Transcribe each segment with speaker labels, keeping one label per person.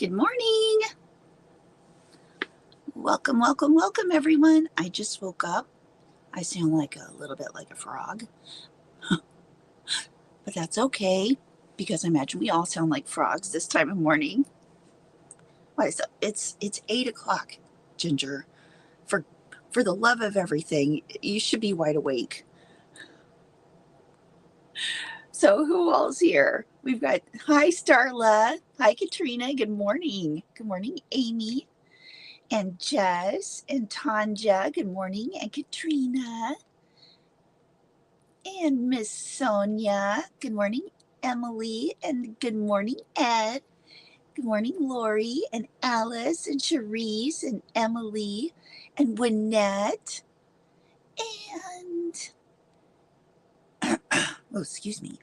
Speaker 1: Good morning. Welcome, welcome, welcome, everyone. I just woke up. I sound like a little bit like a frog, but that's okay because I imagine we all sound like frogs this time of morning. Why? So it's 8 o'clock, Ginger. For the love of everything, you should be wide awake. So who all's here? We've got hi Starla, hi Katrina. Good morning. Good morning, Amy. And Jess and Tanja, good morning, and Katrina and Miss Sonia, good morning, Emily, and good morning, Ed. Good morning, Lori and Alice and Cherise and Emily and Wynette and oh, excuse me,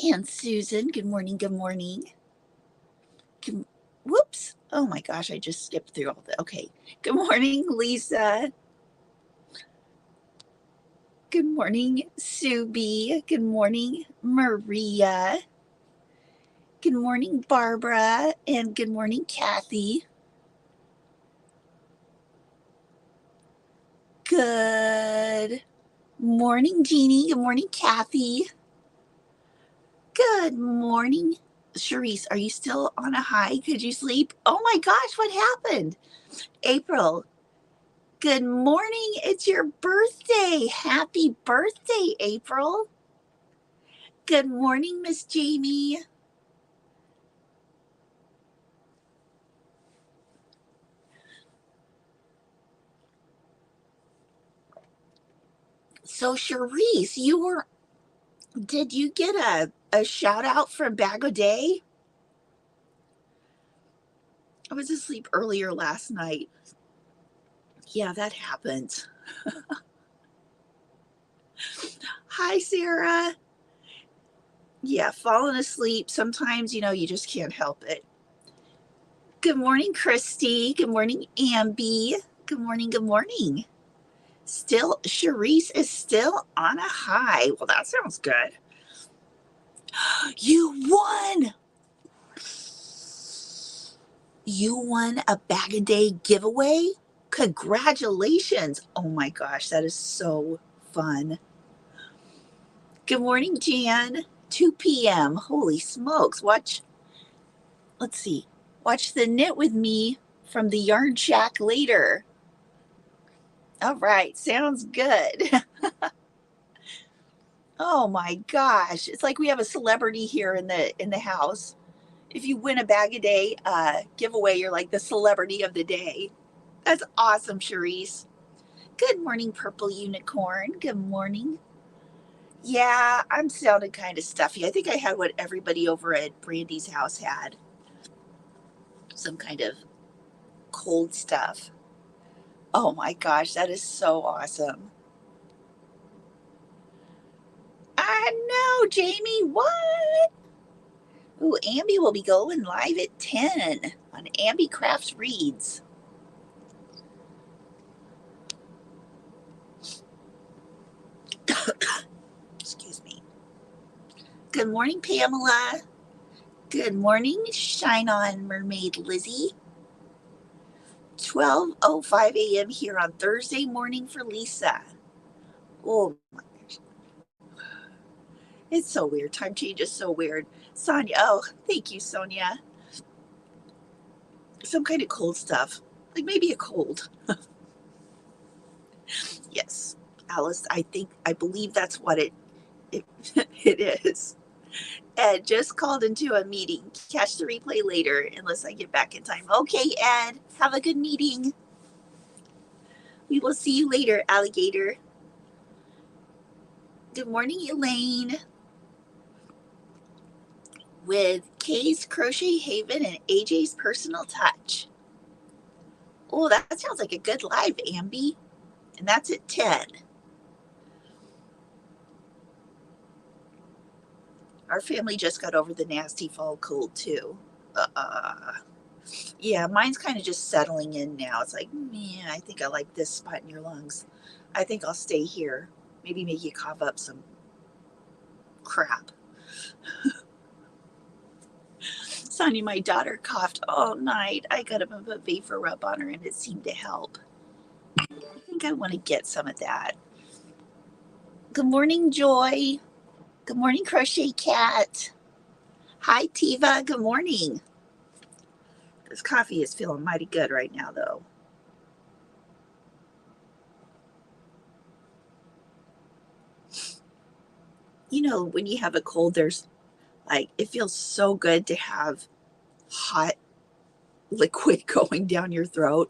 Speaker 1: and Susan. Good morning, good morning. Whoops! Oh my gosh, I just skipped through all the. Okay, good morning, Lisa. Good morning, Sue B. Good morning, Maria. Good morning, Barbara. And good morning, Kathy. Good morning, Jeannie. Good morning, Kathy. Good morning, Cherise. Are you still on a high? Could you sleep? Oh my gosh, what happened? April. Good morning. It's your birthday. Happy birthday, April. Good morning, Miss Jamie. So, Cherise, did you get a shout out from Bag O' Day? I was asleep earlier last night. Yeah, that happens. Hi, Sarah. Yeah, falling asleep. Sometimes, you just can't help it. Good morning, Christy. Good morning, Amby. Good morning, good morning. Cherise is still on a high. Well, that sounds good. You won! You won a Bag O' Day giveaway? Congratulations. Oh my gosh, that is so fun. Good morning, Jan. 2 p.m. Holy smokes. Let's see. Watch the knit with me from the Yarn Shack later. All right, sounds good. Oh my gosh. It's like we have a celebrity here in the house. If you win a Bag O' Day giveaway, you're like the celebrity of the day. That's awesome, Cherise. Good morning, Purple Unicorn. Good morning. Yeah, I'm sounding kind of stuffy. I think I had what everybody over at Brandy's house had. Some kind of cold stuff. Oh my gosh, that is so awesome. I know, Jamie. What? Ooh, Amby will be going live at 10 on Amby Crafts Reads. Excuse me. Good morning, Pamela. Good morning, Shine On Mermaid Lizzie. 12:05 a.m. here on Thursday morning for Lisa. Oh my gosh. It's so weird. Time change is so weird. Sonia, oh, thank you, Sonia. Some kind of cold stuff. Like maybe a cold. Yes. Alice, I believe that's what it it is. Ed just called into a meeting. Catch the replay later unless I get back in time. Okay, Ed, have a good meeting. We will see you later, alligator. Good morning, Elaine. With Kay's Crochet Haven and AJ's Personal Touch. Oh, that sounds like a good live, Amby. And that's at 10. Our family just got over the nasty fall cold, too. Yeah, mine's kind of just settling in now. It's like, man, I think I like this spot in your lungs. I think I'll stay here. Maybe make you cough up some crap. Sonia, my daughter, coughed all night. I got up and put vapor rub on her, and it seemed to help. I think I want to get some of that. Good morning, Joy. Good morning, Crochet Cat. Hi, Tiva. Good morning. This coffee is feeling mighty good right now, though. You know, when you have a cold, there's like, it feels so good to have hot liquid going down your throat.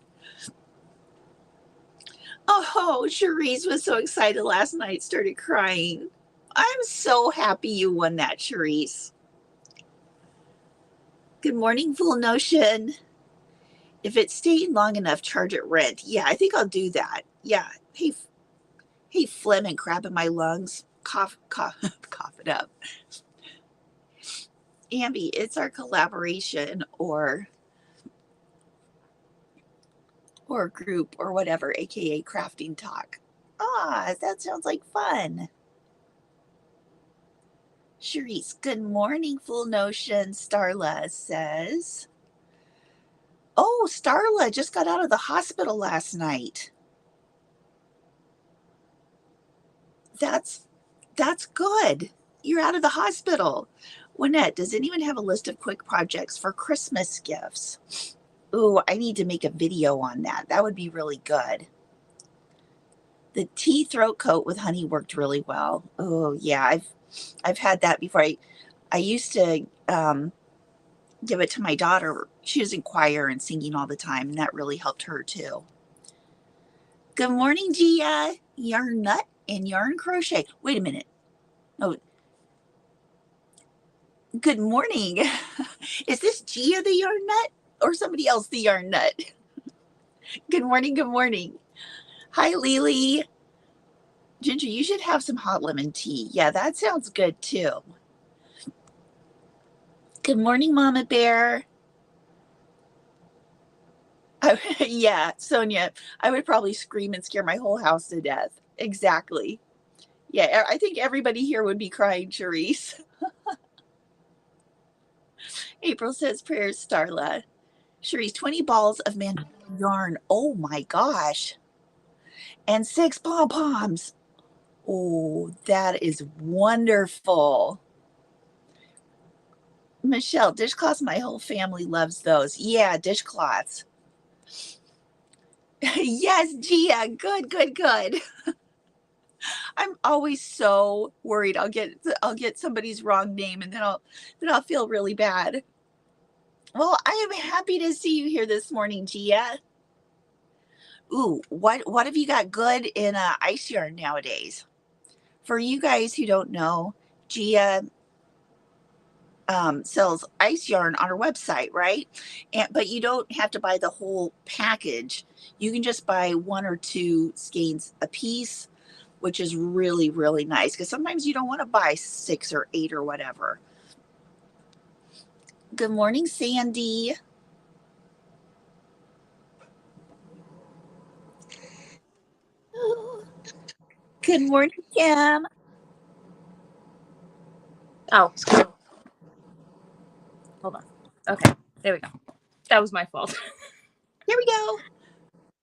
Speaker 1: Oh, Cherise was so excited last night, started crying. I'm so happy you won that, Cherise. Good morning, Full Notion. If it's staying long enough, charge it rent. Yeah, I think I'll do that. Yeah. Hey, phlegm and crap in my lungs. Cough it up. Ambi, it's our collaboration or group or whatever, aka crafting talk. Ah, that sounds like fun. Cherise, good morning, Full Notion. Starla says, oh, Starla just got out of the hospital last night. That's good. You're out of the hospital. Wynette, does anyone have a list of quick projects for Christmas gifts? Ooh, I need to make a video on that. That would be really good. The tea throat coat with honey worked really well. Oh yeah, I've had that before. I used to give it to my daughter. She was in choir and singing all the time, and that really helped her too. Good morning, Gia. Yarn Nut and Yarn Crochet. Wait a minute. Oh, good morning. Is this Gia the Yarn Nut or somebody else the Yarn Nut? Good morning. Good morning. Hi, Lily. Ginger, you should have some hot lemon tea. Yeah, that sounds good too. Good morning, Mama Bear. Yeah, Sonia, I would probably scream and scare my whole house to death. Exactly. Yeah, I think everybody here would be crying, Cherise. April says prayers, Starla. Cherise, 20 balls of man yarn. Oh my gosh. And 6 pom-poms. Oh, that is wonderful. Michelle, dishcloths, my whole family loves those. Yeah, dishcloths. Yes, Gia, good. I'm always so worried I'll get somebody's wrong name and then I'll feel really bad. Well, I am happy to see you here this morning, Gia. Ooh, what have you got good in ice yarn nowadays? For you guys who don't know, Gia sells ice yarn on her website, right? But you don't have to buy the whole package. You can just buy 1 or 2 skeins a piece, which is really, really nice because sometimes you don't want to buy 6 or 8 or whatever. Good morning, Sandy. Good morning, Kim.
Speaker 2: Oh, hold on. Okay, there we go. That was my fault.
Speaker 1: Here we go.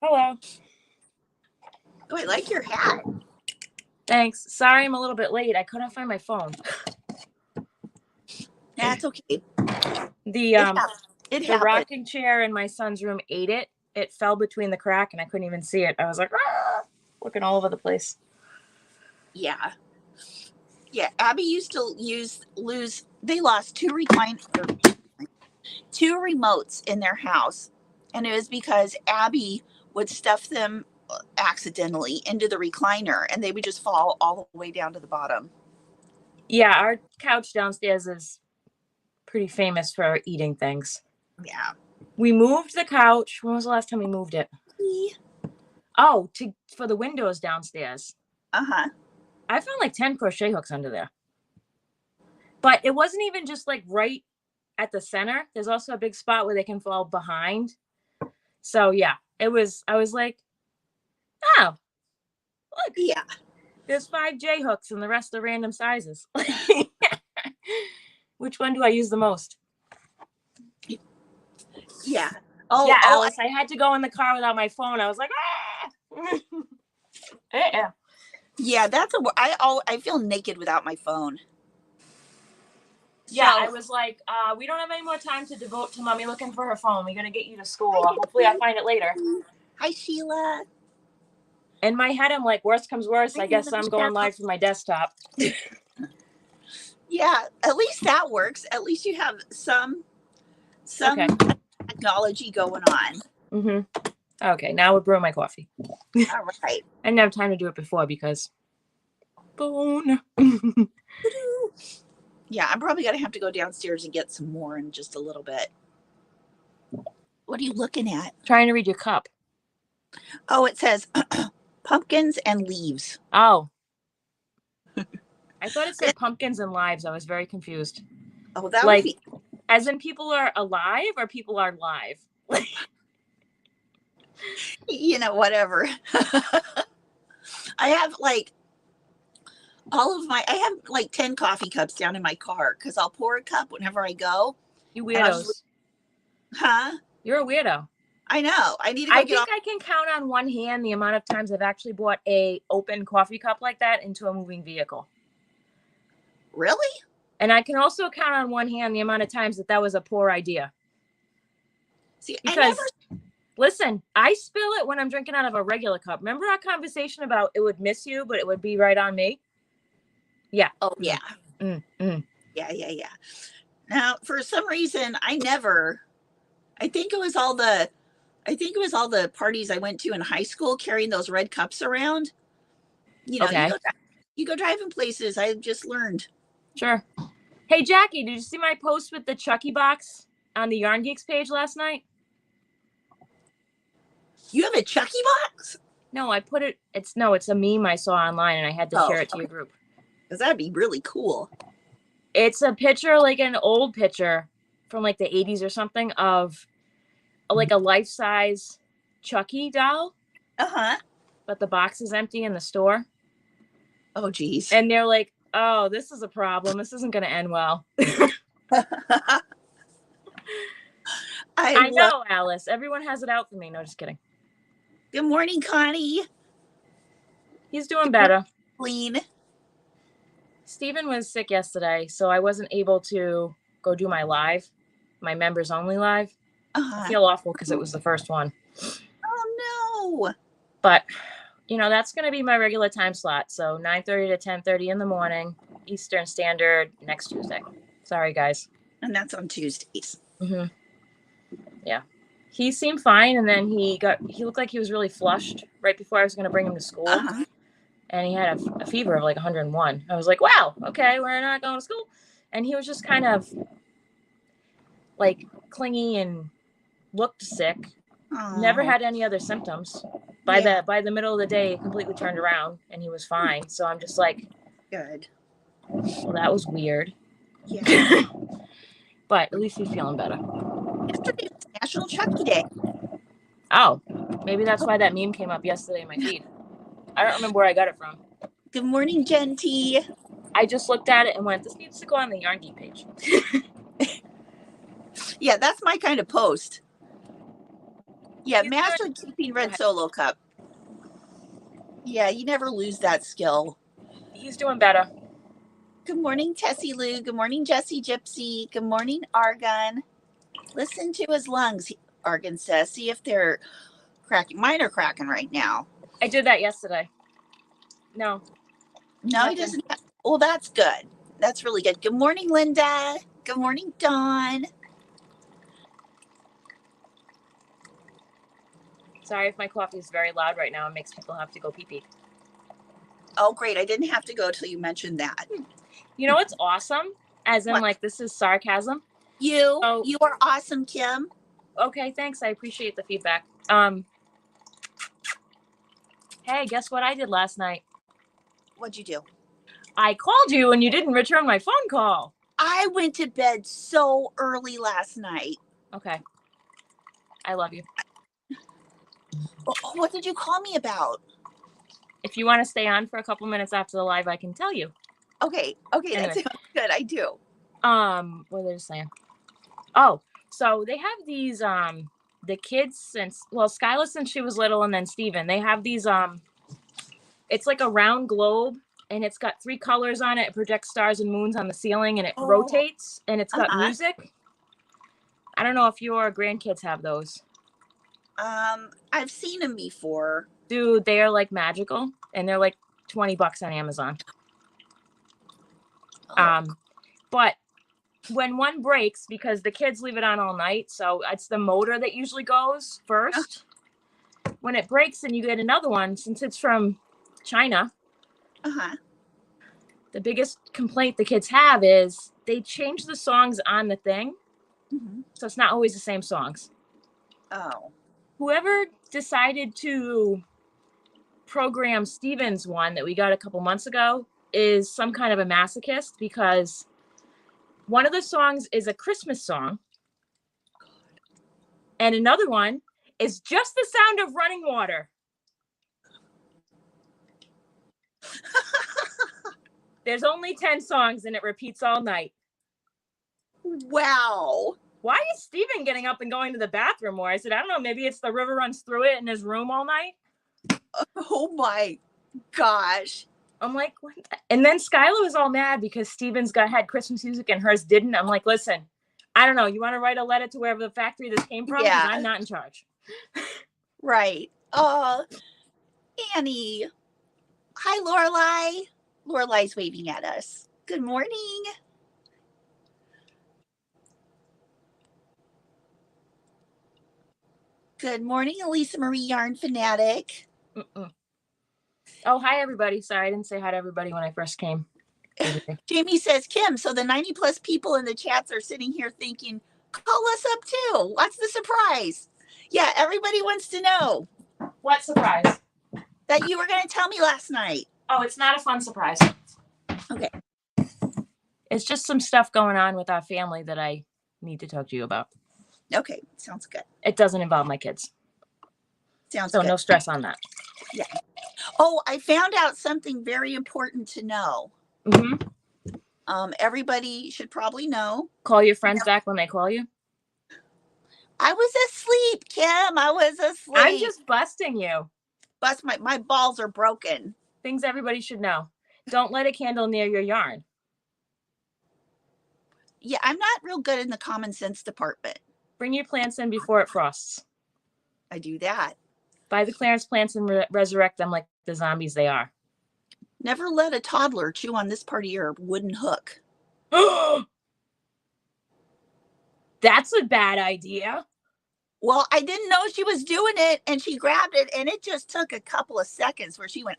Speaker 2: Hello.
Speaker 1: Oh, I like your hat.
Speaker 2: Thanks. Sorry I'm a little bit late. I couldn't find my phone.
Speaker 1: That's okay.
Speaker 2: The
Speaker 1: It
Speaker 2: rocking chair in my son's room ate it. It fell between the crack and I couldn't even see it. I was like, looking all over the place.
Speaker 1: Yeah. Yeah, Abby used to lose. They lost 2 remotes in their house, and it was because Abby would stuff them accidentally into the recliner, and they would just fall all the way down to the bottom.
Speaker 2: Yeah, our couch downstairs is pretty famous for eating things.
Speaker 1: Yeah.
Speaker 2: We moved the couch. When was the last time we moved it? Oh, for the windows downstairs.
Speaker 1: Uh-huh.
Speaker 2: I found like 10 crochet hooks under there. But it wasn't even just like right at the center. There's also a big spot where they can fall behind. So yeah, I was like, oh, look.
Speaker 1: Yeah.
Speaker 2: There's 5 J hooks and the rest are random sizes. Which one do I use the most?
Speaker 1: Yeah. Oh,
Speaker 2: Yeah,
Speaker 1: oh,
Speaker 2: Alice, I had to go in the car without my phone. I was like, ah! Yeah.
Speaker 1: yeah. I feel naked without my phone.
Speaker 2: Yeah,
Speaker 1: So
Speaker 2: I was like, we don't have any more time to devote to mommy looking for her phone. We got to get you to school. Hopefully I find it later.
Speaker 1: hi, Sheila.
Speaker 2: In my head, I'm like, worst comes worst. I guess I'm going live from my desktop.
Speaker 1: Yeah, at least that works. At least you have some
Speaker 2: Okay.
Speaker 1: technology going on.
Speaker 2: Mm-hmm. Okay, now we're brewing my coffee.
Speaker 1: All right.
Speaker 2: I didn't have time to do it before because phone.
Speaker 1: Yeah, I'm probably gonna have to go downstairs and get some more in just a little bit. What are you looking at?
Speaker 2: Trying to read your cup.
Speaker 1: Oh, it says pumpkins and leaves.
Speaker 2: Oh. I thought it said pumpkins and lives. I was very confused.
Speaker 1: Oh, that
Speaker 2: like,
Speaker 1: would be.
Speaker 2: As in people are alive or people are live?
Speaker 1: Whatever. I have like I have like 10 coffee cups down in my car because I'll pour a cup whenever I go.
Speaker 2: You weirdos.
Speaker 1: Huh?
Speaker 2: You're a weirdo.
Speaker 1: I know. I need to go
Speaker 2: I think I can count on one hand the amount of times I've actually bought a open coffee cup like that into a moving vehicle.
Speaker 1: Really?
Speaker 2: And I can also count on one hand the amount of times that was a poor idea.
Speaker 1: See,
Speaker 2: because listen, I spill it when I'm drinking out of a regular cup. Remember our conversation about it would miss you, but it would be right on me? Yeah.
Speaker 1: Oh, yeah. Yeah. Now, for some reason, I think it was all the parties I went to in high school carrying those red cups around.
Speaker 2: Okay.
Speaker 1: You go driving places. I just learned.
Speaker 2: Sure. Hey, Jackie, did you see my post with the Chucky box on the Yarn Geeks page last night?
Speaker 1: You have a Chucky box?
Speaker 2: No, I put it. It's a meme I saw online, and I had to share it to your group.
Speaker 1: Because that'd be really cool.
Speaker 2: It's a picture, like an old picture from like the 80s or something of like a life-size Chucky doll.
Speaker 1: Uh-huh.
Speaker 2: But the box is empty in the store.
Speaker 1: Oh, geez.
Speaker 2: And they're like, oh, this is a problem. This isn't going to end well. I know, Alice. Everyone has it out for me. No, just kidding.
Speaker 1: Good morning, Connie.
Speaker 2: He's doing better.
Speaker 1: Clean.
Speaker 2: Steven was sick yesterday, so I wasn't able to go do my members only live. I feel awful because it was the first one.
Speaker 1: Oh, no.
Speaker 2: But, that's going to be my regular time slot. So 9:30 to 10:30 in the morning, Eastern Standard, next Tuesday. Sorry, guys.
Speaker 1: And that's on Tuesdays.
Speaker 2: Mm-hmm. Yeah. He seemed fine, and then he looked like he was really flushed right before I was going to bring him to school.
Speaker 1: Uh-huh.
Speaker 2: And he had a fever of like 101. I was like, wow, okay, we're not going to school. And he was just kind of like clingy and looked sick. Aww. Never had any other symptoms. By the middle of the day, it completely turned around and he was fine. So I'm just like,
Speaker 1: good.
Speaker 2: Well, that was weird.
Speaker 1: Yeah.
Speaker 2: But at least he's feeling better.
Speaker 1: Yesterday was National Chucky Day.
Speaker 2: Oh, maybe that's why that meme came up yesterday in my feed. I don't remember where I got it from.
Speaker 1: Good morning, Genty.
Speaker 2: I just looked at it and went, this needs to go on the Yarn Geek page.
Speaker 1: Yeah, that's my kind of post. Yeah, master keeping red solo cup. Yeah, you never lose that skill.
Speaker 2: He's doing better.
Speaker 1: Good morning, Tessie Lou. Good morning, Jessie Gypsy. Good morning, Argon. Listen to his lungs, Argon says. See if they're cracking. Mine are cracking right now.
Speaker 2: I did that yesterday. No,
Speaker 1: he doesn't. Well, that's good. That's really good. Good morning, Linda. Good morning, Dawn.
Speaker 2: Sorry if my coffee is very loud right now and makes people have to go pee-pee.
Speaker 1: Oh, great. I didn't have to go till you mentioned that.
Speaker 2: You know what's awesome? As in, like, this is sarcasm.
Speaker 1: You are awesome, Kim.
Speaker 2: Okay, thanks. I appreciate the feedback. Hey, guess what I did last night?
Speaker 1: What'd you do?
Speaker 2: I called you and you didn't return my phone call.
Speaker 1: I went to bed so early last night.
Speaker 2: Okay. I love you.
Speaker 1: What did you call me about?
Speaker 2: If you want to stay on for a couple minutes after the live, I can tell you.
Speaker 1: Okay, anyway. That sounds good. I do.
Speaker 2: What was I saying? Oh, So they have these the kids since Skylar since she was little, and then Steven, they have these it's like a round globe, and it's got 3 colors on it. It projects stars and moons on the ceiling, and it rotates, and it's got music. I don't know if your grandkids have those.
Speaker 1: I've seen them before.
Speaker 2: Dude, they are like magical, and they're like $20 on Amazon. But when one breaks, because the kids leave it on all night, so it's the motor that usually goes first. When it breaks and you get another one, since it's from China, the biggest complaint the kids have is they change the songs on the thing, so it's not always the same songs. Whoever decided to program Steven's one that we got a couple months ago is some kind of a masochist, because one of the songs is a Christmas song, and another one is just the sound of running water. There's only 10 songs, and it repeats all night.
Speaker 1: Wow.
Speaker 2: Why is Steven getting up and going to the bathroom more? I said, I don't know, maybe it's the river runs through it in his room all night.
Speaker 1: Oh my gosh.
Speaker 2: I'm like, what? And then Skylar was all mad because Steven's had Christmas music and hers didn't. I'm like, listen, I don't know. You want to write a letter to wherever the factory this came from?
Speaker 1: Yeah.
Speaker 2: Because I'm not in charge.
Speaker 1: Right. Annie. Hi, Lorelai. Lorelai's waving at us. Good morning. Good morning, Elisa Marie Yarn Fanatic.
Speaker 2: Oh, hi, everybody. Sorry, I didn't say hi to everybody when I first came.
Speaker 1: Jamie says, Kim, so the 90 plus people in the chats are sitting here thinking, call us up too. What's the surprise? Yeah, everybody wants to know.
Speaker 2: What surprise?
Speaker 1: That you were going to tell me last night.
Speaker 2: Oh, it's not a fun surprise.
Speaker 1: Okay.
Speaker 2: It's just some stuff going on with our family that I need to talk to you about.
Speaker 1: Okay, sounds good.
Speaker 2: It doesn't involve my kids.
Speaker 1: Sounds
Speaker 2: so
Speaker 1: good.
Speaker 2: No stress on that.
Speaker 1: Yeah. Oh, I found out something very important to know. Everybody should probably know.
Speaker 2: Call your friends back when they call you.
Speaker 1: I was asleep, Kim. I was asleep.
Speaker 2: I'm just busting you.
Speaker 1: My balls are broken.
Speaker 2: Things everybody should know. Don't let a candle near your yarn.
Speaker 1: Yeah, I'm not real good in the common sense department.
Speaker 2: Bring your plants in before it frosts.
Speaker 1: I do that.
Speaker 2: Buy the clearance plants and resurrect them like the zombies they are.
Speaker 1: Never let a toddler chew on this part of your wooden hook.
Speaker 2: That's a bad idea.
Speaker 1: Well, I didn't know she was doing it, and she grabbed it, and it just took a couple of seconds where she went.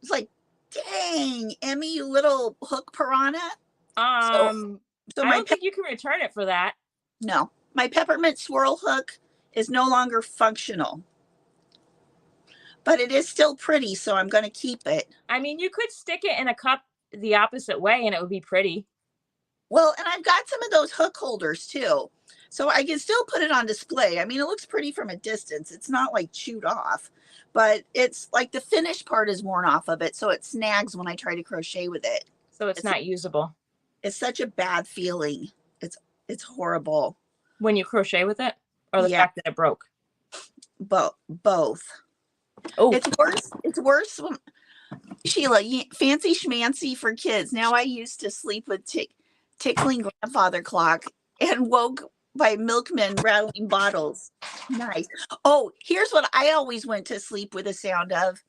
Speaker 1: It's like, dang, Emmy, you little hook piranha.
Speaker 2: So I don't think you can return it for that.
Speaker 1: No, my peppermint swirl hook is no longer functional, but it is still pretty, so I'm going to keep it.
Speaker 2: I mean, you could stick it in a cup the opposite way, and it would be pretty.
Speaker 1: Well, and I've got some of those hook holders too, so I can still put it on display. I mean, it looks pretty from a distance. It's not like chewed off, but it's like the finished part is worn off of it, so it snags when I try to crochet with it.
Speaker 2: So it's not usable.
Speaker 1: It's such a bad feeling. It's horrible.
Speaker 2: When you crochet with it, or the fact that it broke?
Speaker 1: Both. Oh, it's worse when, Sheila, fancy schmancy for kids. Now I used to sleep with tickling grandfather clock and woke by milkmen rattling bottles. Nice. Oh, here's what I always went to sleep with the sound of: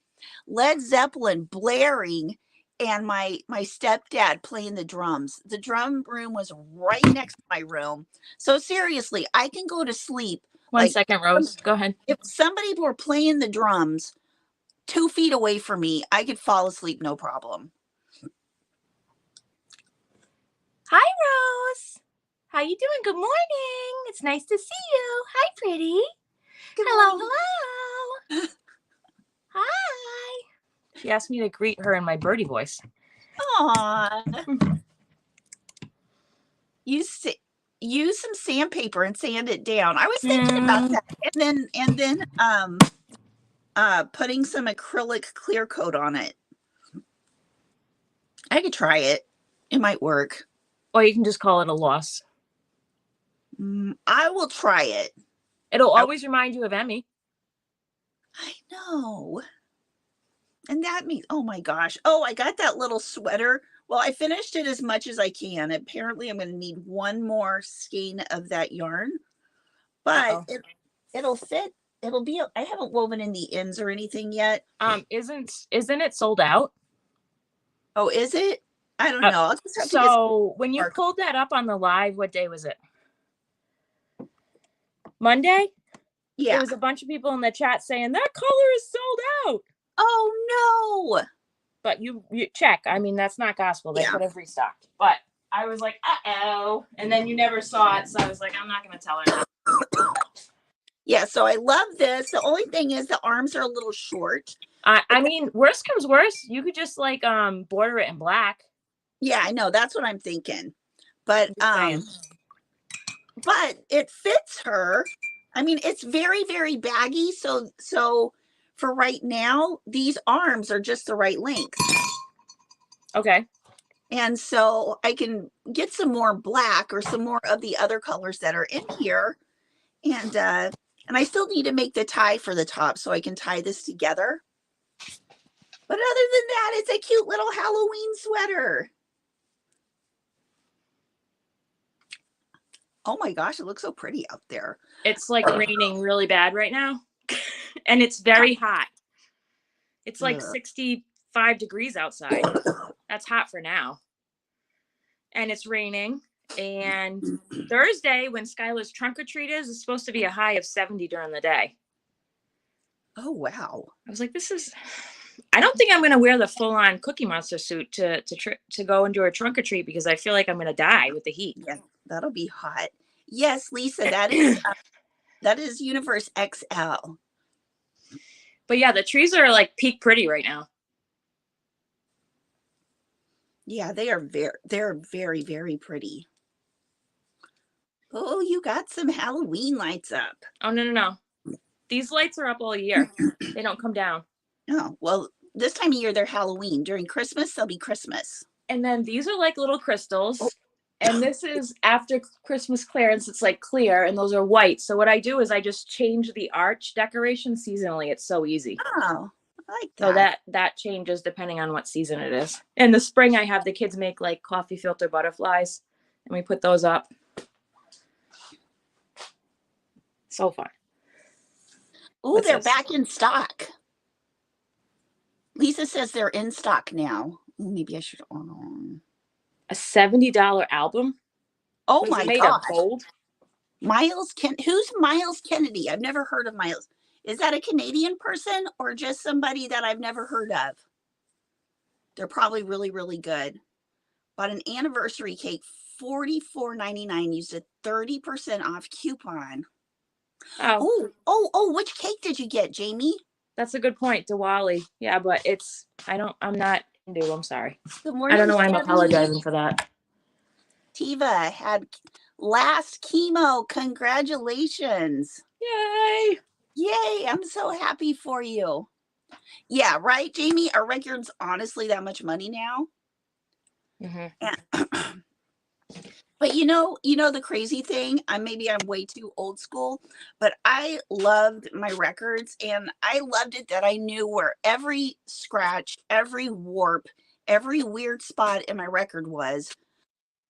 Speaker 1: Led Zeppelin blaring and my stepdad playing the drums. The drum room was right next to my room. So seriously, I can go to sleep.
Speaker 2: One second, Rose. Go ahead.
Speaker 1: If somebody were playing the drums 2 feet away from me, I could fall asleep, no problem.
Speaker 2: Hi, Rose. How you doing? Good morning. It's nice to see you. Hi, pretty. Hello. Hi. She asked me to greet her in my birdie voice.
Speaker 1: Aww. Use some sandpaper and sand it down. I was thinking about that. And then putting some acrylic clear coat on it. I could try it. It might work.
Speaker 2: Or you can just call it a loss.
Speaker 1: I will try it.
Speaker 2: It'll always remind you of Emmy.
Speaker 1: I know. And that means, oh my gosh. Oh, I got that little sweater. Well, I finished it as much as I can. Apparently, I'm going to need one more skein of that yarn, but it'll fit. It'll be, I haven't woven in the ends or anything yet.
Speaker 2: Isn't it sold out?
Speaker 1: Oh, is it? I don't know. I'll just have to
Speaker 2: so when you pulled that up on the live, what day was it? Monday?
Speaker 1: Yeah.
Speaker 2: There was a bunch of people in the chat saying that color is sold out.
Speaker 1: Oh, no.
Speaker 2: But you check. I mean, that's not gospel. They could have restocked. But I was like, uh-oh. And then you never saw it. So I was like, I'm not going to tell her.
Speaker 1: Yeah, so I love this. The only thing is the arms are a little short.
Speaker 2: I mean, worst comes worst. You could just like border it in black.
Speaker 1: Yeah, I know. That's what I'm thinking. But it fits her. I mean, it's very, very baggy. So for right now, these arms are just the right length.
Speaker 2: Okay.
Speaker 1: And so I can get some more black or some more of the other colors that are in here. And I still need to make the tie for the top so I can tie this together. But other than that, it's a cute little Halloween sweater. Oh my gosh, it looks so pretty out there.
Speaker 2: It's like raining really bad right now. And it's very hot. It's like 65 degrees outside. That's hot for now. And it's raining. And Thursday, when Skylar's trunk or treat is, it's supposed to be a high of 70 during the day.
Speaker 1: Oh, wow.
Speaker 2: I was like, I don't think I'm going to wear the full-on Cookie Monster suit to go and do a trunk or treat because I feel like I'm going to die with the heat.
Speaker 1: Yeah, that'll be hot. Yes, Lisa, that is Universe XL.
Speaker 2: But yeah, the trees are like peak pretty right now.
Speaker 1: Yeah, they're very, very pretty. Oh, you got some Halloween lights up.
Speaker 2: Oh, no. These lights are up all year. They don't come down.
Speaker 1: Oh, well, this time of year, they're Halloween. During Christmas, they'll be Christmas.
Speaker 2: And then these are like little crystals. Oh. And this is after Christmas clearance. It's like clear, and those are white. So what I do is I just change the arch decoration seasonally. It's so easy.
Speaker 1: Oh, I like that.
Speaker 2: So that changes depending on what season it is. In the spring, I have the kids make like coffee filter butterflies, and we put those up. So fun.
Speaker 1: Oh, they're back in stock. Lisa says they're in stock now. Maybe I should.
Speaker 2: A $70 album.
Speaker 1: Oh my God!
Speaker 2: Gold.
Speaker 1: Who's Miles Kennedy? I've never heard of Miles. Is that a Canadian person or just somebody that I've never heard of? They're probably really, really good. Bought an anniversary cake, $44.99. Used a 30% off coupon. Oh, which cake did you get, Jamie?
Speaker 2: That's a good point. Diwali. Yeah, but I'm not into, I'm sorry.
Speaker 1: Good morning,
Speaker 2: I don't know why I'm apologizing for that.
Speaker 1: Tiva had last chemo. Congratulations.
Speaker 2: Yay.
Speaker 1: Yay. I'm so happy for you. Yeah, right, Jamie? Are records honestly that much money now? Mm-hmm. But you know the crazy thing, maybe I'm way too old school, but I loved my records, and I loved it that I knew where every scratch, every warp, every weird spot in my record was.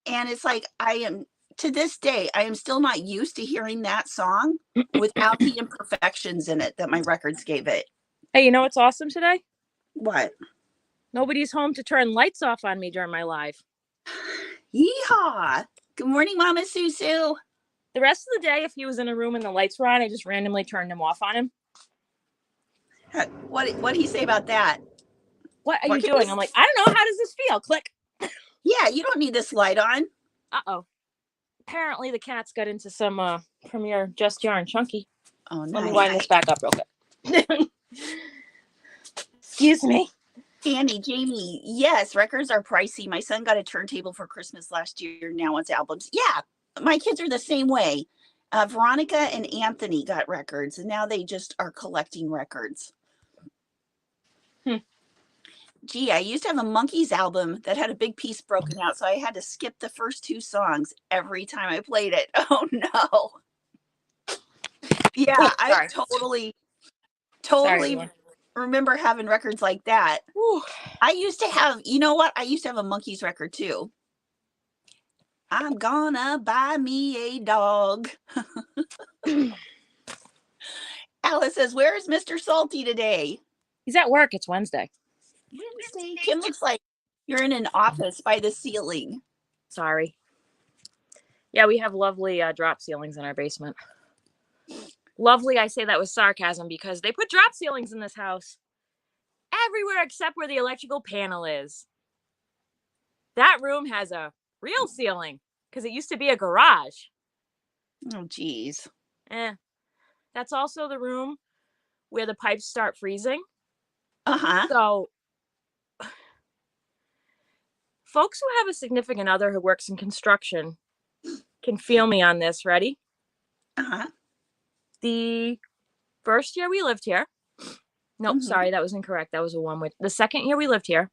Speaker 1: And it's like to this day, I am still not used to hearing that song without the imperfections in it that my records gave it.
Speaker 2: Hey, you know what's awesome today?
Speaker 1: What?
Speaker 2: Nobody's home to turn lights off on me during my live.
Speaker 1: Yeehaw! Good morning, Mama Susu.
Speaker 2: The rest of the day, if he was in a room and the lights were on, I just randomly turned them off on him.
Speaker 1: What did he say about that?
Speaker 2: What are you doing? I'm like, I don't know. How does this feel? Click.
Speaker 1: Yeah, you don't need this light on.
Speaker 2: Uh-oh. Apparently the cats got into some Premier Just Yarn Chunky.
Speaker 1: Oh, nice.
Speaker 2: Let me wind this back up real quick. Excuse me.
Speaker 1: Annie, Jamie, yes, records are pricey. My son got a turntable for Christmas last year. Now it's albums. Yeah, my kids are the same way. Veronica and Anthony got records, and now they just are collecting records. Gee, I used to have a Monkees album that had a big piece broken out, so I had to skip the first 2 songs every time I played it. Oh no. Yeah,
Speaker 2: Oh,
Speaker 1: I
Speaker 2: sorry.
Speaker 1: totally
Speaker 2: Sorry.
Speaker 1: remember having records like that.
Speaker 2: Whew.
Speaker 1: I used to have, you know what? I used to have a Monkees record too. I'm gonna buy me a dog. Alice says, "Where's Mr. Salty today?"
Speaker 2: He's at work. It's Wednesday.
Speaker 1: Wednesday. Kim looks like you're in an office by the ceiling.
Speaker 2: Sorry. Yeah, we have lovely drop ceilings in our basement. Lovely, I say that with sarcasm because they put drop ceilings in this house everywhere except where the electrical panel is. That room has a real ceiling because it used to be a garage.
Speaker 1: Oh, geez.
Speaker 2: That's also the room where the pipes start freezing.
Speaker 1: Uh-huh.
Speaker 2: So folks who have a significant other who works in construction can feel me on this. Ready?
Speaker 1: Uh-huh.
Speaker 2: The first year we lived here. Nope, sorry, that was incorrect. That was a one with. The second year we lived here,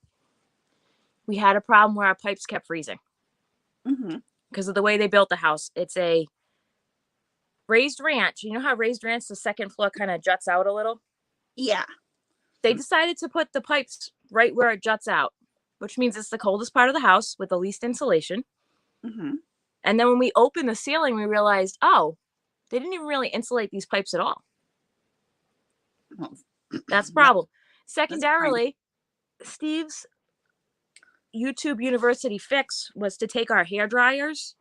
Speaker 2: we had a problem where our pipes kept freezing because of the way they built the house. It's a raised ranch. You know how raised ranch, the second floor kind of juts out a little?
Speaker 1: Yeah.
Speaker 2: They decided to put the pipes right where it juts out, which means it's the coldest part of the house with the least insulation. And then when we opened the ceiling, we realized, oh, they didn't even really insulate these pipes at all.
Speaker 1: Well,
Speaker 2: that's a problem. Secondarily, Steve's YouTube University fix was to take our hair dryers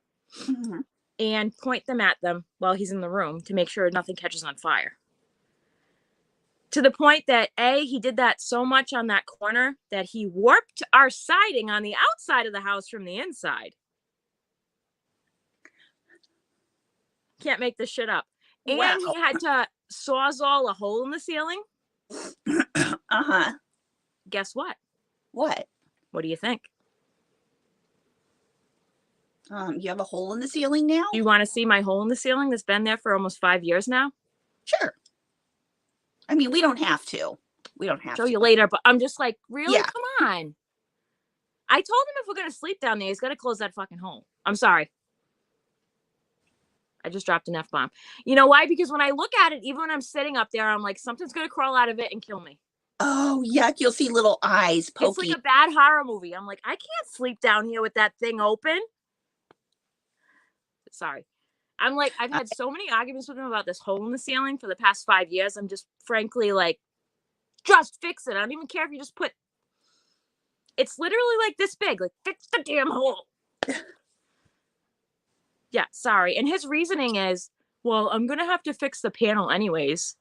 Speaker 2: and point them at them while he's in the room to make sure nothing catches on fire. To the point that he did that so much on that corner that he warped our siding on the outside of the house from the inside. Can't make this shit up.
Speaker 1: Wow.
Speaker 2: And he had to sawzall a hole in the ceiling. Guess what?
Speaker 1: What?
Speaker 2: What do you think?
Speaker 1: You have a hole in the ceiling now?
Speaker 2: Do you want to see my hole in the ceiling that's been there for almost 5 years now?
Speaker 1: Sure. I mean, we don't have to. We don't have to.
Speaker 2: Show you later, but I'm just like, really?
Speaker 1: Yeah.
Speaker 2: Come on. I told him if we're going to sleep down there, he's got to close that fucking hole. I'm sorry. I just dropped an F-bomb. You know why? Because when I look at it, even when I'm sitting up there, I'm like, something's going to crawl out of it and kill me.
Speaker 1: Oh, yuck. You'll see little eyes poking.
Speaker 2: It's like a bad horror movie. I'm like, I can't sleep down here with that thing open. Sorry. I'm like, I've had so many arguments with him about this hole in the ceiling for the past 5 years. I'm just frankly like, just fix it. I don't even care if you just put, it's literally like this big, like fix the damn hole. Yeah, sorry. And his reasoning is, well, I'm going to have to fix the panel anyways.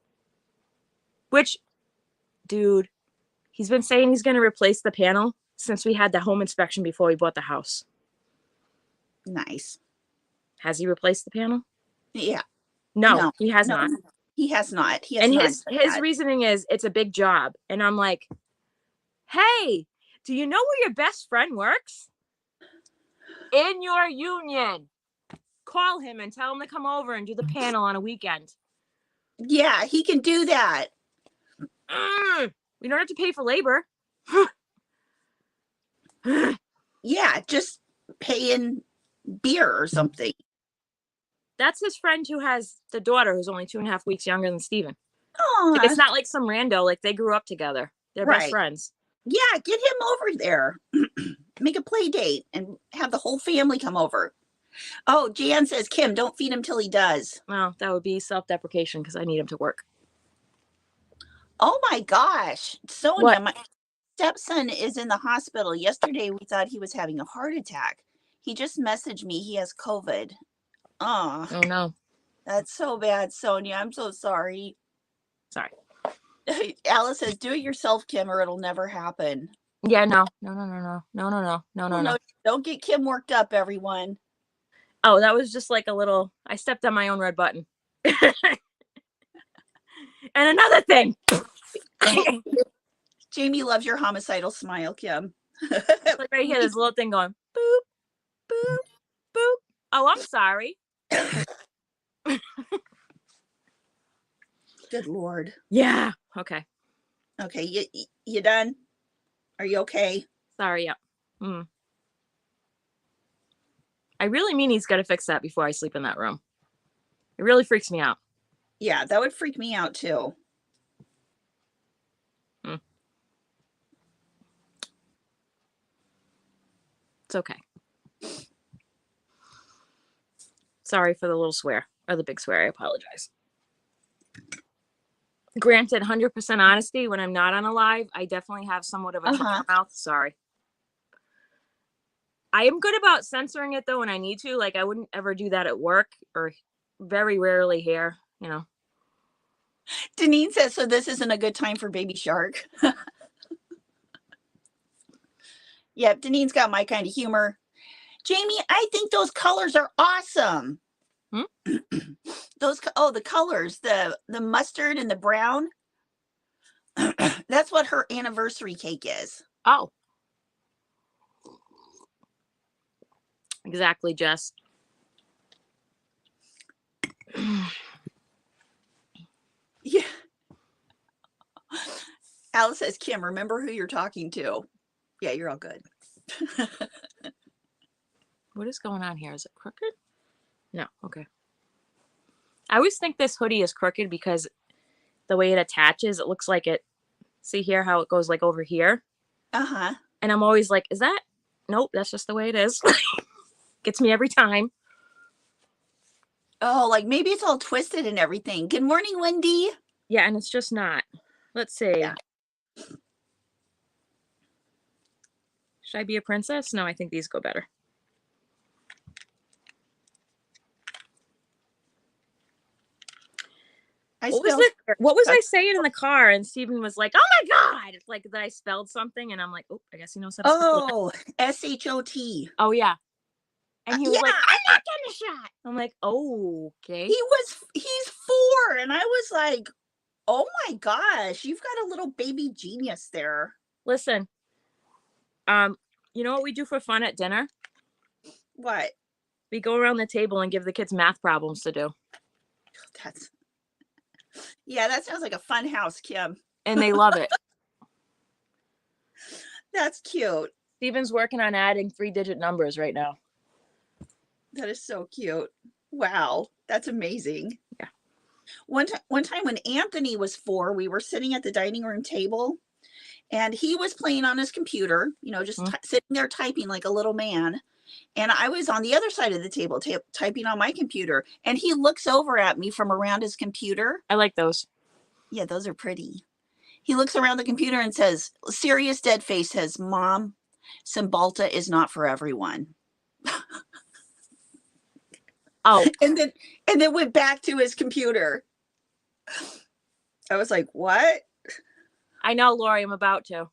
Speaker 2: Which, dude, he's been saying he's going to replace the panel since we had the home inspection before we bought the house.
Speaker 1: Nice.
Speaker 2: Has he replaced the panel?
Speaker 1: Yeah.
Speaker 2: No, he has not.
Speaker 1: He has not. He has
Speaker 2: and
Speaker 1: not
Speaker 2: his reasoning is it's a big job. And I'm like, hey, do you know where your best friend works? In your union. Call him and tell him to come over and do the panel on a weekend.
Speaker 1: Yeah, he can do that.
Speaker 2: We don't have to pay for labor.
Speaker 1: Yeah, just pay in beer or something.
Speaker 2: That's his friend who has the daughter who's only 2.5 weeks younger than Steven.
Speaker 1: Oh,
Speaker 2: it's not like some rando. Like they grew up together. They're best friends.
Speaker 1: Yeah, get him over there. Make a play date and have the whole family come over. Oh, Jan says, Kim, don't feed him till he does.
Speaker 2: Well, that would be self-deprecation because I need him to work.
Speaker 1: Oh my gosh. Sonia, my stepson is in the hospital. Yesterday, we thought he was having a heart attack. He just messaged me. He has COVID. Oh
Speaker 2: no.
Speaker 1: That's so bad, Sonia. I'm so sorry.
Speaker 2: Sorry.
Speaker 1: Alice says, do it yourself, Kim, or it'll never happen.
Speaker 2: Yeah, no.
Speaker 1: Don't get Kim worked up, everyone.
Speaker 2: Oh, that was just like a little, I stepped on my own red button. And another thing.
Speaker 1: Jamie loves your homicidal smile, Kim.
Speaker 2: Like right here, this little thing going, boop, boop, boop. Oh, I'm sorry.
Speaker 1: Good Lord.
Speaker 2: Yeah. Okay.
Speaker 1: Okay. You done? Are you okay?
Speaker 2: Sorry, yeah. I really mean he's got to fix that before I sleep in that room. It really freaks me out.
Speaker 1: Yeah, that would freak me out too.
Speaker 2: It's okay. Sorry for the little swear or the big swear. I apologize. Granted, 100% honesty, when I'm not on a live, I definitely have somewhat of a dry mouth. Sorry. I am good about censoring it though when I need to. Like I wouldn't ever do that at work or very rarely here, you know.
Speaker 1: Deneen says, so this isn't a good time for Baby Shark. Yep, Deneen's got my kind of humor. Jamie, I think those colors are awesome. The colors, the mustard and the brown. That's what her anniversary cake is.
Speaker 2: Oh. Exactly, Jess.
Speaker 1: Yeah. Alice says, Kim, remember who you're talking to. Yeah, you're all good.
Speaker 2: What is going on here? Is it crooked? No. Okay. I always think this hoodie is crooked because the way it attaches, it looks like it. See here how it goes like over here?
Speaker 1: Uh-huh.
Speaker 2: And I'm always like, is that? Nope, that's just the way it is. Gets me every time.
Speaker 1: Oh, like maybe it's all twisted and everything. Good morning, Wendy.
Speaker 2: Yeah, and it's just not. Let's see.
Speaker 1: Yeah.
Speaker 2: Should I be a princess? No, I think these go better. What was I saying in the car? And Stephen was like, oh my God. It's like that I spelled something. And I'm like, oh, I guess he knows how to spell it.
Speaker 1: Oh, S-H-O-T.
Speaker 2: Oh, yeah. And he was like, I'm not getting a shot. I'm like, oh, okay.
Speaker 1: He's 4. And I was like, oh my gosh, you've got a little baby genius there.
Speaker 2: Listen, you know what we do for fun at dinner?
Speaker 1: What?
Speaker 2: We go around the table and give the kids math problems to do.
Speaker 1: That sounds like a fun house, Kim.
Speaker 2: And they love it.
Speaker 1: That's cute.
Speaker 2: Steven's working on adding 3-digit numbers right now.
Speaker 1: That is so cute. Wow, that's amazing.
Speaker 2: Yeah.
Speaker 1: One time when Anthony was 4, we were sitting at the dining room table and he was playing on his computer, you know, just sitting there typing like a little man. And I was on the other side of the table typing on my computer. And he looks over at me from around his computer.
Speaker 2: I like those.
Speaker 1: Yeah, those are pretty. He looks around the computer and says, serious dead face says, Mom, Cymbalta is not for everyone.
Speaker 2: Oh.
Speaker 1: And then went back to his computer. I was like, what?
Speaker 2: I know, Lori, I'm about to.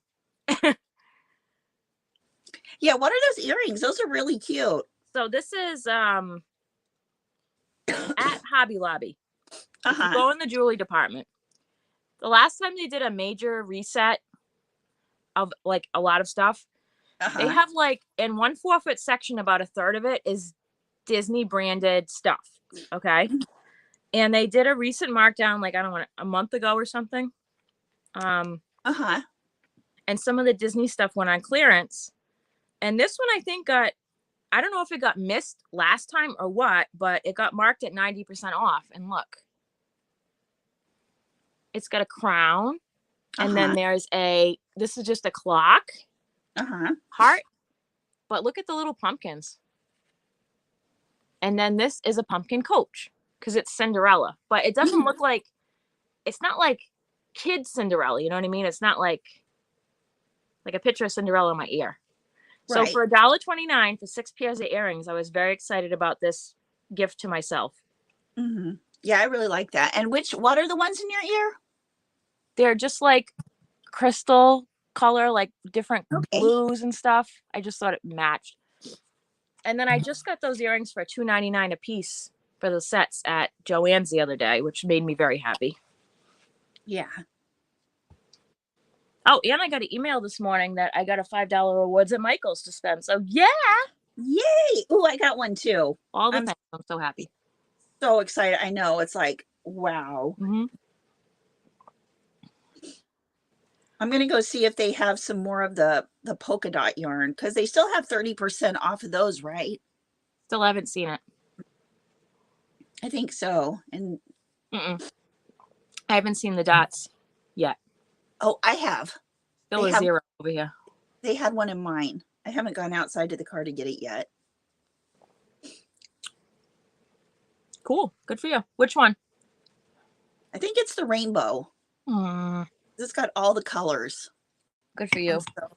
Speaker 1: Yeah, what are those earrings? Those are really cute.
Speaker 2: So this is at Hobby Lobby.
Speaker 1: Uh-huh.
Speaker 2: You go in the jewelry department. The last time they did a major reset of like a lot of stuff, they have like in one 4-foot section, about a third of it is Disney branded stuff. Okay. And they did a recent markdown, like, I don't know, a month ago or something. And some of the Disney stuff went on clearance. And this one, I think I don't know if it got missed last time or what, but it got marked at 90% off. And look, it's got a crown. And then there's this is just a clock. Heart. But look at the little pumpkins. And then this is a pumpkin coach because it's Cinderella. But it doesn't look like, it's not like kid Cinderella. You know what I mean? It's not like a picture of Cinderella in my ear. So for $1.29 for 6 pairs of earrings, I was very excited about this gift to myself.
Speaker 1: Yeah, I really like that. And what are the ones in your ear?
Speaker 2: They're just like crystal color, like different blues and stuff. I just thought it matched. And then I just got those earrings for $2.99 a piece for the sets at Joann's the other day, which made me very happy.
Speaker 1: Yeah.
Speaker 2: Oh, and I got an email this morning that I got a $5 rewards at Michael's to spend. So yeah.
Speaker 1: Yay. Oh, I got one too.
Speaker 2: All the things. I'm so happy.
Speaker 1: So excited. I know. It's like, wow. I'm gonna go see if they have some more of the polka dot yarn because they still have 30% off of those, right?
Speaker 2: Still haven't seen it.
Speaker 1: I think so. And
Speaker 2: I haven't seen the dots yet.
Speaker 1: oh, I have.
Speaker 2: Still
Speaker 1: They
Speaker 2: a
Speaker 1: have.
Speaker 2: zero over here.
Speaker 1: They had one in mine. I haven't gone outside to the car to get it yet.
Speaker 2: Cool. Good for you. Which one?
Speaker 1: I think it's the rainbow. It's got all the colors.
Speaker 2: Good for you.
Speaker 1: I'm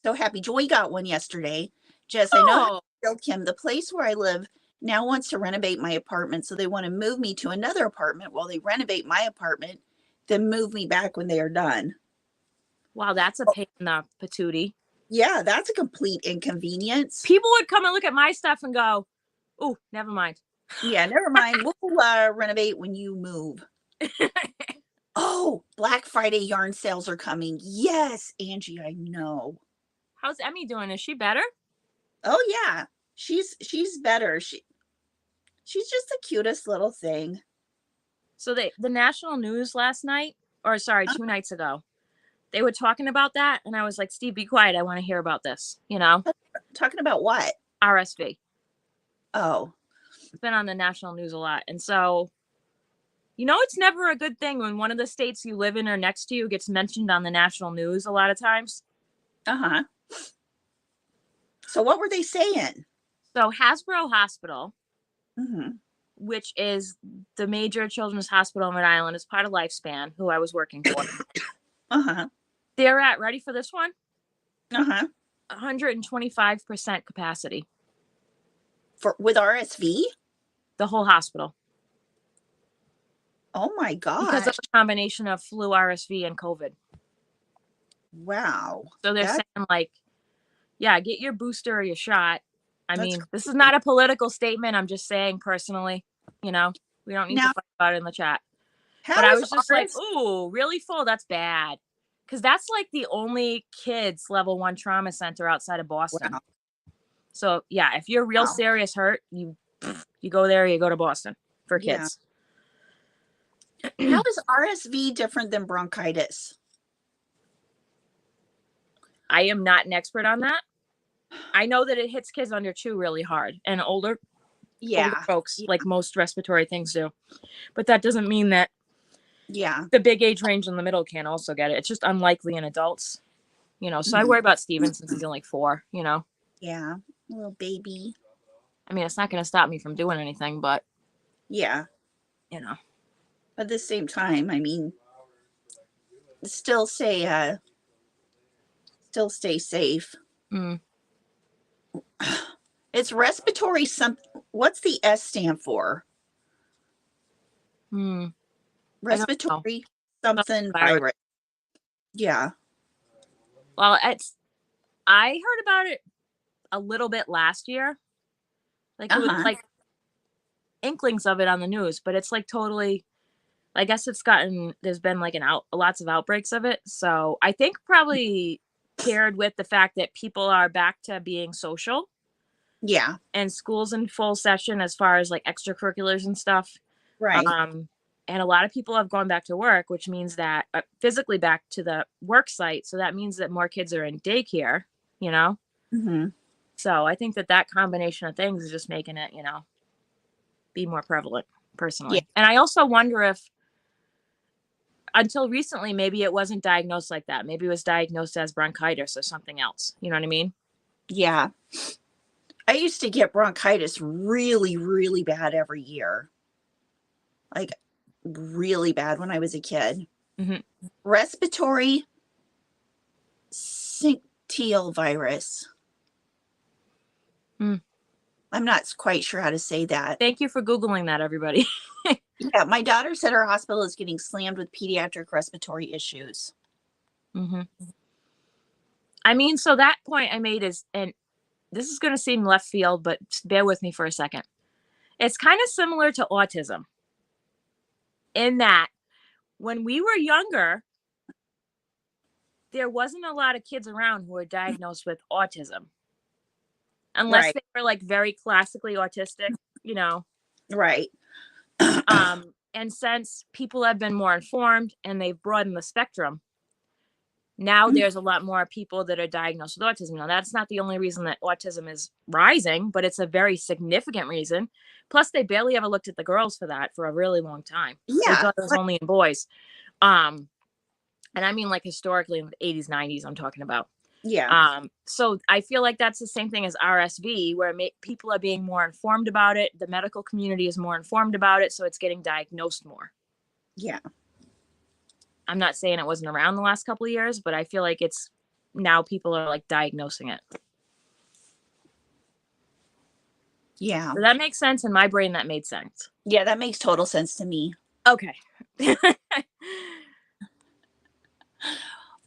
Speaker 1: so happy. Joy got one yesterday. Jess, I know how to tell Kim, the place where I live now wants to renovate my apartment. So they want to move me to another apartment while they renovate my apartment, then move me back when they are done.
Speaker 2: Wow, that's a pain in the patootie.
Speaker 1: Yeah, that's a complete inconvenience.
Speaker 2: People would come and look at my stuff and go, oh, never mind.
Speaker 1: Yeah, never mind. We'll renovate when you move. Oh, Black Friday yarn sales are coming. Yes, Angie, I know.
Speaker 2: How's Emmy doing? Is she better?
Speaker 1: Oh yeah, she's better. She's just the cutest little thing.
Speaker 2: So the national news last night, or sorry, 2 nights ago, they were talking about that, and I was like, Steve, be quiet. I want to hear about this. You know,
Speaker 1: Talking about what?
Speaker 2: RSV.
Speaker 1: Oh,
Speaker 2: It's been on the national news a lot, and so. You know, it's never a good thing when one of the states you live in or next to you gets mentioned on the national news a lot of times.
Speaker 1: uh-huh. So what were they saying?
Speaker 2: So Hasbro Hospital,
Speaker 1: Mm-hmm.
Speaker 2: which is the major children's hospital in Rhode Island, is part of Lifespan, who I was working for.
Speaker 1: Uh-huh.
Speaker 2: They're at, ready for this one?
Speaker 1: Uh-huh.
Speaker 2: 125% capacity.
Speaker 1: With RSV?
Speaker 2: The whole hospital.
Speaker 1: Oh my gosh.
Speaker 2: Because of a combination of flu, RSV, and COVID.
Speaker 1: Wow.
Speaker 2: So they're saying, like, yeah, get your booster or your shot. I mean, this is not a political statement. I'm just saying personally, you know, we don't need to fight about it in the chat. But I was just like, ooh, really full? That's bad. Because that's like the only kids level 1 trauma center outside of Boston. Wow. So yeah, if you're real serious hurt, you go there, you go to Boston for kids.
Speaker 1: How is RSV different than bronchitis?
Speaker 2: I am not an expert on that. I know that it hits kids under 2 really hard and older folks, like most respiratory things do. But that doesn't mean that the big age range in the middle can also get it. It's just unlikely in adults, you know. So I worry about Steven since he's only 4, you know.
Speaker 1: Yeah, little baby.
Speaker 2: I mean, it's not going to stop me from doing anything, but
Speaker 1: yeah,
Speaker 2: you know.
Speaker 1: At the same time, I mean, still stay safe. It's respiratory what's the S stand for? Respiratory something virus. Yeah.
Speaker 2: Well, I heard about it a little bit last year. Like it was like inklings of it on the news, but it's like totally, I guess there's been like lots of outbreaks of it. So I think probably paired with the fact that people are back to being social.
Speaker 1: Yeah.
Speaker 2: And school's in full session as far as like extracurriculars and stuff.
Speaker 1: Right.
Speaker 2: And a lot of people have gone back to work, which means that physically back to the work site. So that means that more kids are in daycare, you know?
Speaker 1: Mm-hmm.
Speaker 2: So I think that combination of things is just making it, you know, be more prevalent personally. Yeah. And I also wonder if until recently, maybe it wasn't diagnosed like that. Maybe it was diagnosed as bronchitis or something else. You know what I mean?
Speaker 1: Yeah. I used to get bronchitis really, really bad every year. Like really bad when I was a kid.
Speaker 2: Mm-hmm.
Speaker 1: Respiratory syncytial virus. I'm not quite sure how to say that.
Speaker 2: Thank you for Googling that, everybody.
Speaker 1: Yeah, my daughter said her hospital is getting slammed with pediatric respiratory issues.
Speaker 2: Mm-hmm. I mean, so that point I made is, and this is going to seem left field, but bear with me for a second. It's kind of similar to autism in that when we were younger, there wasn't a lot of kids around who were diagnosed with autism. Unless they were like very classically autistic, you know.
Speaker 1: Right.
Speaker 2: And since people have been more informed and they've broadened the spectrum, Now there's a lot more people that are diagnosed with autism. Now, that's not the only reason that autism is rising, but it's a very significant reason. Plus, they barely ever looked at the girls for that for a really long time. They
Speaker 1: Yeah.
Speaker 2: thought it was only in boys. And I mean, like, historically in the 80s, 90s, I'm talking about.
Speaker 1: Yeah.
Speaker 2: So I feel like that's the same thing as RSV, where people are being more informed about it. The medical community is more informed about it, so it's getting diagnosed more.
Speaker 1: Yeah.
Speaker 2: I'm not saying it wasn't around the last couple of years, but I feel like it's now people are like diagnosing it.
Speaker 1: Yeah.
Speaker 2: So that makes sense. In my brain, that made sense.
Speaker 1: Yeah, that makes total sense to me.
Speaker 2: Okay.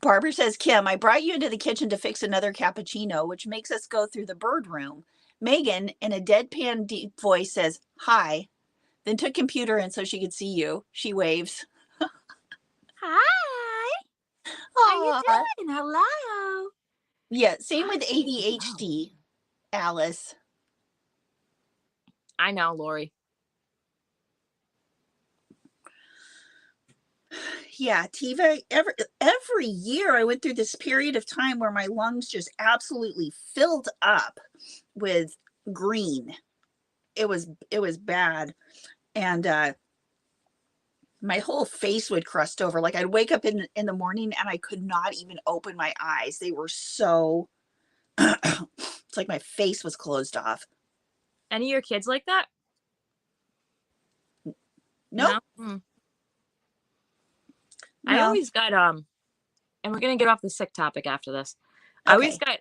Speaker 1: Barbara says, Kim, I brought you into the kitchen to fix another cappuccino, which makes us go through the bird room. Megan, in a deadpan deep voice, says, hi, then took computer in so she could see you. She waves.
Speaker 2: Hi.
Speaker 1: How
Speaker 2: you doing? Hello.
Speaker 1: Yeah, same with ADHD, Alice.
Speaker 2: I know, Lori.
Speaker 1: Yeah, Tiva, every year I went through this period of time where my lungs just absolutely filled up with green. It was bad. And my whole face would crust over. Like I'd wake up in the morning and I could not even open my eyes. They were so it's like my face was closed off.
Speaker 2: Any of your kids like that?
Speaker 1: Nope.
Speaker 2: No?
Speaker 1: No.
Speaker 2: I always got and we're gonna get off the sick topic after this. Okay. I always got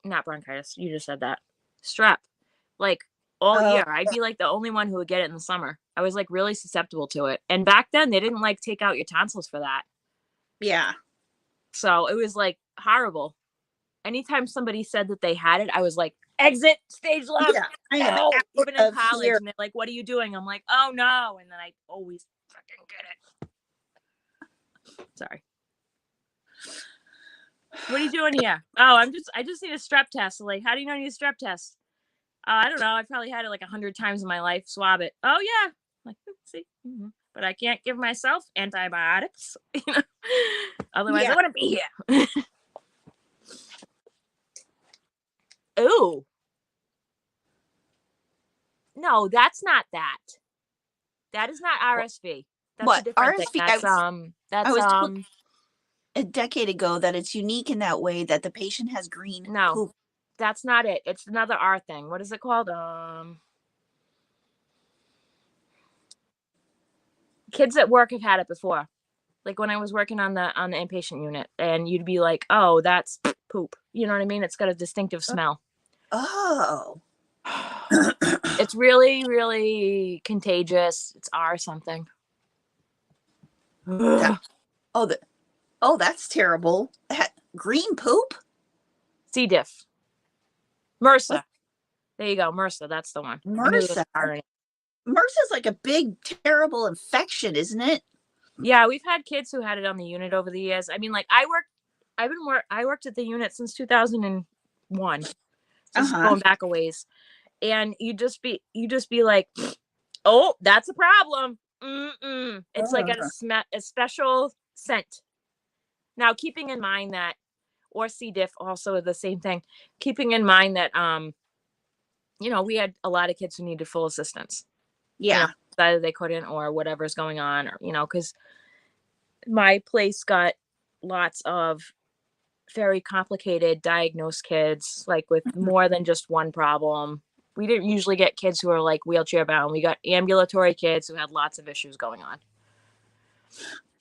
Speaker 2: not bronchitis. You just said that. Strep. Like all year. I'd be like the only one who would get it in the summer. I was like really susceptible to it. And back then they didn't like take out your tonsils for that.
Speaker 1: Yeah.
Speaker 2: So it was like horrible. Anytime somebody said that they had it, I was like, exit stage left.
Speaker 1: Yeah, I am
Speaker 2: even in college here. And they're like, what are you doing? I'm like, oh no. And then I always fucking get it. Sorry. What are you doing here? Oh, I just need a strep test. Like, how do you know you need a strep test? I don't know. I probably had it like 100 times in my life. Swab it. Oh yeah. Like, see, but I can't give myself antibiotics. Otherwise, I wouldn't be here. Ooh. No, that's not that. That is not RSV. That's
Speaker 1: what?
Speaker 2: A different
Speaker 1: RSV?
Speaker 2: thing. That's
Speaker 1: a decade ago that it's unique in that way that the patient has green poop.
Speaker 2: That's not it. It's another R thing. What is it called? Kids at work have had it before. Like when I was working on the inpatient unit, and you'd be like, "Oh, that's poop." You know what I mean? It's got a distinctive smell.
Speaker 1: Oh.
Speaker 2: It's really, really contagious. It's R something.
Speaker 1: That's terrible. Green poop?
Speaker 2: C. diff. MRSA. There you go. MRSA. That's the one.
Speaker 1: MRSA. MRSA's like a big, terrible infection, isn't it?
Speaker 2: Yeah, we've had kids who had it on the unit over the years. I mean, like I worked at the unit since 2001. Just going back a ways. And you just be like, oh, that's a problem. It's like a special scent. Now, keeping in mind that, or C. diff also the same thing, keeping in mind that, we had a lot of kids who needed full assistance.
Speaker 1: Yeah.
Speaker 2: Either they couldn't or whatever's going on, or, because my place got lots of very complicated diagnosed kids, like with more than just one problem. We didn't usually get kids who are like wheelchair bound. We got ambulatory kids who had lots of issues going on.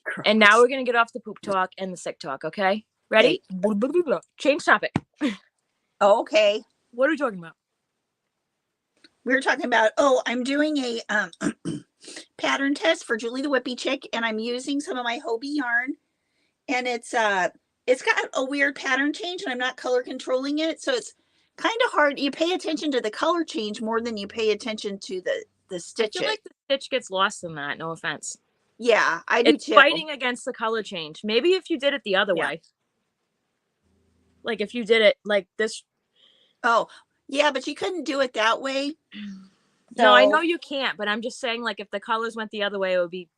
Speaker 2: Christ. And now we're going to get off the poop talk and the sick talk. Okay. Ready? Okay. Change topic.
Speaker 1: Okay.
Speaker 2: What are we talking about?
Speaker 1: We were talking about, I'm doing a pattern test for Julie the Whippy Chick, and I'm using some of my Hobie yarn, and it's got a weird pattern change, and I'm not color controlling it, so it's kind of hard. You pay attention to the color change more than you pay attention to the stitching.
Speaker 2: I feel like the stitch gets lost in that. No offense.
Speaker 1: Yeah, I do too.
Speaker 2: Fighting against the color change. Maybe if you did it the other way. Like if you did it like this.
Speaker 1: Oh, yeah, but you couldn't do it that way.
Speaker 2: So, no, I know you can't, but I'm just saying, like, if the colors went the other way, it would be.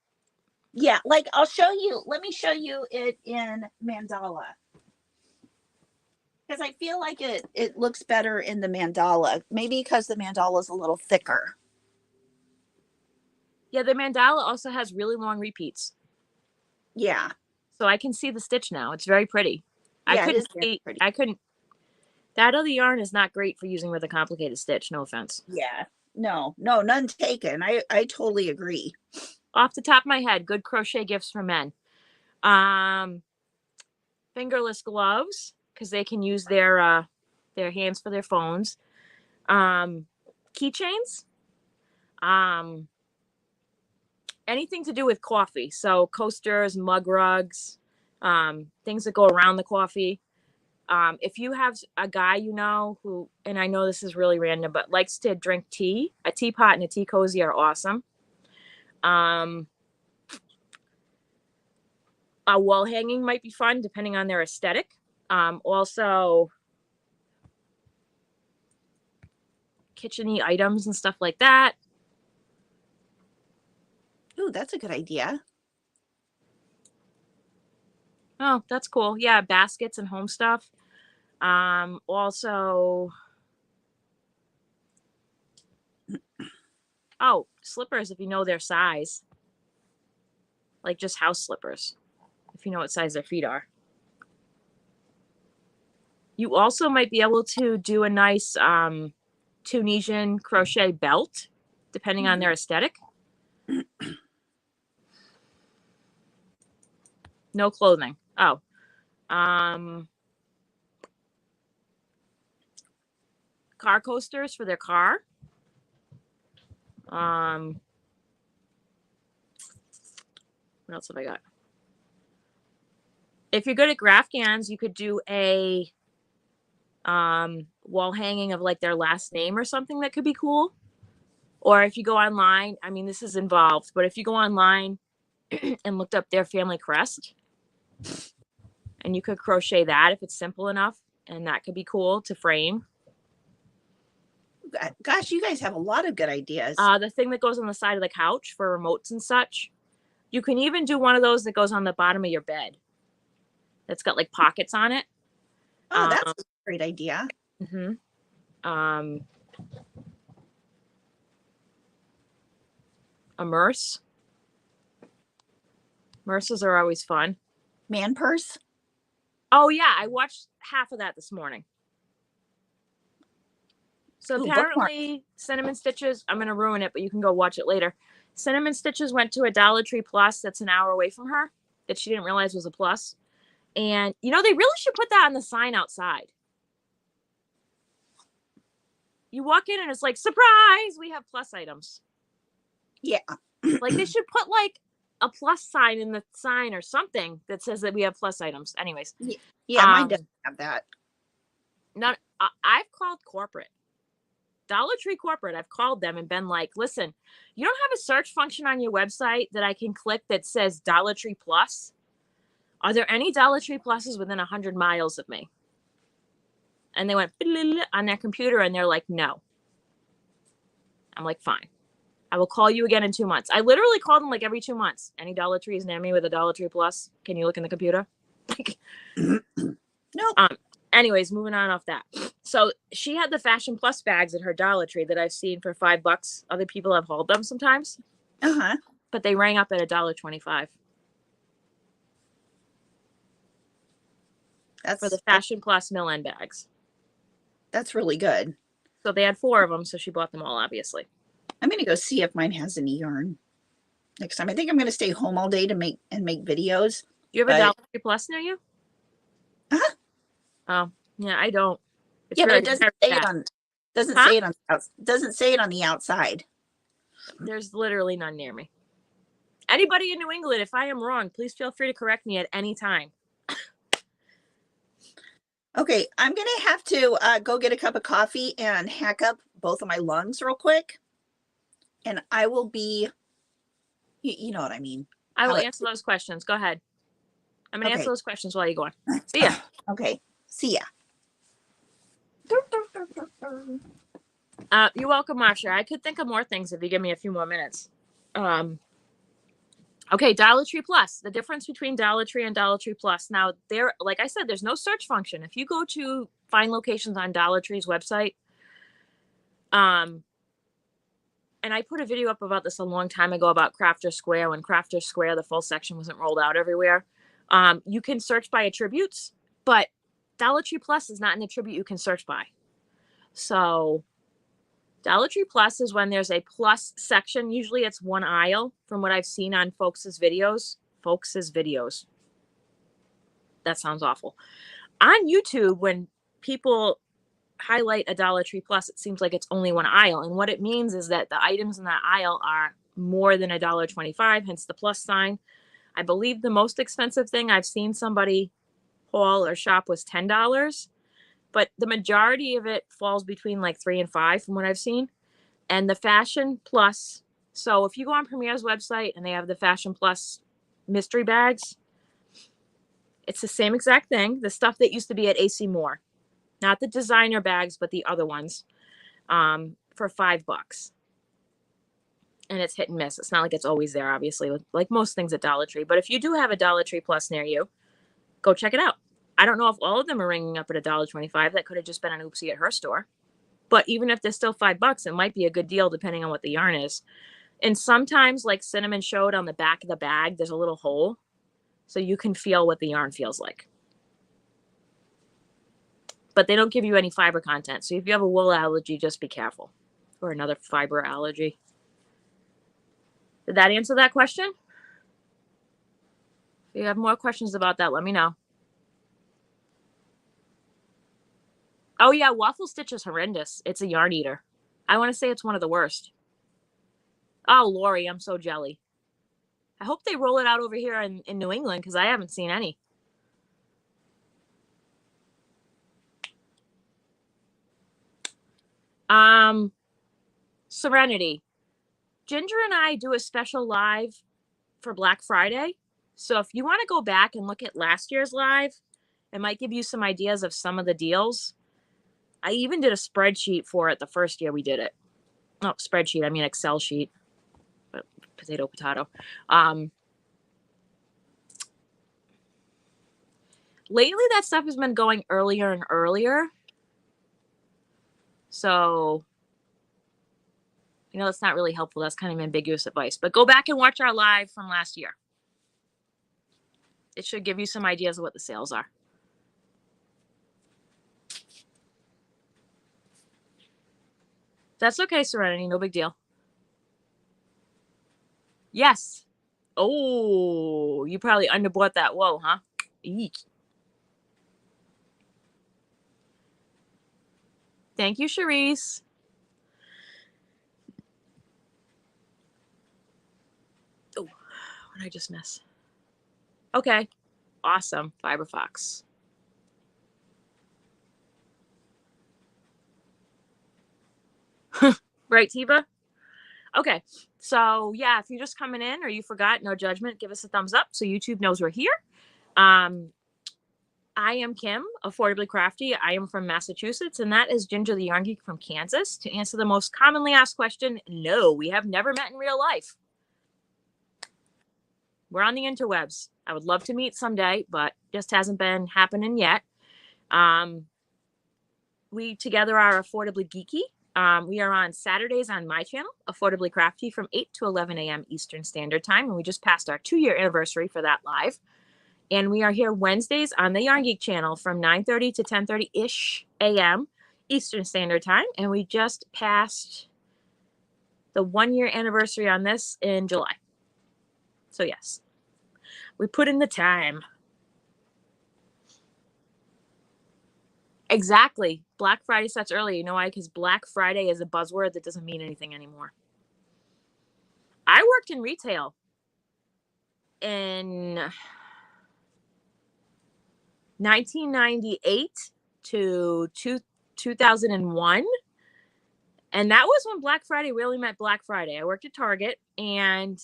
Speaker 1: Yeah, like I'll show you. Let me show you it in mandala. Because I feel like it looks better in the mandala. Maybe because the mandala is a little thicker.
Speaker 2: Yeah, the mandala also has really long repeats.
Speaker 1: Yeah.
Speaker 2: So I can see the stitch now. It's very pretty.
Speaker 1: Yeah, it is very pretty.
Speaker 2: I couldn't, that other yarn is not great for using with a complicated stitch. No offense.
Speaker 1: Yeah. No, none taken. I totally agree.
Speaker 2: Off the top of my head, good crochet gifts for men. Fingerless gloves, because they can use their hands for their phones. Keychains. Anything to do with coffee. So coasters, mug rugs, things that go around the coffee. If you have a guy you know who, and I know this is really random, but likes to drink tea, a teapot and a tea cozy are awesome. A wall hanging might be fun depending on their aesthetic. Also, kitchen-y items and stuff like that.
Speaker 1: Ooh, that's a good idea.
Speaker 2: Oh, that's cool. Yeah, baskets and home stuff. Also, oh, slippers if you know their size. Like just house slippers, if you know what size their feet are. You also might be able to do a nice Tunisian crochet belt, depending on their aesthetic. No clothing. Oh. Car coasters for their car. What else have I got? If you're good at Grafgans, you could do a wall hanging of like their last name or something that could be cool. Or if you go online, I mean, this is involved, but if you go online and looked up their family crest, and you could crochet that if it's simple enough, and that could be cool to frame.
Speaker 1: Gosh, you guys have a lot of good ideas.
Speaker 2: The thing that goes on the side of the couch for remotes and such. You can even do one of those that goes on the bottom of your bed. That's got like pockets on it.
Speaker 1: Oh, that's a great idea.
Speaker 2: Mm-hmm. A Merce. Merces are always fun.
Speaker 1: Man purse?
Speaker 2: Oh, yeah. I watched half of that this morning. So apparently Cinnamon Stitches, I'm going to ruin it, but you can go watch it later. Cinnamon Stitches went to a Dollar Tree Plus that's an hour away from her that she didn't realize was a plus. And, you know, they really should put that on the sign outside. You walk in and it's like, surprise, we have plus items.
Speaker 1: Yeah.
Speaker 2: Like they should put like a plus sign in the sign or something that says that we have plus items. Anyways.
Speaker 1: Yeah, mine doesn't have that.
Speaker 2: I've called corporate. Dollar Tree corporate. I've called them and been like, listen, you don't have a search function on your website that I can click that says Dollar Tree Plus? Are there any Dollar Tree Pluses within 100 miles of me? And they went on their computer and they're like, no. I'm like, fine. I will call you again in 2 months. I literally call them like every 2 months. Any Dollar Trees near me with a Dollar Tree Plus? Can you look in the computer?
Speaker 1: Nope.
Speaker 2: Anyways, moving on off that. So she had the Fashion Plus bags at her Dollar Tree that I've seen for $5. Other people have hauled them sometimes.
Speaker 1: Uh-huh.
Speaker 2: But they rang up at $1.25.
Speaker 1: That's
Speaker 2: for the Fashion Plus mill-end bags.
Speaker 1: That's really good.
Speaker 2: So they had 4 of them, so she bought them all, obviously.
Speaker 1: I'm going to go see if mine has any yarn next time. I think I'm going to stay home all day to make videos.
Speaker 2: Do you have a Dollar Tree Plus near you?
Speaker 1: Uh-huh.
Speaker 2: Oh, yeah, I don't.
Speaker 1: It's yeah, but it doesn't say it on doesn't say it on the outside.
Speaker 2: There's literally none near me. Anybody in New England, if I am wrong, please feel free to correct me at any time.
Speaker 1: Okay, I'm going to have to go get a cup of coffee and hack up both of my lungs real quick. And I will be, you know what I mean.
Speaker 2: I will answer those questions. Go ahead. I'm going to answer those questions while you're going. See ya.
Speaker 1: Okay, see ya.
Speaker 2: You're welcome, Marsha. I could think of more things if you give me a few more minutes. Okay, Dollar Tree Plus. The difference between Dollar Tree and Dollar Tree Plus. Now, there, like I said, there's no search function. If you go to find locations on Dollar Tree's website, and I put a video up about this a long time ago about Crafter Square. When Crafter Square, the full section wasn't rolled out everywhere. You can search by attributes, but Dollar Tree Plus is not an attribute you can search by. So Dollar Tree Plus is when there's a plus section. Usually it's one aisle from what I've seen on folks' videos. That sounds awful. On YouTube, when people highlight a Dollar Tree Plus, it seems like it's only one aisle. And what it means is that the items in that aisle are more than $1.25, hence the plus sign. I believe the most expensive thing I've seen somebody haul or shop was $10. But the majority of it falls between like 3 and 5 from what I've seen. And the Fashion Plus, so if you go on Premier's website and they have the Fashion Plus mystery bags, it's the same exact thing. The stuff that used to be at AC Moore, not the designer bags, but the other ones, for $5. And it's hit and miss. It's not like it's always there, obviously, like most things at Dollar Tree. But if you do have a Dollar Tree Plus near you, go check it out. I don't know if all of them are ringing up at $1.25. That could have just been an oopsie at her store. But even if they're still $5, it might be a good deal depending on what the yarn is. And sometimes, like Cinnamon showed on the back of the bag, there's a little hole. So you can feel what the yarn feels like. But they don't give you any fiber content. So if you have a wool allergy, just be careful. Or another fiber allergy. Did that answer that question? If you have more questions about that, let me know. Oh, yeah, Waffle Stitch is horrendous. It's a yarn eater. I want to say it's one of the worst. Oh, Lori, I'm so jelly. I hope they roll it out over here in New England because I haven't seen any. Serenity. Ginger and I do a special live for Black Friday. So if you want to go back and look at last year's live, it might give you some ideas of some of the deals. I even did a spreadsheet for it the first year we did it. Oh, spreadsheet, I mean Excel sheet. But potato. Lately, that stuff has been going earlier and earlier. So, that's not really helpful. That's kind of ambiguous advice. But go back and watch our live from last year. It should give you some ideas of what the sales are. That's okay, Serenity. No big deal. Yes. Oh, you probably underbought that. Whoa, huh? Eek. Thank you, Charisse. Oh, what did I just miss? Okay. Awesome. Fiber Fox. Right, Tiva? Okay. So, yeah, if you're just coming in or you forgot, no judgment, give us a thumbs up so YouTube knows we're here. I am Kim, Affordably Crafty. I am from Massachusetts, and that is Ginger the Yarn Geek from Kansas. To answer the most commonly asked question, no, we have never met in real life. We're on the interwebs. I would love to meet someday, but just hasn't been happening yet. We together are Affordably Geeky. We are on Saturdays on my channel, Affordably Crafty, from 8 to 11 a.m. Eastern Standard Time, and we just passed our 2-year anniversary for that live. And we are here Wednesdays on the Yarn Geek channel from 9:30 to 10:30-ish a.m. Eastern Standard Time. And we just passed the 1-year anniversary on this in July. So yes, we put in the time. Exactly. Black Friday starts early. You know why? Because Black Friday is a buzzword that doesn't mean anything anymore. I worked in retail in 1998 to 2001. And that was when Black Friday really meant Black Friday. I worked at Target, and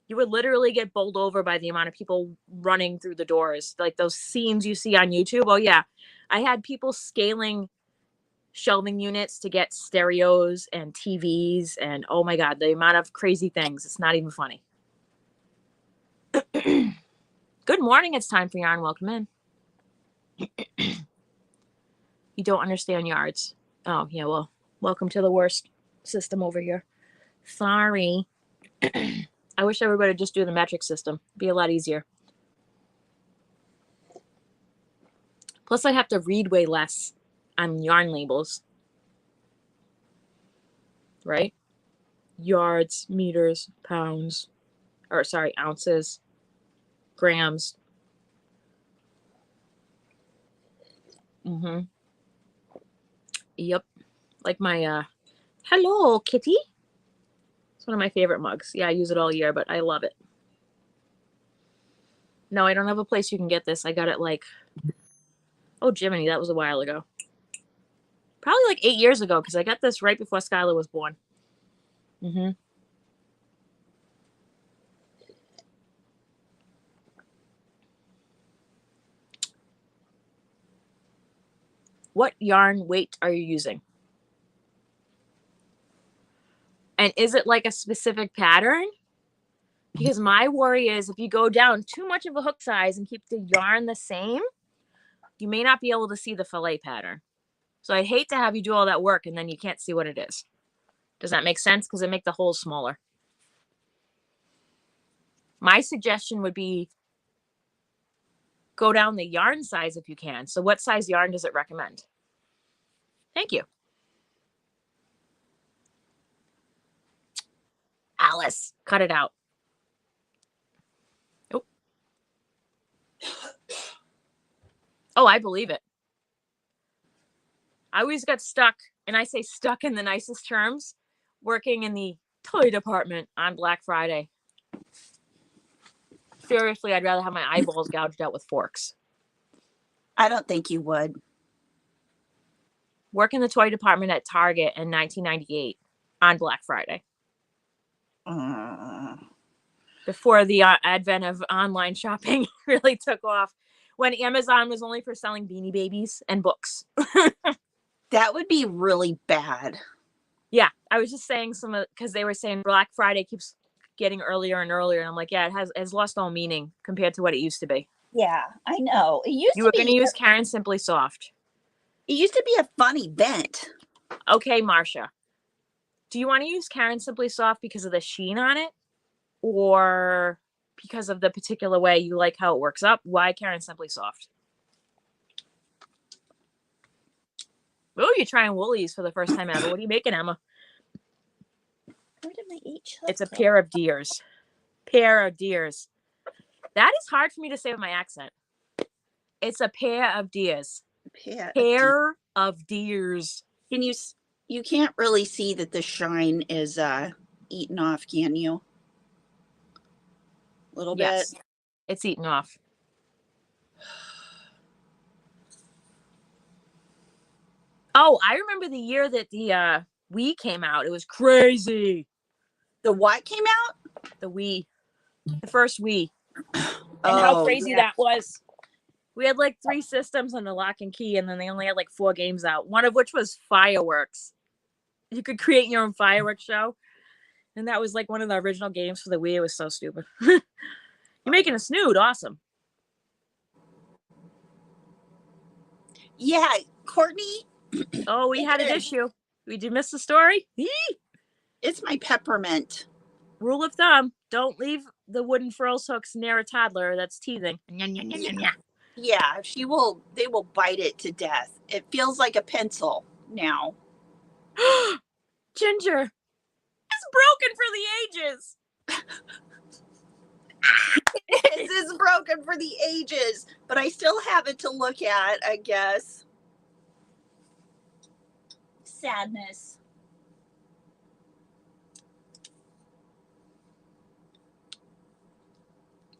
Speaker 2: you would literally get bowled over by the amount of people running through the doors. Like those scenes you see on YouTube. Oh, yeah. I had people scaling shelving units to get stereos and TVs. And oh, my God, the amount of crazy things. It's not even funny. Good morning. It's time for yarn. Welcome in. You don't understand yards. Oh, yeah, well, welcome to the worst system over here. Sorry. I wish everybody would just do the metric system. It'd be a lot easier. Plus, I'd have to read way less on yarn labels. Right? Yards, meters, pounds, or sorry, ounces, grams. Yep. Like my, hello, kitty. It's one of my favorite mugs. Yeah, I use it all year, but I love it. No, I don't have a place you can get this. I got it like, oh, Jiminy, that was a while ago. Probably like 8 years ago, because I got this right before Skylar was born. What yarn weight are you using? And is it like a specific pattern? Because my worry is if you go down too much of a hook size and keep the yarn the same, you may not be able to see the fillet pattern. So I hate to have you do all that work and then you can't see what it is. Does that make sense? Because it make the holes smaller. My suggestion would be go down the yarn size if you can. So what size yarn does it recommend? Thank you. Alice, cut it out. Oh, I believe it. I always got stuck, and I say stuck in the nicest terms, working in the toy department on Black Friday. Seriously, I'd rather have my eyeballs gouged out with forks.
Speaker 1: I don't think you would.
Speaker 2: Work in the toy department at Target in 1998 on Black Friday. Before the advent of online shopping really took off, when Amazon was only for selling Beanie Babies and books.
Speaker 1: That would be really bad.
Speaker 2: Yeah, I was just saying because they were saying Black Friday keeps getting earlier and earlier, and I'm like, yeah, it has lost all meaning compared to what it used to be.
Speaker 1: Yeah, I know. You
Speaker 2: were going to use Karen Simply Soft.
Speaker 1: It used to be a fun event.
Speaker 2: Okay, Marsha. Do you want to use Karen Simply Soft because of the sheen on it? Or because of the particular way you like how it works up? Why Karen Simply Soft? Oh, you're trying Woolies for the first time ever. What are you making, Emma?
Speaker 1: Where did my H?
Speaker 2: It's a pair of deers. Pair of deers. That is hard for me to say with my accent. It's a pair of deers. Pair of deers.
Speaker 1: Can you can't really see that the shine is eaten off, can you? A little bit.
Speaker 2: It's eaten off. Oh, I remember the year that the Wii came out. It was crazy.
Speaker 1: The what came out?
Speaker 2: The Wii. The first Wii. And how crazy that was. We had like 3 systems on the lock and key, and then they only had like 4 games out, one of which was fireworks. You could create your own fireworks show. And that was like one of the original games for the Wii. It was so stupid. You're making a snood. Awesome.
Speaker 1: Yeah, Courtney.
Speaker 2: Oh, we had an issue. We did miss the story.
Speaker 1: It's my peppermint.
Speaker 2: Rule of thumb, don't leave the wooden furls hooks near a toddler that's teething.
Speaker 1: Yeah, they will bite it to death. It feels like a pencil now.
Speaker 2: Ginger, it's broken for the ages.
Speaker 1: It is broken for the ages, but I still have it to look at, I guess. Sadness.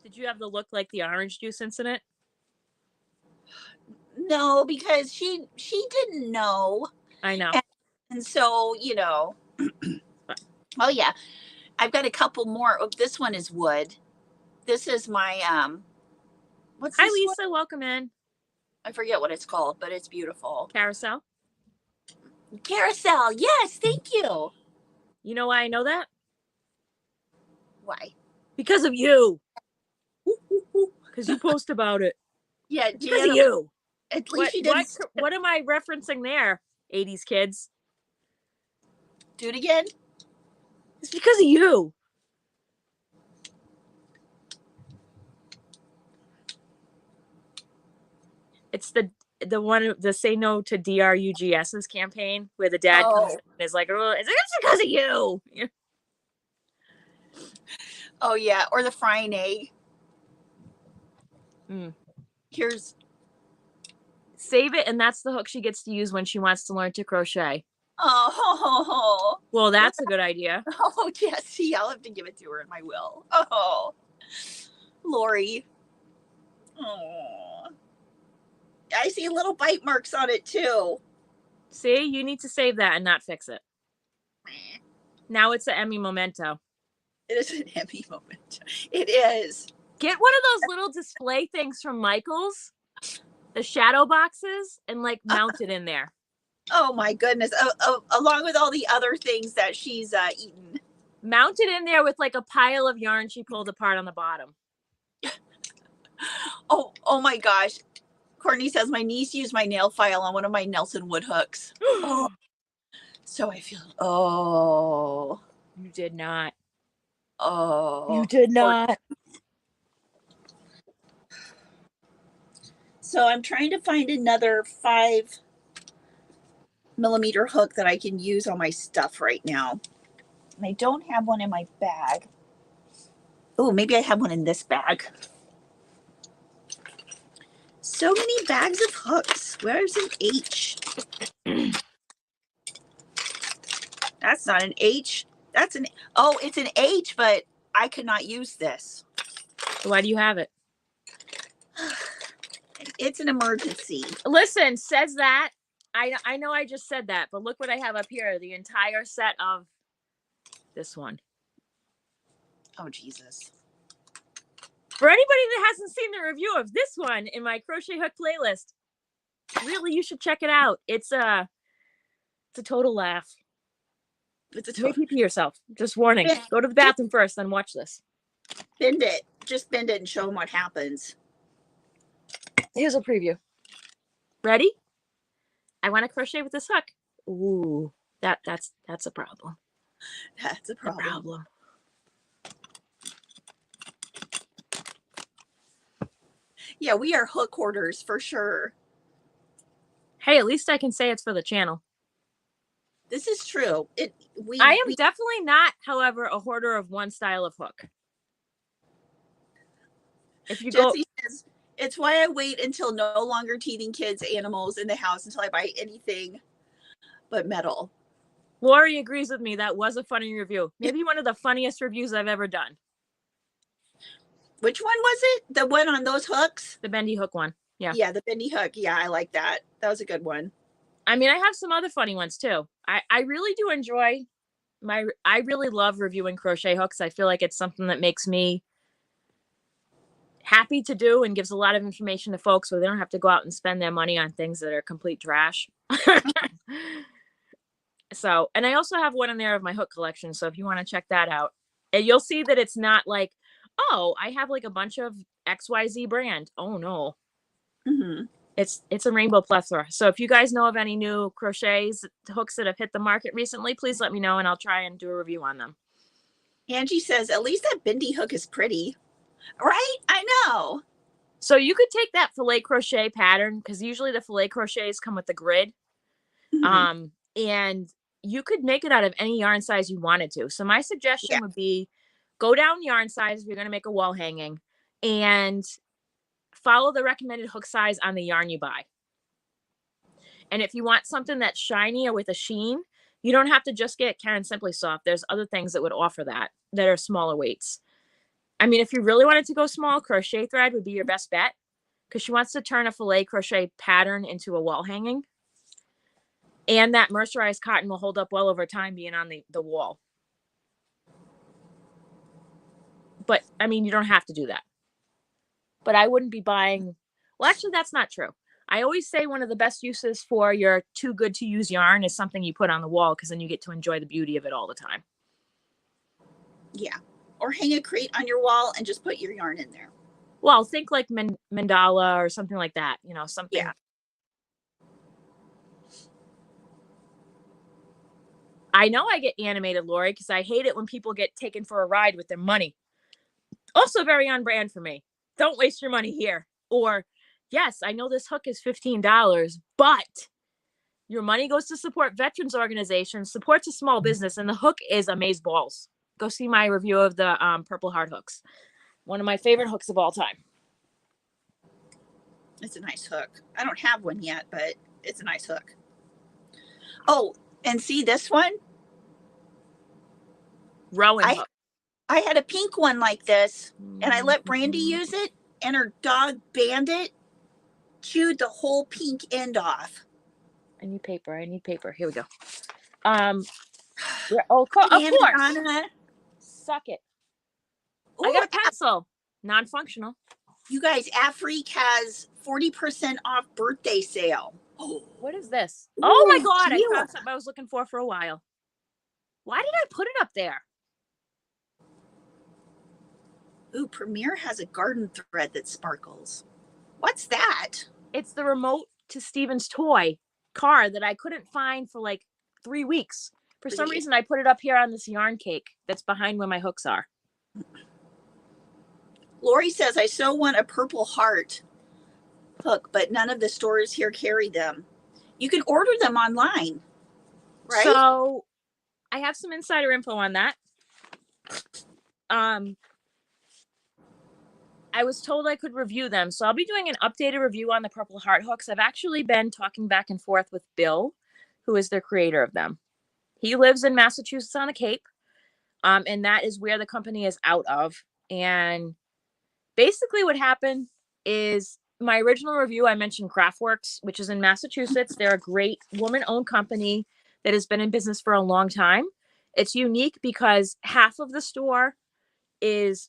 Speaker 2: Did you have the look like the orange juice incident?
Speaker 1: No, because she didn't know.
Speaker 2: I know.
Speaker 1: And so, you know. Oh yeah. I've got a couple more. Oh, this one is wood. This is my what's this? Hi
Speaker 2: Lisa, welcome in.
Speaker 1: I forget what it's called, but it's beautiful.
Speaker 2: Carousel.
Speaker 1: Carousel. Yes, thank you.
Speaker 2: You know why I know that?
Speaker 1: Why?
Speaker 2: Because of you. because you post about it.
Speaker 1: Yeah,
Speaker 2: It's because of
Speaker 1: Jana,
Speaker 2: you.
Speaker 1: at least she didn't
Speaker 2: What am I referencing there, 80s kids?
Speaker 1: do it again.
Speaker 2: It's because of you. It's the one, the Say No to DRUGS's campaign where the dad comes in and is like, oh, it's because of you.
Speaker 1: Oh yeah, or the frying egg.
Speaker 2: Mm.
Speaker 1: Here's
Speaker 2: Save it, and that's the hook she gets to use when she wants to learn to crochet.
Speaker 1: oh
Speaker 2: Well, that's a good idea.
Speaker 1: oh Jessie, I'll have to give it to her in my will. Oh, Lori. Oh, I see little bite marks on it too.
Speaker 2: See, you need to save that and not fix it. Now it's an Emmy memento.
Speaker 1: It is an Emmy moment. It is.
Speaker 2: Get one of those little display things from Michael's, the shadow boxes, and like mount it in there.
Speaker 1: Oh my goodness. Along with all the other things that she's eaten.
Speaker 2: Mount it in there with like a pile of yarn she pulled apart on the bottom.
Speaker 1: Oh my gosh. Courtney says my niece used my nail file on one of my Nelson wood hooks. Oh, so I feel, oh.
Speaker 2: You did not.
Speaker 1: Oh.
Speaker 2: You did not.
Speaker 1: So I'm trying to find another 5mm hook that I can use on my stuff right now. And I don't have one in my bag. Oh, maybe I have one in this bag. So many bags of hooks. Where's an H? That's not an H. That's an, oh, it's an H, but I could not use this.
Speaker 2: Why do you have it?
Speaker 1: It's an emergency.
Speaker 2: Listen, says that. I know I just said that, but look what I have up here. The entire set of this one.
Speaker 1: Oh, Jesus.
Speaker 2: For anybody that hasn't seen the review of this one in my crochet hook playlist, really, you should check it out. It's a total laugh.
Speaker 1: It's a
Speaker 2: Make pee yourself. Just warning. Go to the bathroom first, then watch this.
Speaker 1: Bend it. Just bend it and show them what happens.
Speaker 2: Here's a preview. Ready? I want to crochet with this hook. Ooh, that's a problem.
Speaker 1: That's a problem. Yeah, we are hook hoarders for sure.
Speaker 2: Hey, at least I can say it's for the channel.
Speaker 1: This is true.
Speaker 2: I am definitely not, however, a hoarder of one style of hook. If you
Speaker 1: Jessie says, it's why I wait until no longer teething kids, animals in the house until I buy anything but metal.
Speaker 2: Lori agrees with me. That was a funny review. Maybe one of the funniest reviews I've ever done.
Speaker 1: Which one was it? The one on those hooks?
Speaker 2: The bendy hook one. Yeah.
Speaker 1: Yeah, the bendy hook. Yeah, I like that. That was a good one.
Speaker 2: I mean, I have some other funny ones too. I really do enjoy I really love reviewing crochet hooks. I feel like it's something that makes me happy to do and gives a lot of information to folks so they don't have to go out and spend their money on things that are complete trash. So, and I also have one in there of my hook collection. So if you want to check that out, and you'll see that it's not like, oh, I have like a bunch of XYZ brand. Oh no.
Speaker 1: Mm-hmm.
Speaker 2: It's a rainbow plethora. So if you guys know of any new crochets hooks that have hit the market recently, please let me know and I'll try and do a review on them.
Speaker 1: Angie says, at least that bendy hook is pretty. Right? I know.
Speaker 2: So you could take that filet crochet pattern, because usually the filet crochets come with the grid. Mm-hmm. And you could make it out of any yarn size you wanted to. So my suggestion would be go down yarn size if you're going to make a wall hanging and follow the recommended hook size on the yarn you buy. And if you want something that's shiny or with a sheen, you don't have to just get Karen Simply Soft. There's other things that would offer that are smaller weights. I mean, if you really wanted to go small, crochet thread would be your best bet, because she wants to turn a filet crochet pattern into a wall hanging. And that mercerized cotton will hold up well over time being on the wall. But, I mean, you don't have to do that. But I wouldn't be buying... Well, actually, that's not true. I always say one of the best uses for your too good to use yarn is something you put on the wall, because then you get to enjoy the beauty of it all the time.
Speaker 1: Yeah. Or hang a crate on your wall and just put your yarn in there.
Speaker 2: Well, think like mandala or something like that, you know, something.
Speaker 1: Yeah.
Speaker 2: I know I get animated, Lori, because I hate it when people get taken for a ride with their money. Also very on brand for me. Don't waste your money here. Or, yes, I know this hook is $15, but your money goes to support veterans organizations, supports a small business, and the hook is amazeballs. Go see my review of the Purple Heart hooks. One of my favorite hooks of all time.
Speaker 1: It's a nice hook. I don't have one yet, but it's a nice hook. Oh, and see this one?
Speaker 2: Rowan hook.
Speaker 1: I had a pink one like this, and I let Brandy use it, and her dog Bandit chewed the whole pink end off.
Speaker 2: I need paper. Here we go. Of course.
Speaker 1: Donna.
Speaker 2: Suck it.
Speaker 1: Ooh,
Speaker 2: I got a pencil. Non-functional.
Speaker 1: You guys, Afreak has 40% off birthday sale. Oh,
Speaker 2: what is this?
Speaker 1: Ooh,
Speaker 2: oh my God.
Speaker 1: cute.
Speaker 2: I found something I was looking for a while. Why did I put it up there?
Speaker 1: Ooh, Premier has a garden thread that sparkles. What's that?
Speaker 2: It's the remote to Steven's toy car that I couldn't find for like 3 weeks. For some reason, I put it up here on this yarn cake that's behind where my hooks are.
Speaker 1: Lori says, I so want a Purple Heart hook, but none of the stores here carry them. You can order them online, right?
Speaker 2: So I have some insider info on that. I was told I could review them. So I'll be doing an updated review on the Purple Heart hooks. I've actually been talking back and forth with Bill, who is the creator of them. He lives in Massachusetts on the Cape. And that is where the company is out of. And basically what happened is my original review, I mentioned Craftworks, which is in Massachusetts. They're a great woman-owned company that has been in business for a long time. It's unique because half of the store is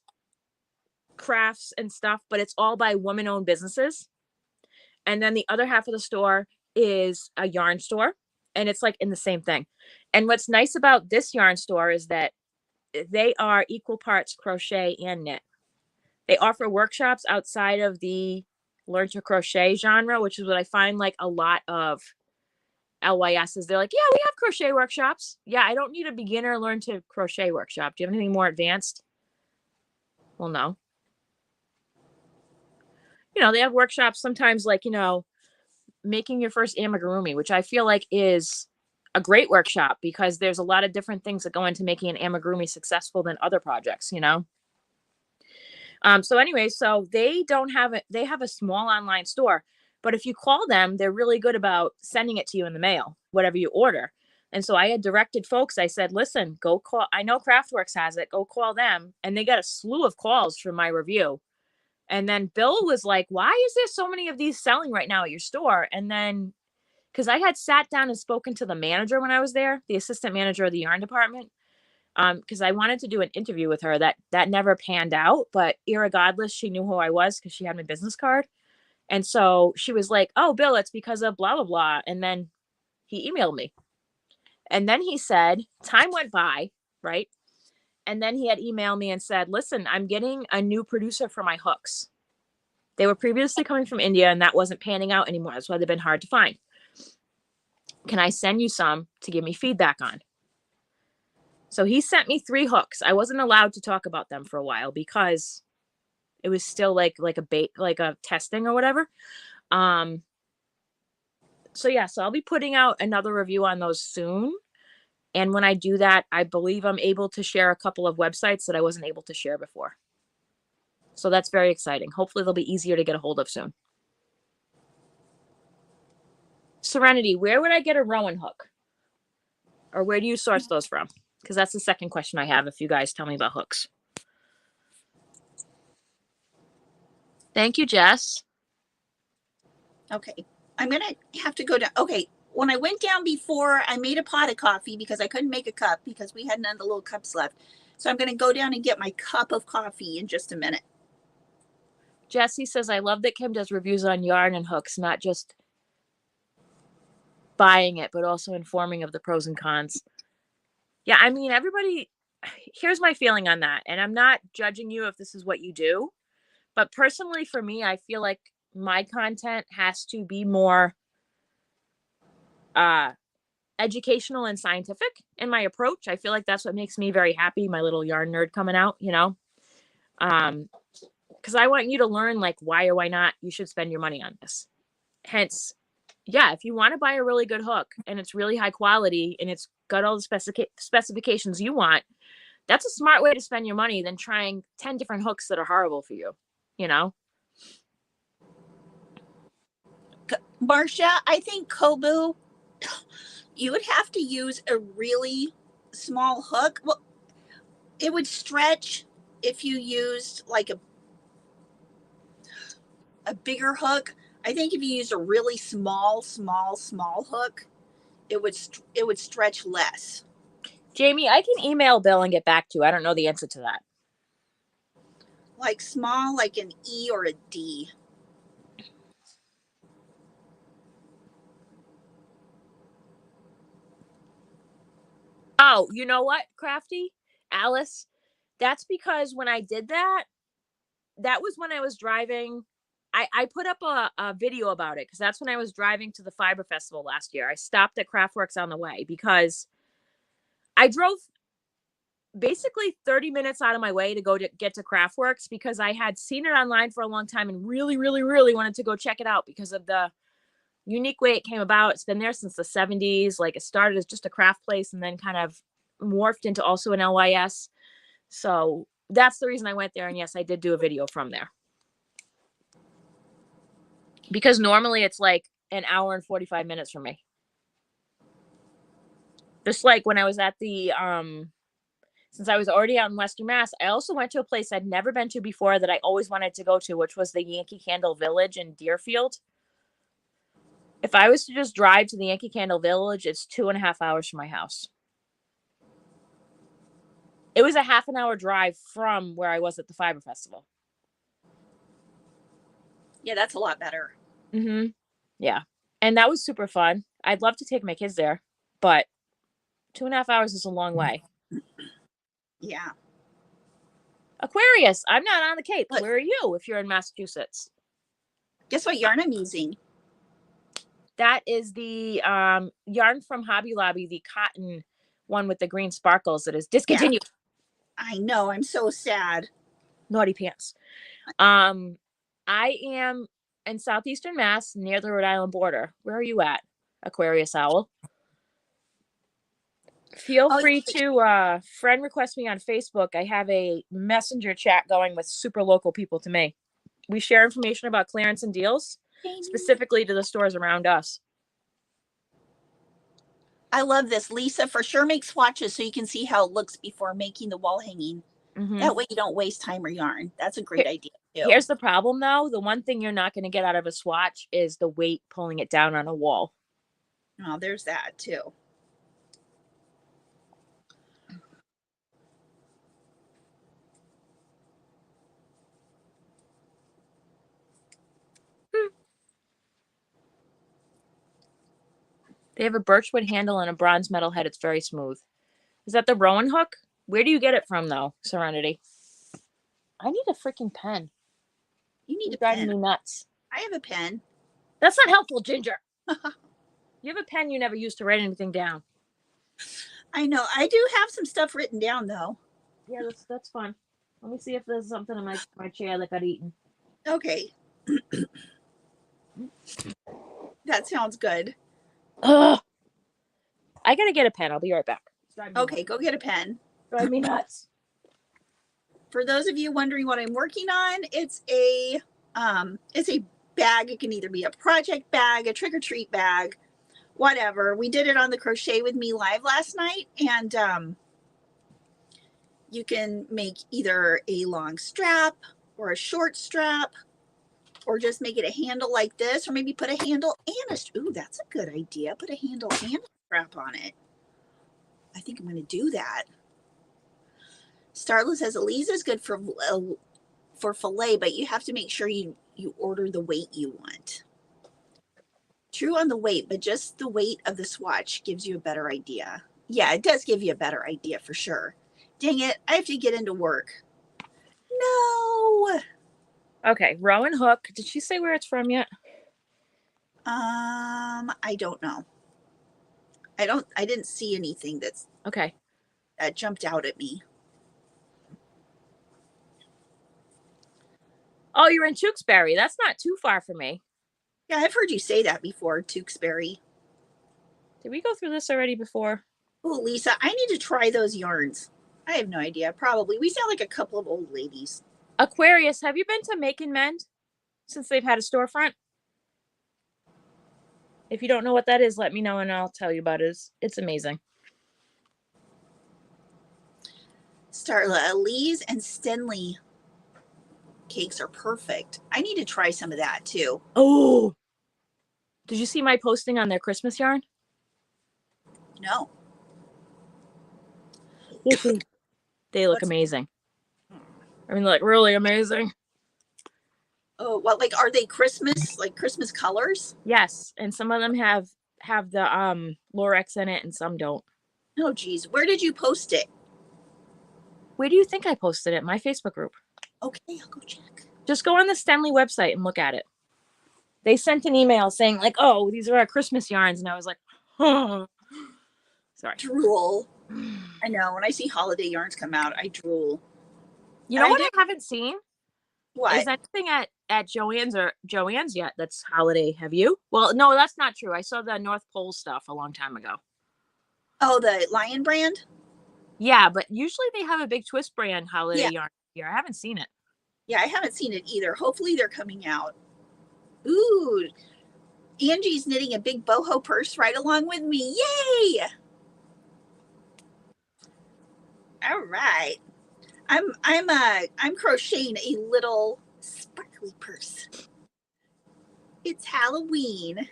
Speaker 2: crafts and stuff, but it's all by woman-owned businesses. And then the other half of the store is a yarn store, and it's like in the same thing. And what's nice about this yarn store is that they are equal parts crochet and knit. They offer workshops outside of the learn to crochet genre, which is what I find like a lot of LYSs. They're like, yeah, we have crochet workshops. Yeah, I don't need a beginner learn to crochet workshop. Do you have anything more advanced? Well, no. You know, they have workshops sometimes like, you know, making your first amigurumi, which I feel like is a great workshop because there's a lot of different things that go into making an amigurumi successful than other projects, you know? So anyway, so they don't have it. They have a small online store, but if you call them, they're really good about sending it to you in the mail, whatever you order. And so I had directed folks. I said, listen, go call. I know Craftworks has it. Go call them. And they got a slew of calls for my review. And then Bill was like, why is there so many of these selling right now at your store? And then, because I had sat down and spoken to the manager when I was there, the assistant manager of the yarn department, because I wanted to do an interview with her that never panned out. But irregardless, she knew who I was because she had my business card. And so she was like, oh, Bill, it's because of blah, blah, blah. And then he emailed me. And then he said, time went by, right? And then he had emailed me and said, listen, I'm getting a new producer for my hooks. They were previously coming from India and that wasn't panning out anymore. That's why they've been hard to find. Can I send you some to give me feedback on? So he sent me 3 hooks. I wasn't allowed to talk about them for a while because it was still like a testing or whatever. So yeah, so I'll be putting out another review on those soon. And when I do that, I believe I'm able to share a couple of websites that I wasn't able to share before. So that's very exciting. Hopefully they'll be easier to get a hold of soon. Serenity, where would I get a Rowan hook? Or where do you source those from? Because that's the second question I have if you guys tell me about hooks. Thank you, Jess.
Speaker 1: Okay. I'm going to have to go down. Okay. When I went down before, I made a pot of coffee because I couldn't make a cup because we had none of the little cups left. So I'm going to go down and get my cup of coffee in just a minute.
Speaker 2: Jessie says, I love that Kim does reviews on yarn and hooks, not just buying it, but also informing of the pros and cons. Yeah, I mean, everybody, here's my feeling on that. And I'm not judging you if this is what you do, But personally, for me, I feel like my content has to be more educational and scientific in my approach. I feel like that's what makes me very happy, my little yarn nerd coming out, you know? Because I want you to learn, like, why or why not you should spend your money on this. Hence, yeah, if you want to buy a really good hook and it's really high quality and it's got all the specifications you want, that's a smart way to spend your money than trying 10 different hooks that are horrible for you, you know?
Speaker 1: Marcia, I think Kobu, you would have to use a really small hook. Well, it would stretch if you used like a bigger hook. I think if you used a really small hook, it would stretch less.
Speaker 2: Jamie, I can email Bill and get back to you. I don't know the answer to that.
Speaker 1: Like small, like an E or a D.
Speaker 2: Oh, you know what, Crafty? Alice, that's because when I did that, that was when I was driving. I put up a video about it because that's when I was driving to the Fiber Festival last year. I stopped at Craftworks on the way because I drove basically 30 minutes out of my way to go to get to Craftworks because I had seen it online for a long time and really, really, really wanted to go check it out because of the unique way it came about. It's been there since the 70s. Like, it started as just a craft place and then kind of morphed into also an LYS. So that's the reason I went there. And yes, I did do a video from there. Because normally it's like an hour and 45 minutes from me. Just like when I was at the, since I was already out in Western Mass, I also went to a place I'd never been to before that I always wanted to go to, which was the Yankee Candle Village in Deerfield. If I was to just drive to the Yankee Candle Village, it's 2.5 hours from my house. It was a half an hour drive from where I was at the Fiber Festival.
Speaker 1: Yeah, that's a lot better.
Speaker 2: Mm-hmm. Yeah. And that was super fun. I'd love to take my kids there, but 2.5 hours is a long way.
Speaker 1: Yeah.
Speaker 2: Aquarius, I'm not on the Cape.
Speaker 1: Look.
Speaker 2: Where are you if you're in Massachusetts?
Speaker 1: Guess what yarn I'm using?
Speaker 2: That is the yarn from Hobby Lobby, the cotton one with the green sparkles that is discontinued.
Speaker 1: Yeah. I know. I'm so sad.
Speaker 2: Naughty pants. I am in southeastern Mass near the Rhode Island border. Where are you at, Aquarius Owl? Feel free to friend request me on Facebook. I have a messenger chat going with super local people to me. We share information about clearance and deals, specifically to the stores around us.
Speaker 1: I love this. Lisa for sure makes swatches so you can see how it looks before making the wall hanging. Mm-hmm. That way you don't waste time or yarn. That's a great idea too.
Speaker 2: Here's the problem though. The one thing you're not going to get out of a swatch is the weight pulling it down on a wall.
Speaker 1: Oh, there's that too.
Speaker 2: They have a birchwood handle and a bronze metal head. It's very smooth. Is that the Rowan hook? Where do you get it from, though, Serenity? I need a freaking pen.
Speaker 1: You need
Speaker 2: a pen. Driving me nuts.
Speaker 1: I have a pen.
Speaker 2: That's not helpful, Ginger. You have a pen you never use to write anything down.
Speaker 1: I know. I do have some stuff written down, though.
Speaker 2: Yeah, that's fun. Let me see if there's something in my chair that got eaten.
Speaker 1: Okay. That sounds good.
Speaker 2: Ugh. I gotta get a pen. I'll be right back.
Speaker 1: Okay, go get a pen.
Speaker 2: Drive me nuts.
Speaker 1: For those of you wondering what I'm working on, it's a bag. It can either be a project bag, a trick-or-treat bag, whatever. We did it on the Crochet with Me live last night, and you can make either a long strap or a short strap, or just make it a handle like this, or maybe put a handle and a, ooh, that's a good idea. Put a handle and a strap on it. I think I'm going to do that. Starla says Eliza is good for fillet, but you have to make sure you order the weight you want. True on the weight, but just the weight of the swatch gives you a better idea. Yeah, it does give you a better idea for sure. Dang it, I have to get into work. No.
Speaker 2: Okay, row and hook. Did she say where it's from yet?
Speaker 1: I don't know. I didn't see anything
Speaker 2: Okay.
Speaker 1: that jumped out at me.
Speaker 2: Oh, you're in Tewksbury. That's not too far from me.
Speaker 1: Yeah, I've heard you say that before, Tewksbury.
Speaker 2: Did we go through this already before?
Speaker 1: Oh, Lisa, I need to try those yarns. I have no idea. Probably. We sound like a couple of old ladies.
Speaker 2: Aquarius, have you been to Make and Mend since they've had a storefront? If you don't know what that is, let me know and I'll tell you about it. It's amazing.
Speaker 1: Starla, Lee's and Stenley cakes are perfect. I need to try some of that too.
Speaker 2: Oh, did you see my posting on their Christmas yarn?
Speaker 1: No.
Speaker 2: They look amazing. I mean, like really amazing.
Speaker 1: Oh, well, like, are they Christmas, like Christmas colors?
Speaker 2: Yes, and some of them have the Lorex in it and some don't.
Speaker 1: Oh, geez. Where did you post it?
Speaker 2: Where do you think I posted it? My Facebook group.
Speaker 1: Okay, I'll go check.
Speaker 2: Just go on the Stenley website and look at it. They sent an email saying like, "Oh, these are our Christmas yarns," and I was like, "Oh, sorry."
Speaker 1: Drool. I know. When I see holiday yarns come out, I drool.
Speaker 2: You know what I haven't seen?
Speaker 1: What?
Speaker 2: Is anything at Joann's or Joann's yet that's holiday? Have you? Well, no, that's not true. I saw the North Pole stuff a long time ago.
Speaker 1: Oh, the Lion brand?
Speaker 2: Yeah, but usually they have a big twist brand holiday
Speaker 1: Yeah.
Speaker 2: yarn here. I haven't seen it.
Speaker 1: Yeah, I haven't seen it either. Hopefully they're coming out. Ooh, Angie's knitting a big boho purse right along with me. Yay! All right. I'm crocheting a little sparkly purse. It's Halloween.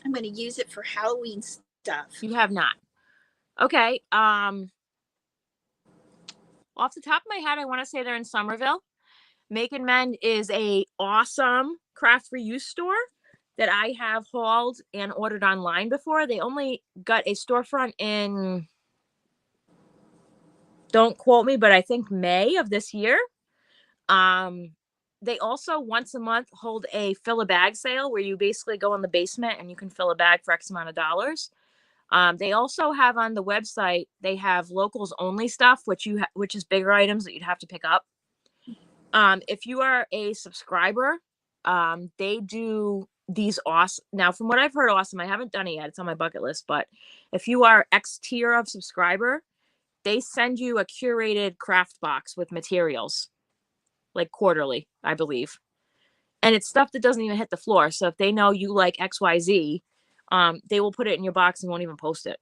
Speaker 1: I'm going to use it for Halloween stuff.
Speaker 2: You have not. Okay. Off the top of my head, I want to say they're in Somerville. Make and Mend is a awesome craft reuse store that I have hauled and ordered online before. They only got a storefront in, don't quote me, but I think May of this year. They also once a month hold a fill a bag sale where you basically go in the basement and you can fill a bag for X amount of dollars. They also have on the website, they have locals only stuff, which is bigger items that you'd have to pick up. If you are a subscriber, they do these awesome. Now, from what I've heard, awesome. I haven't done it yet. It's on my bucket list. But if you are X tier of subscriber, they send you a curated craft box with materials, like quarterly, I believe. And it's stuff that doesn't even hit the floor. So if they know you like XYZ, they will put it in your box and won't even post it.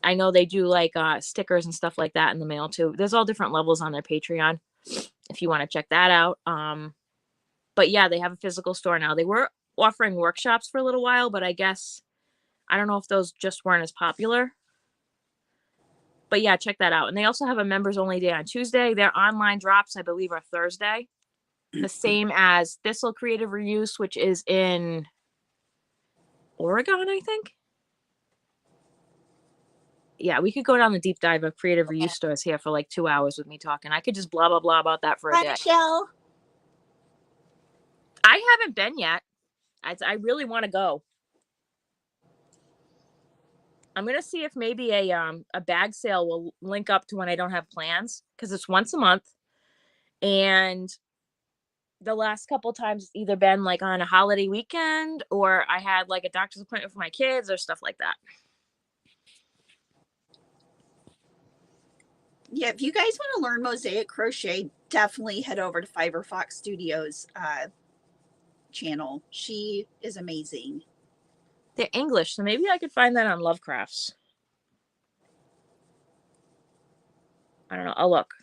Speaker 2: I know they do like stickers and stuff like that in the mail too. There's all different levels on their Patreon if you want to check that out. But yeah, they have a physical store now. They were offering workshops for a little while, but I guess I don't know if those just weren't as popular. But yeah, check that out. And they also have a members only day on Tuesday. Their online drops, I believe, are Thursday. The same as Thistle Creative Reuse, which is in Oregon, I think. Yeah, we could go down the deep dive of creative reuse stores here for like 2 hours with me talking. I could just blah, blah, blah about that for a
Speaker 1: Hi,
Speaker 2: day.
Speaker 1: Michelle.
Speaker 2: I haven't been yet. I really want to go. I'm going to see if maybe a bag sale will link up to when I don't have plans, because it's once a month. And the last couple times it's either been like on a holiday weekend or I had like a doctor's appointment for my kids or stuff like that.
Speaker 1: Yeah, if you guys want to learn mosaic crochet, definitely head over to Fiber Fox Studios channel. She is amazing.
Speaker 2: They're English, so maybe I could find that on Lovecrafts. I don't know. I'll look.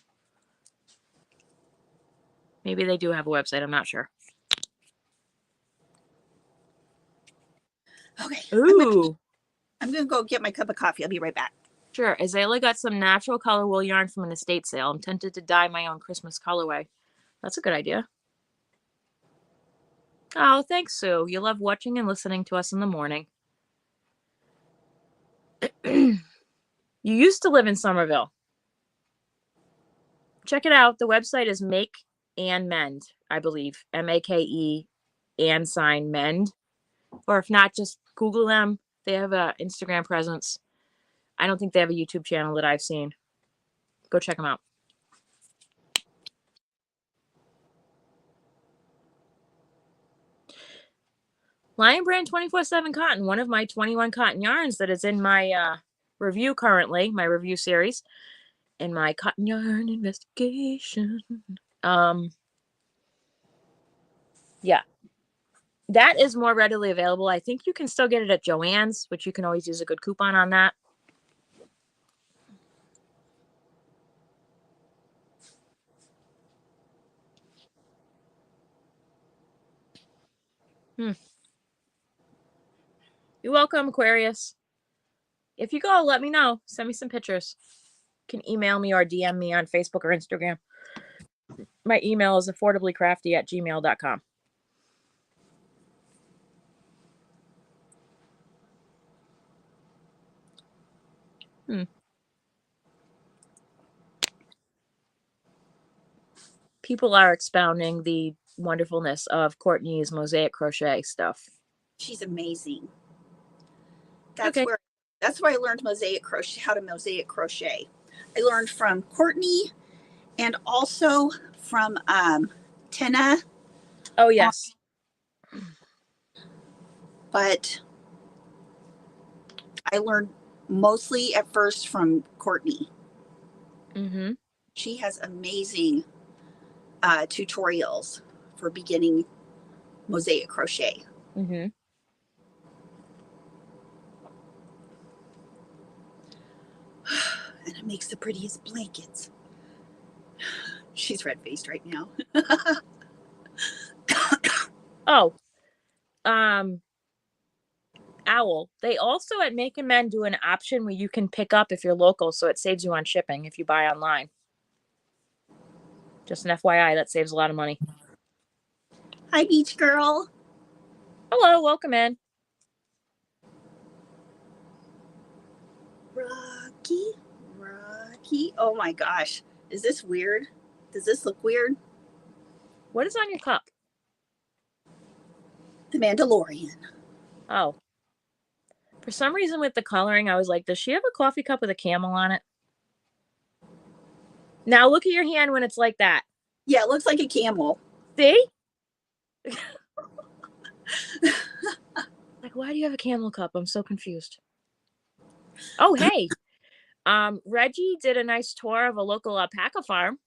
Speaker 2: Maybe they do have a website. I'm not sure.
Speaker 1: Okay.
Speaker 2: Ooh.
Speaker 1: I'm going to go get my cup of coffee. I'll be right back.
Speaker 2: Sure. Azalea got some natural color wool yarn from an estate sale. I'm tempted to dye my own Christmas colorway. That's a good idea. Oh, thanks, Sue. You love watching and listening to us in the morning. You used to live in Somerville. check it out. The website is Make and Mend, I believe. MAKE and sign Mend. Or if not, just Google them. They have a Instagram presence. I don't think they have a YouTube channel that I've seen. Go check them out. Lion Brand 24/7 Cotton, one of my 21 cotton yarns that is in my review currently, my review series, in my cotton yarn investigation. Yeah, that is more readily available. I think you can still get it at Joann's, which you can always use a good coupon on that. You're welcome, Aquarius. If you go, let me know. Send me some pictures. You can email me or DM me on Facebook or Instagram. My email is affordablycrafty@gmail.com. People are expounding the wonderfulness of Courtney's mosaic crochet stuff.
Speaker 1: She's amazing. That's
Speaker 2: Okay.
Speaker 1: where I learned mosaic crochet, how to mosaic crochet. I learned from Courtney and also from Tina.
Speaker 2: Oh, yes.
Speaker 1: But I learned mostly at first from Courtney.
Speaker 2: Mm-hmm.
Speaker 1: She has amazing tutorials for beginning mosaic crochet.
Speaker 2: Mm-hmm.
Speaker 1: And it makes the prettiest blankets. She's red-faced right now.
Speaker 2: Oh, Owl. They also at Make and Mend do an option where you can pick up if you're local, so it saves you on shipping if you buy online. Just an FYI, that saves a lot of money.
Speaker 1: Hi, beach girl.
Speaker 2: Hello, welcome in.
Speaker 1: Rocky. Oh my gosh. Is this weird? Does this look weird?
Speaker 2: What is on your cup?
Speaker 1: The Mandalorian.
Speaker 2: Oh. For some reason with the coloring, I was like, does she have a coffee cup with a camel on it? Now look at your hand when it's like that.
Speaker 1: Yeah, it looks like a camel.
Speaker 2: See? Like, why do you have a camel cup? I'm so confused. Oh, hey. Reggie did a nice tour of a local alpaca farm.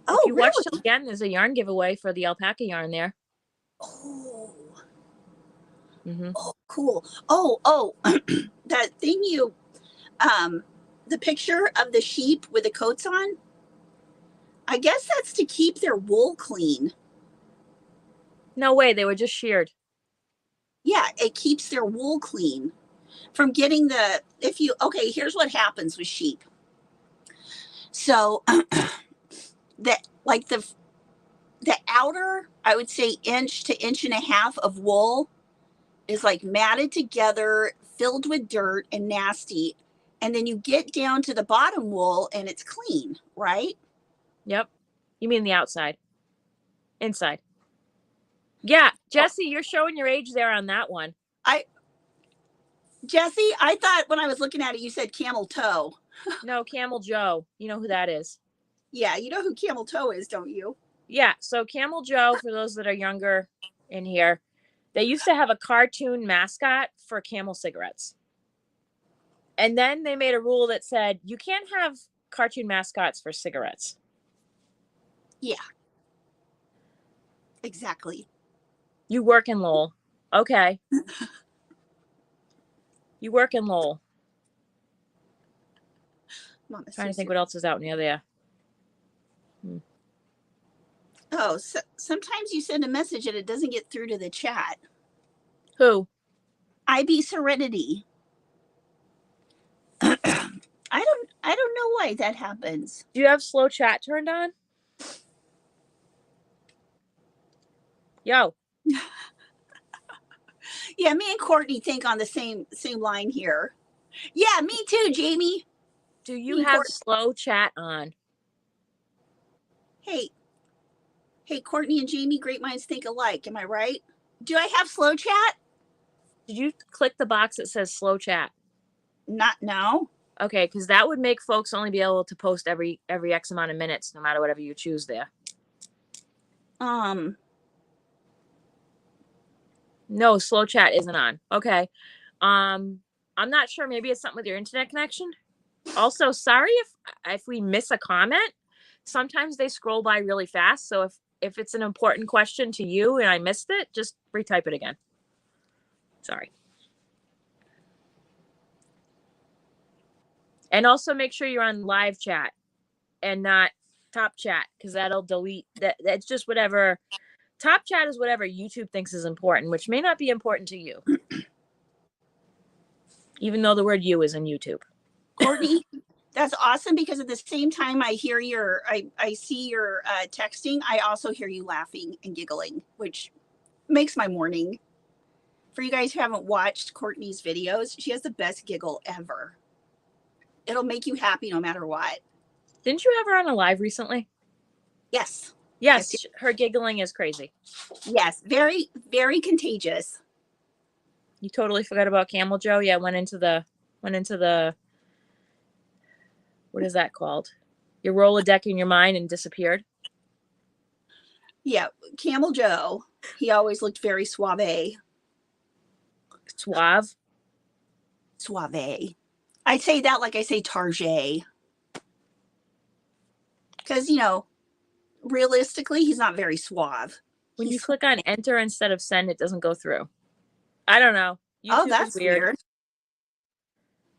Speaker 1: Oh,
Speaker 2: if you
Speaker 1: really?
Speaker 2: watch till the end, there's a yarn giveaway for the alpaca yarn there.
Speaker 1: Oh.
Speaker 2: Mm-hmm.
Speaker 1: Oh, cool. Oh, that thing the picture of the sheep with the coats on, I guess that's to keep their wool clean.
Speaker 2: No way, they were just sheared.
Speaker 1: Yeah, it keeps their wool clean from getting here's what happens with sheep. So the outer, I would say inch to inch and a half of wool is like matted together, filled with dirt and nasty. And then you get down to the bottom wool and it's clean, right?
Speaker 2: Yep. You mean the outside? Inside. Yeah, Jesse, you're showing your age there on that one.
Speaker 1: Jesse, I thought when I was looking at it, you said camel toe.
Speaker 2: No, Camel Joe. You know who that is.
Speaker 1: Yeah, you know who camel toe is, don't you?
Speaker 2: Yeah, so Camel Joe, for those that are younger in here, they used to have a cartoon mascot for Camel cigarettes. And then they made a rule that said you can't have cartoon mascots for cigarettes.
Speaker 1: Yeah. Exactly.
Speaker 2: You work in Lowell. Okay. You work in Lowell.
Speaker 1: Mama,
Speaker 2: Trying to think what else is out near there.
Speaker 1: Oh, so sometimes you send a message and it doesn't get through to the chat.
Speaker 2: Who?
Speaker 1: IB Serenity. I don't know why that happens.
Speaker 2: Do you have slow chat turned on? Yo.
Speaker 1: Yeah, me and Courtney think on the same line here. Yeah, me too, Jamie.
Speaker 2: Do you
Speaker 1: Me,
Speaker 2: have
Speaker 1: Courtney.
Speaker 2: slow chat on?
Speaker 1: Hey, hey, Courtney and Jamie, great minds think alike. Am I right? Do I have slow chat?
Speaker 2: Did you click the box that says slow chat?
Speaker 1: Not now.
Speaker 2: Okay, because that would make folks only be able to post every X amount of minutes, no matter whatever you choose there. No, slow chat isn't on. Okay. I'm not sure. Maybe it's something with your internet connection. Also, sorry if we miss a comment. Sometimes they scroll by really fast. So if it's an important question to you and I missed it, just retype it again. Sorry. And also make sure you're on live chat and not top chat, because that'll delete that. That's just whatever. Top chat is whatever YouTube thinks is important, which may not be important to you. Even though the word you is in YouTube.
Speaker 1: Courtney, that's awesome, because at the same time I hear I see your texting, I also hear you laughing and giggling, which makes my morning. For you guys who haven't watched Courtney's videos, she has the best giggle ever. It'll make you happy no matter what.
Speaker 2: Didn't you have her on a live recently?
Speaker 1: Yes.
Speaker 2: Yes, her giggling is crazy.
Speaker 1: Yes, very, very contagious.
Speaker 2: You totally forgot about Camel Joe. Yeah, went into the what is that called? You roll a deck in your mind and disappeared.
Speaker 1: Yeah, Camel Joe. He always looked very suave.
Speaker 2: Suave.
Speaker 1: Suave. I'd say that like I say Tarjay. Because, you know, realistically, he's not very suave.
Speaker 2: When you click on enter instead of send, it doesn't go through. I don't know.
Speaker 1: YouTube that's weird.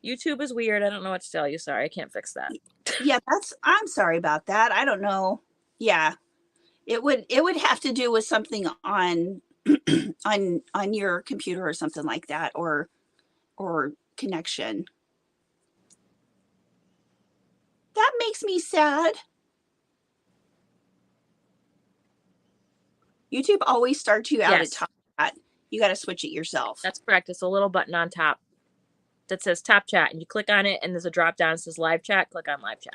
Speaker 2: YouTube is weird. I don't know what to tell you. Sorry, I can't fix that.
Speaker 1: Yeah, I'm sorry about that. I don't know. Yeah. It would have to do with something on on your computer or something like that, or connection. That makes me sad. YouTube always starts you out at top chat. You got to switch it yourself.
Speaker 2: That's correct. It's a little button on top that says top chat, and you click on it and there's a drop down that says live chat. Click on live chat.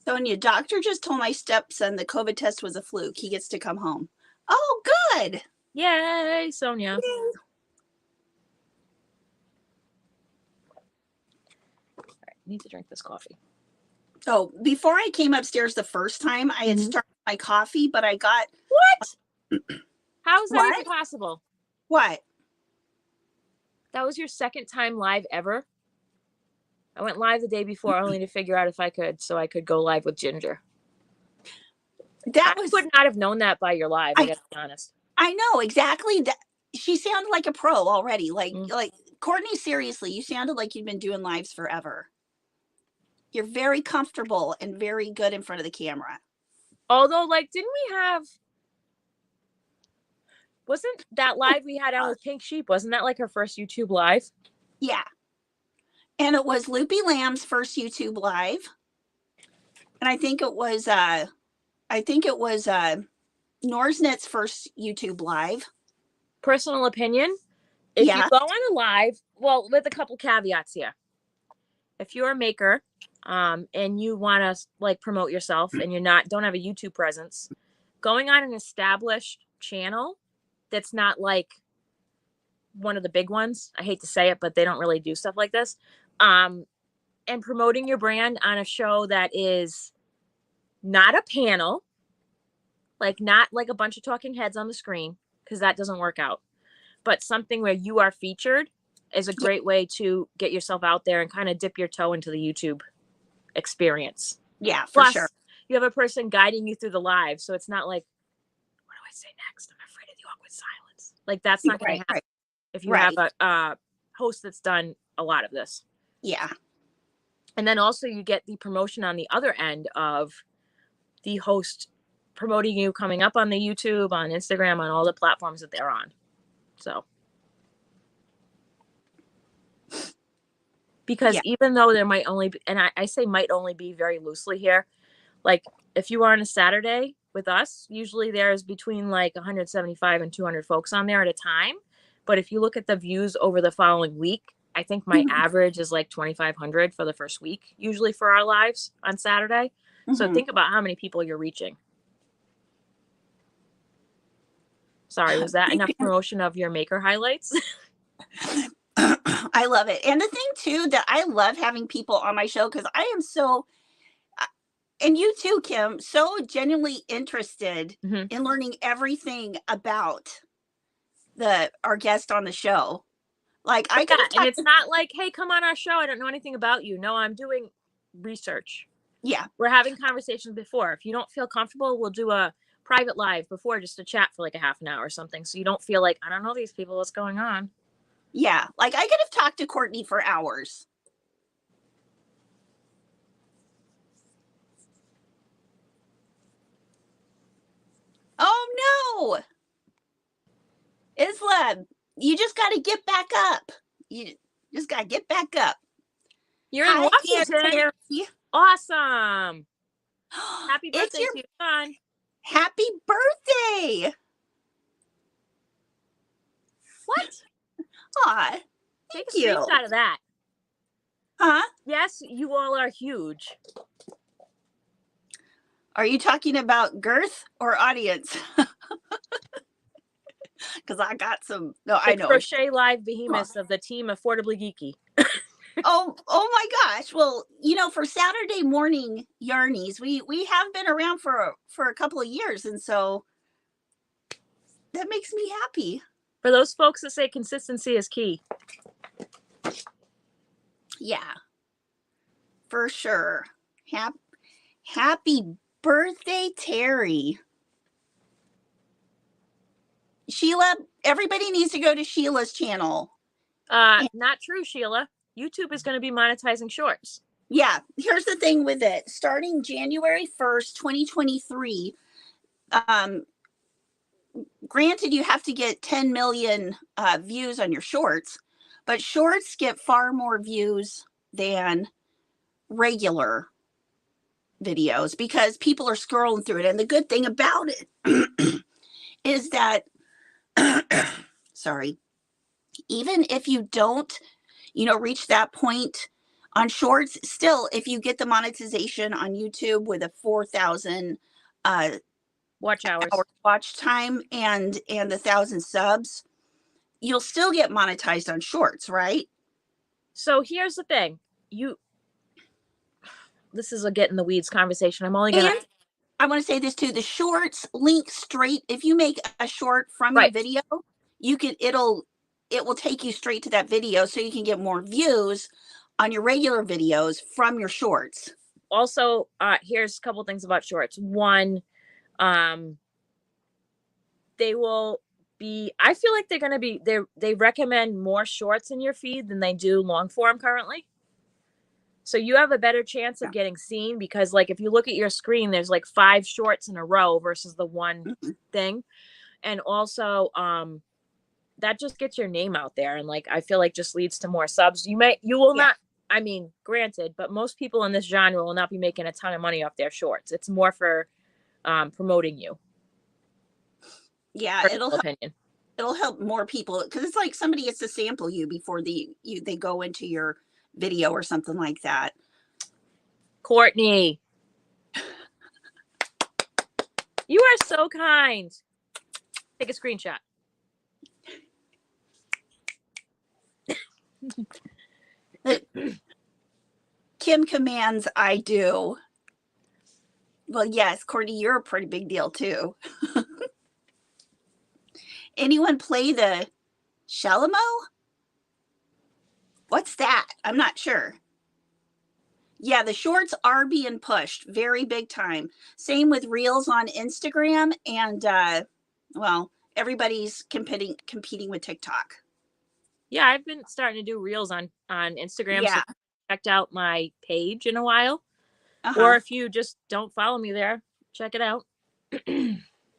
Speaker 1: Sonia, doctor just told my stepson the COVID test was a fluke. He gets to come home. Oh, good.
Speaker 2: Yay, Sonia. Yay. All right, need to drink this coffee.
Speaker 1: Oh, before I came upstairs the first time, I had started my coffee, but I got...
Speaker 2: What? How is that even possible?
Speaker 1: What?
Speaker 2: That was your second time live ever? I went live the day before only to figure out if I could, so I could go live with Ginger. I would not have known that by your live, I gotta be honest.
Speaker 1: I know, exactly. That she sounded like a pro already. Like Courtney, seriously, you sounded like you've been doing lives forever. You're very comfortable and very good in front of the camera.
Speaker 2: Although, like, didn't we have... Wasn't that live we had on with Pink Sheep? Wasn't that like her first YouTube live?
Speaker 1: Yeah. And it was Loopy Lamb's first YouTube live. And I think it was Norsnet's first YouTube live.
Speaker 2: Personal opinion, if you go on a live, well, with a couple caveats here. If you're a maker and you want to like promote yourself and don't have a YouTube presence, going on an established channel that's not like one of the big ones, I hate to say it, but they don't really do stuff like this, and promoting your brand on a show that is not a panel, like not like a bunch of talking heads on the screen, because that doesn't work out, but something where you are featured is a great way to get yourself out there and kind of dip your toe into the YouTube experience.
Speaker 1: Yeah, for sure.
Speaker 2: You have a person guiding you through the live, so it's not like, what do I say next? I'm afraid of the awkward silence. Like, that's not going to happen if you have a host that's done a lot of this.
Speaker 1: Yeah.
Speaker 2: And then also you get the promotion on the other end of the host promoting you coming up on the YouTube, on Instagram, on all the platforms that they're on. So, because even though there might only be, and I say might only be very loosely here, like if you are on a Saturday with us, usually there's between like 175 and 200 folks on there at a time. But if you look at the views over the following week, I think my average is like 2,500 for the first week, usually for our lives on Saturday. So think about how many people you're reaching. Sorry, was that enough promotion of your maker highlights?
Speaker 1: I love it. And the thing too, that I love having people on my show, because I am so, and you too, Kim, so genuinely interested in learning everything about our guest on the show. Like I could have
Speaker 2: and it's not like, hey, come on our show, I don't know anything about you. No, I'm doing research.
Speaker 1: Yeah.
Speaker 2: We're having conversations before. If you don't feel comfortable, we'll do a private live before, just to chat for like a half an hour or something. So you don't feel like, I don't know these people, what's going on?
Speaker 1: Yeah. Like I could have talked to Courtney for hours. Oh no. Islam, you just got to get back up. You just got to get back up.
Speaker 2: You're in Washington. Awesome. Happy birthday to your son.
Speaker 1: Happy birthday.
Speaker 2: What?
Speaker 1: Aw,
Speaker 2: take a screenshot of that.
Speaker 1: Huh?
Speaker 2: Yes, you all are huge.
Speaker 1: Are you talking about girth or audience? Because I got some. No, I know.
Speaker 2: Crochet live behemoths of the team Affordably Geeky.
Speaker 1: Oh my gosh. Well, for Saturday morning yarnies, we have been around for a couple of years, and so that makes me happy.
Speaker 2: For those folks that say consistency is key.
Speaker 1: Yeah, for sure. Happy birthday, Terry. Sheila, everybody needs to go to Sheila's channel.
Speaker 2: Not true, Sheila. YouTube is going to be monetizing shorts.
Speaker 1: Yeah, here's the thing with it. Starting January 1st, 2023, granted, you have to get 10 million views on your shorts, but shorts get far more views than regular videos because people are scrolling through it. And the good thing about it is that, sorry, even if you don't, reach that point on shorts, still, if you get the monetization on YouTube with a 4,000
Speaker 2: watch hours,
Speaker 1: watch time, and the 1,000 subs, you'll still get monetized on shorts, right?
Speaker 2: So here's the thing. This is a get in the weeds conversation. I'm only gonna.
Speaker 1: And I want to say this too. The shorts link straight. If you make a short from your video, it will take you straight to that video, so you can get more views on your regular videos from your shorts.
Speaker 2: Also, here's a couple things about shorts. One, they will be, I feel like they're going to be, they recommend more shorts in your feed than they do long form currently. So you have a better chance of getting seen, because like if you look at your screen, there's like 5 shorts in a row versus the one thing. And also, that just gets your name out there, and like I feel like just leads to more subs. You will not, I mean, granted, but most people in this genre will not be making a ton of money off their shorts. It's more for promoting you.
Speaker 1: Yeah, it'll help more people, because it's like somebody gets to sample you before they go into your video or something like that.
Speaker 2: Courtney, you are so kind. Take a screenshot.
Speaker 1: Kim commands, I do. Well, yes, Courtney, you're a pretty big deal too. Anyone play the Shalamo? What's that? I'm not sure. Yeah, the shorts are being pushed very big time. Same with Reels on Instagram, and well, everybody's competing with TikTok.
Speaker 2: Yeah, I've been starting to do Reels on Instagram. Yeah. So checked out my page in a while. Or if you just don't follow me there, check it out.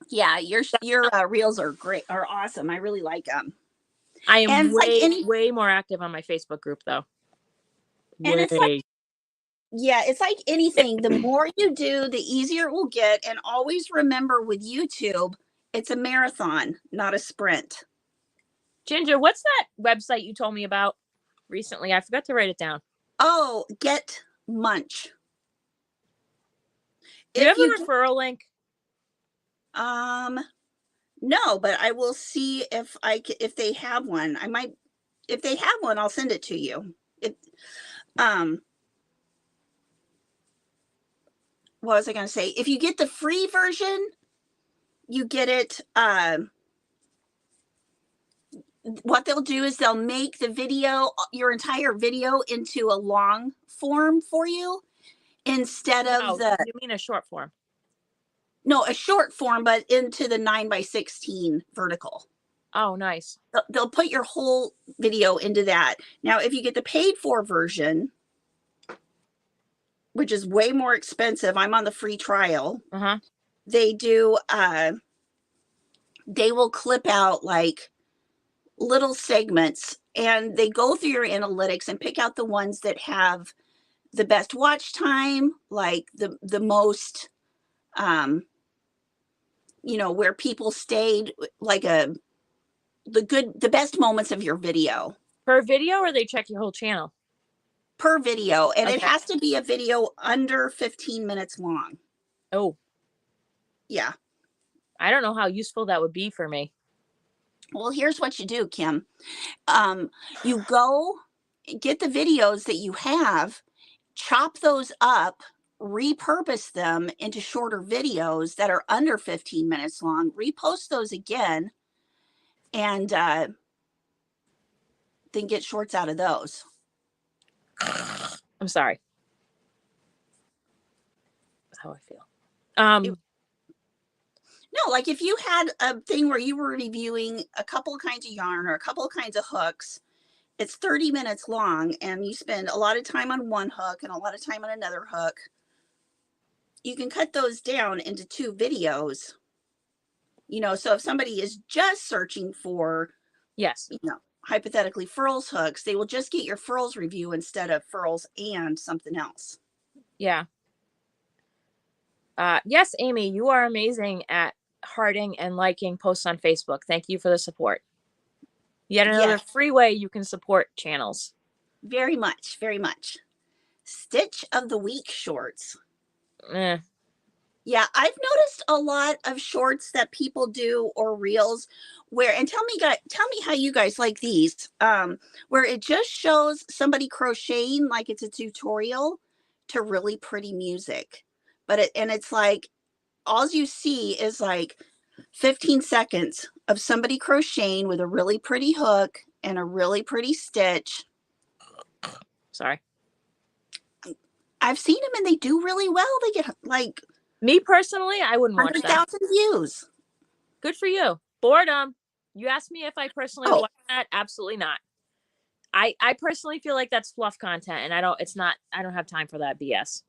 Speaker 1: Yeah, your Reels are great, are awesome. I really like them.
Speaker 2: I am way more active on my Facebook group though.
Speaker 1: And it's like, yeah, it's like anything. The more you do, the easier it will get. And always remember with YouTube, it's a marathon, not a sprint.
Speaker 2: Ginger, what's that website you told me about recently? I forgot to write it down.
Speaker 1: Oh, Get Munch.
Speaker 2: Do you
Speaker 1: If
Speaker 2: have
Speaker 1: you
Speaker 2: a referral link?
Speaker 1: no, but I will see if they have one. I might, if they have one, I'll send it to you. Um what was I going to say? If you get the free version, you get it. What they'll do is they'll make the video, your entire video, into a long form for you instead of
Speaker 2: Oh, you mean a short form?
Speaker 1: No, a short form, but into the 9x16 vertical.
Speaker 2: Oh, nice.
Speaker 1: They'll put your whole video into that. Now, if you get the paid for version, which is way more expensive, I'm on the free trial. They do, they will clip out like little segments, and they go through your analytics and pick out the ones that have the best watch time, like the most, where people stayed, like the best moments of your video.
Speaker 2: Per video, or they check your whole channel?
Speaker 1: Per video, and
Speaker 2: Okay.
Speaker 1: it has to be a video under 15 minutes long.
Speaker 2: Oh.
Speaker 1: Yeah.
Speaker 2: I don't know how useful that would be for me.
Speaker 1: Well, here's what you do, Kim. You go get the videos that you have, chop those up, repurpose them into shorter videos that are under 15 minutes long, repost those again, and then get shorts out of those.
Speaker 2: I'm sorry. That's how I feel.
Speaker 1: No, like if you had a thing where you were reviewing a couple of kinds of yarn or a couple of kinds of hooks, it's 30 minutes long, and you spend a lot of time on one hook and a lot of time on another hook. You can cut those down into 2 videos. So if somebody is just searching for,
Speaker 2: yes,
Speaker 1: hypothetically furls hooks, they will just get your furls review instead of furls and something else.
Speaker 2: Yeah. Yes, Amy, you are amazing at hearting and liking posts on Facebook. Thank you for the support. Yet another free way you can support channels.
Speaker 1: Very much, very much. Stitch of the week shorts. Yeah, I've noticed a lot of shorts that people do, or reels, where, and tell me how you guys like these, where it just shows somebody crocheting like it's a tutorial to really pretty music. And it's like all you see is like 15 seconds of somebody crocheting with a really pretty hook and a really pretty stitch.
Speaker 2: Sorry.
Speaker 1: I've seen them and they do really well. They get like,
Speaker 2: me personally, I wouldn't watch that.
Speaker 1: 100,000 views.
Speaker 2: Good for you. Boredom. You asked me if I personally watch that. Absolutely not. I personally feel like that's fluff content, and I don't have time for that BS.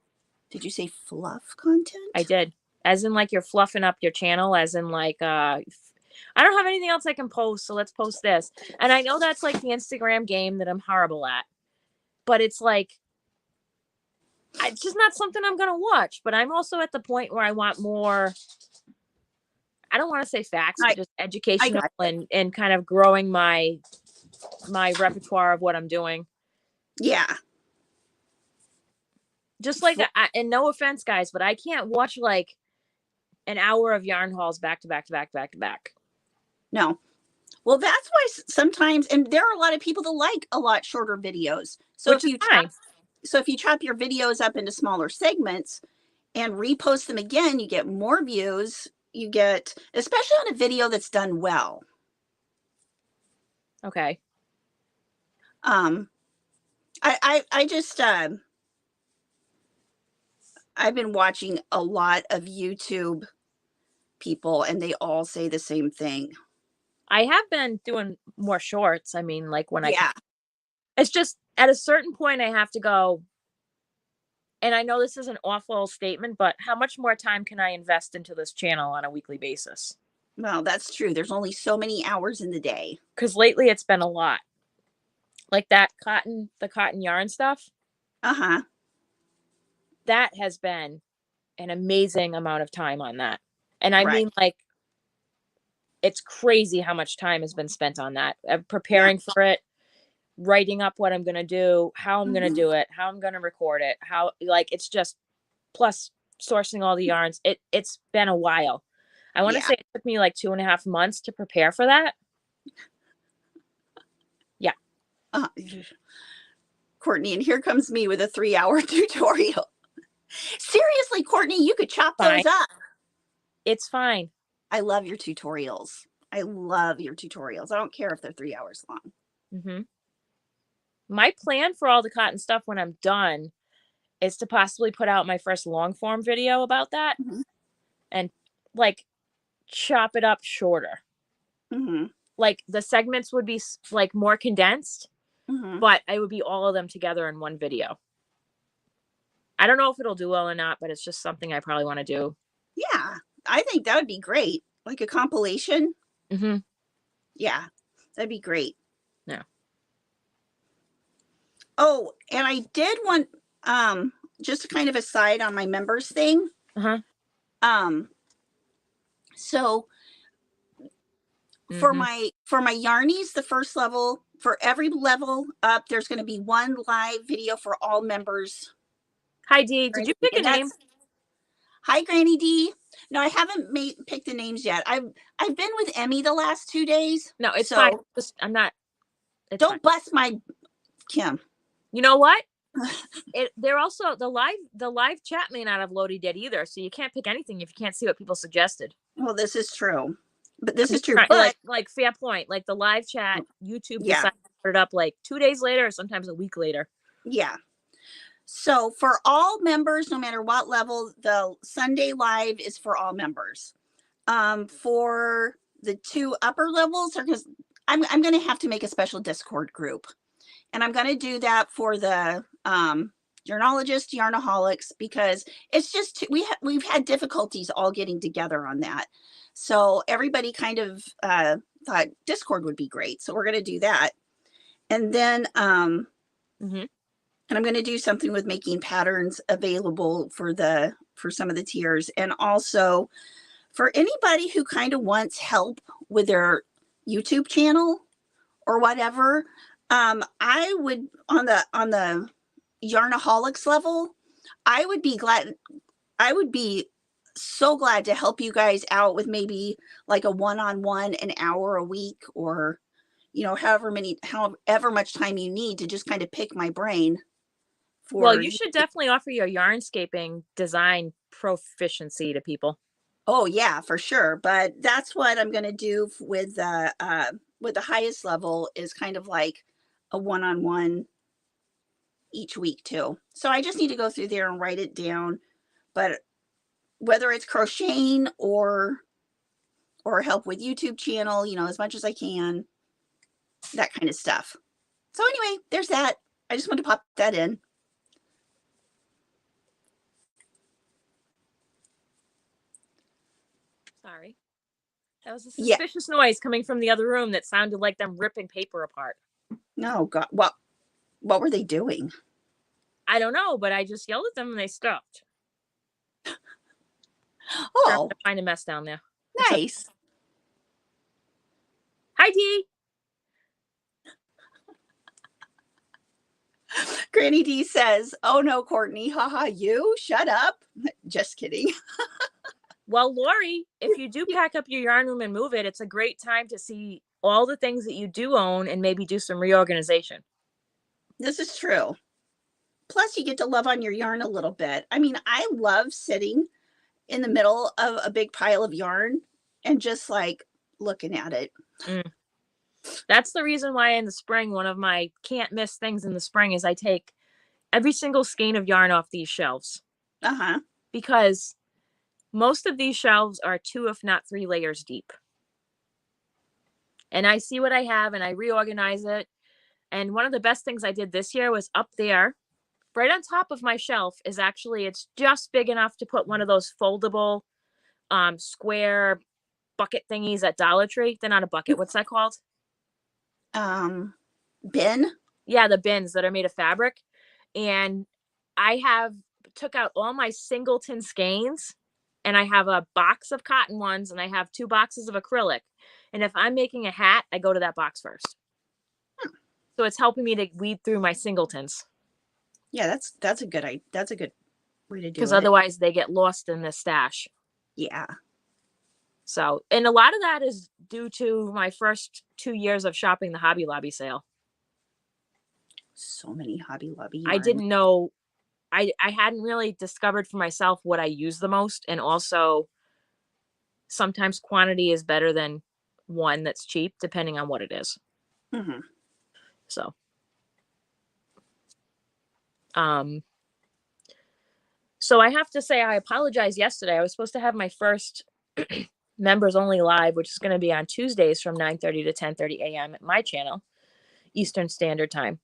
Speaker 1: Did you say fluff content?
Speaker 2: I did. As in like you're fluffing up your channel, as in like I don't have anything else I can post, so let's post this. And I know that's like the Instagram game that I'm horrible at, but it's like, it's just not something I'm going to watch. But I'm also at the point where I want more, I don't want to say facts, but just educational and kind of growing my repertoire of what I'm doing.
Speaker 1: Yeah.
Speaker 2: Just like that. And no offense, guys, but I can't watch like an hour of yarn hauls back to back to back to back to back.
Speaker 1: No. Well, that's why sometimes, and there are a lot of people that like a lot shorter videos. So if you chop your videos up into smaller segments and repost them again, you get more views. You get, especially on a video that's done well.
Speaker 2: Okay.
Speaker 1: I just I've been watching a lot of YouTube people, and they all say the same thing.
Speaker 2: I have been doing more shorts. I mean, like when it's just at a certain point I have to go, and I know this is an awful statement, but how much more time can I invest into this channel on a weekly basis?
Speaker 1: Well, that's true. There's only so many hours in the day.
Speaker 2: Because lately it's been a lot. Like the cotton yarn stuff.
Speaker 1: Uh-huh.
Speaker 2: That has been an amazing amount of time on that. And I mean, like, it's crazy how much time has been spent on that, preparing for it, writing up what I'm going to do, how I'm going to do it, how I'm going to record it, how, like, it's just, plus sourcing all the yarns. It's been a while. I want to say it took me like 2.5 months to prepare for that. Yeah.
Speaker 1: Courtney, and here comes me with a 3-hour tutorial. Seriously, Courtney, you could chop those up.
Speaker 2: It's fine.
Speaker 1: I love your tutorials. I love your tutorials. I don't care if they're 3 hours long.
Speaker 2: Mm-hmm. My plan for all the cotton stuff when I'm done is to possibly put out my first long form video about that and like chop it up shorter. Like the segments would be like more condensed, but it would be all of them together in one video. I don't know if it'll do well or not, but it's just something I probably want to do.
Speaker 1: Yeah, I think that would be great. Like a compilation. Yeah, that'd be great.
Speaker 2: Yeah.
Speaker 1: Oh, and I did want, just kind of a side on my members thing. So for my yarnies, the first level, for every level up, there's going to be one live video for all members.
Speaker 2: Hi, Dee. Did you pick a name?
Speaker 1: Hi, Granny D. No, I haven't picked the names yet. I've been with Emmy the last 2 days.
Speaker 2: No, it's fine. I'm not.
Speaker 1: Don't bust my Kim.
Speaker 2: You know what? They're also the live chat may not have loaded yet either, so you can't pick anything if you can't see what people suggested.
Speaker 1: Well, this is true, but this is true.
Speaker 2: Like fair point. Like the live chat, YouTube decided to put it up like 2 days later, or sometimes a week later. Yeah.
Speaker 1: So for all members, no matter what level, the Sunday live is for all members. For the 2 upper levels, because I'm going to have to make a special Discord group. And I'm going to do that for the Yarnologist, Yarnaholics, because it's just, we've had difficulties all getting together on that. So everybody kind of thought Discord would be great. So we're going to do that. And then, and I'm going to do something with making patterns available for some of the tiers. And also for anybody who kind of wants help with their YouTube channel or whatever, I would, on the Yarnaholics level, I would be so glad to help you guys out with maybe like a one-on-one, an hour a week, or, you know, however much time you need to just kind of pick my brain.
Speaker 2: Well, you should definitely offer your yarnscaping design proficiency to people.
Speaker 1: Oh yeah, for sure. But that's what I'm going to do with the highest level, is kind of like a one-on-one each week too. So I just need to go through there and write it down. But whether it's crocheting or help with YouTube channel, you know, as much as I can, that kind of stuff. So anyway, there's that. I just want to pop that in.
Speaker 2: Sorry. That was a suspicious noise coming from the other room that sounded like them ripping paper apart.
Speaker 1: No, God. What were they doing?
Speaker 2: I don't know, but I just yelled at them and they stopped.
Speaker 1: Oh.
Speaker 2: I find a mess down there.
Speaker 1: Nice.
Speaker 2: Hi, Dee.
Speaker 1: Granny D says, "Oh no, Courtney, haha, you shut up." Just kidding.
Speaker 2: Well, Lori, if you do pack up your yarn room and move it, it's a great time to see all the things that you do own and maybe do some reorganization.
Speaker 1: This is true. Plus, you get to love on your yarn a little bit. I mean, I love sitting in the middle of a big pile of yarn and just like looking at it.
Speaker 2: That's the reason why in the spring, one of my can't miss things in the spring is I take every single skein of yarn off these shelves. Because most of these shelves are 2, if not 3 layers deep. And I see what I have and I reorganize it. And one of the best things I did this year was up there, right on top of my shelf is actually, it's just big enough to put one of those foldable square bucket thingies at Dollar Tree. They're not a bucket. What's that called?
Speaker 1: Bin?
Speaker 2: Yeah, the bins that are made of fabric. And I took out all my singleton skeins, and I have a box of cotton ones, and I have 2 boxes of acrylic. And if I'm making a hat, I go to that box first. So it's helping me to weed through my singletons.
Speaker 1: Yeah, that's a good way to do
Speaker 2: Because
Speaker 1: it.
Speaker 2: otherwise they get lost in the stash.
Speaker 1: Yeah.
Speaker 2: So, and a lot of that is due to my first 2 years of shopping the Hobby Lobby sale.
Speaker 1: So many Hobby Lobby
Speaker 2: I
Speaker 1: yarns.
Speaker 2: didn't know, I hadn't really discovered for myself what I use the most. And also sometimes quantity is better than one that's cheap, depending on what it is.
Speaker 1: Mm-hmm.
Speaker 2: So, so I have to say, I apologize yesterday. I was supposed to have my first members only live, which is going to be on Tuesdays from 9:30 to 10:30 a.m. at my channel, Eastern Standard Time.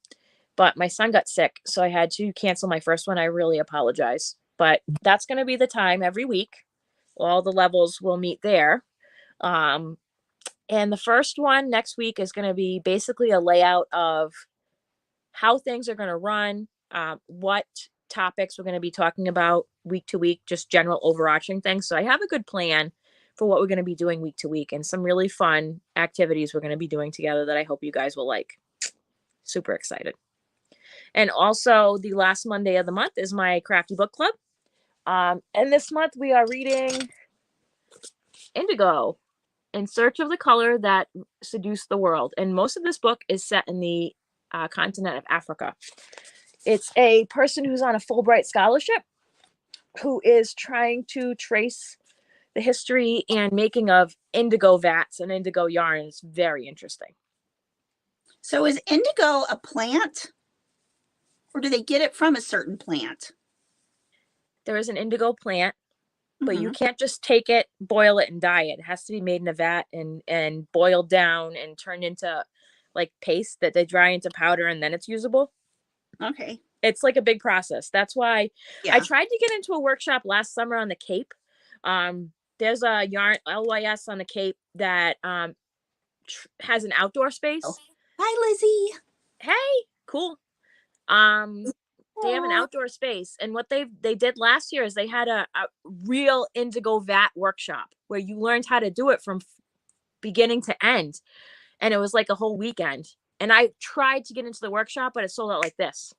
Speaker 2: But my son got sick, so I had to cancel my first one. I really apologize. But that's going to be the time every week. All the levels will meet there. And the first one next week is going to be basically a layout of how things are going to run, what topics we're going to be talking about week to week, just general overarching things. So I have a good plan for what we're going to be doing week to week and some really fun activities we're going to be doing together that I hope you guys will like. Super excited. And also the last Monday of the month is my Crafty Book Club. And this month we are reading Indigo, In Search of the Color That Seduced the World. And most of this book is set in the continent of Africa. It's a person who's on a Fulbright scholarship who is trying to trace the history and making of indigo vats and indigo yarn. It's very interesting.
Speaker 1: So is indigo a plant? Or do they get it from a certain plant?
Speaker 2: There is an indigo plant, but you
Speaker 1: Mhm.
Speaker 2: can't just take it, boil it, and dye it. It has to be made in a vat and boiled down and turned into like paste that they dry into powder, and then it's usable.
Speaker 1: Okay.
Speaker 2: It's like a big process. That's why
Speaker 1: Yeah.
Speaker 2: I tried to get into a workshop last summer on the Cape. There's a yarn LYS on the Cape that has an outdoor space.
Speaker 1: Oh. Hi, Lizzie.
Speaker 2: Hey, cool. They have an outdoor space, and what they did last year is they had a real indigo vat workshop where you learned how to do it from beginning to end, and it was like a whole weekend. And I tried to get into the workshop, but it sold out like this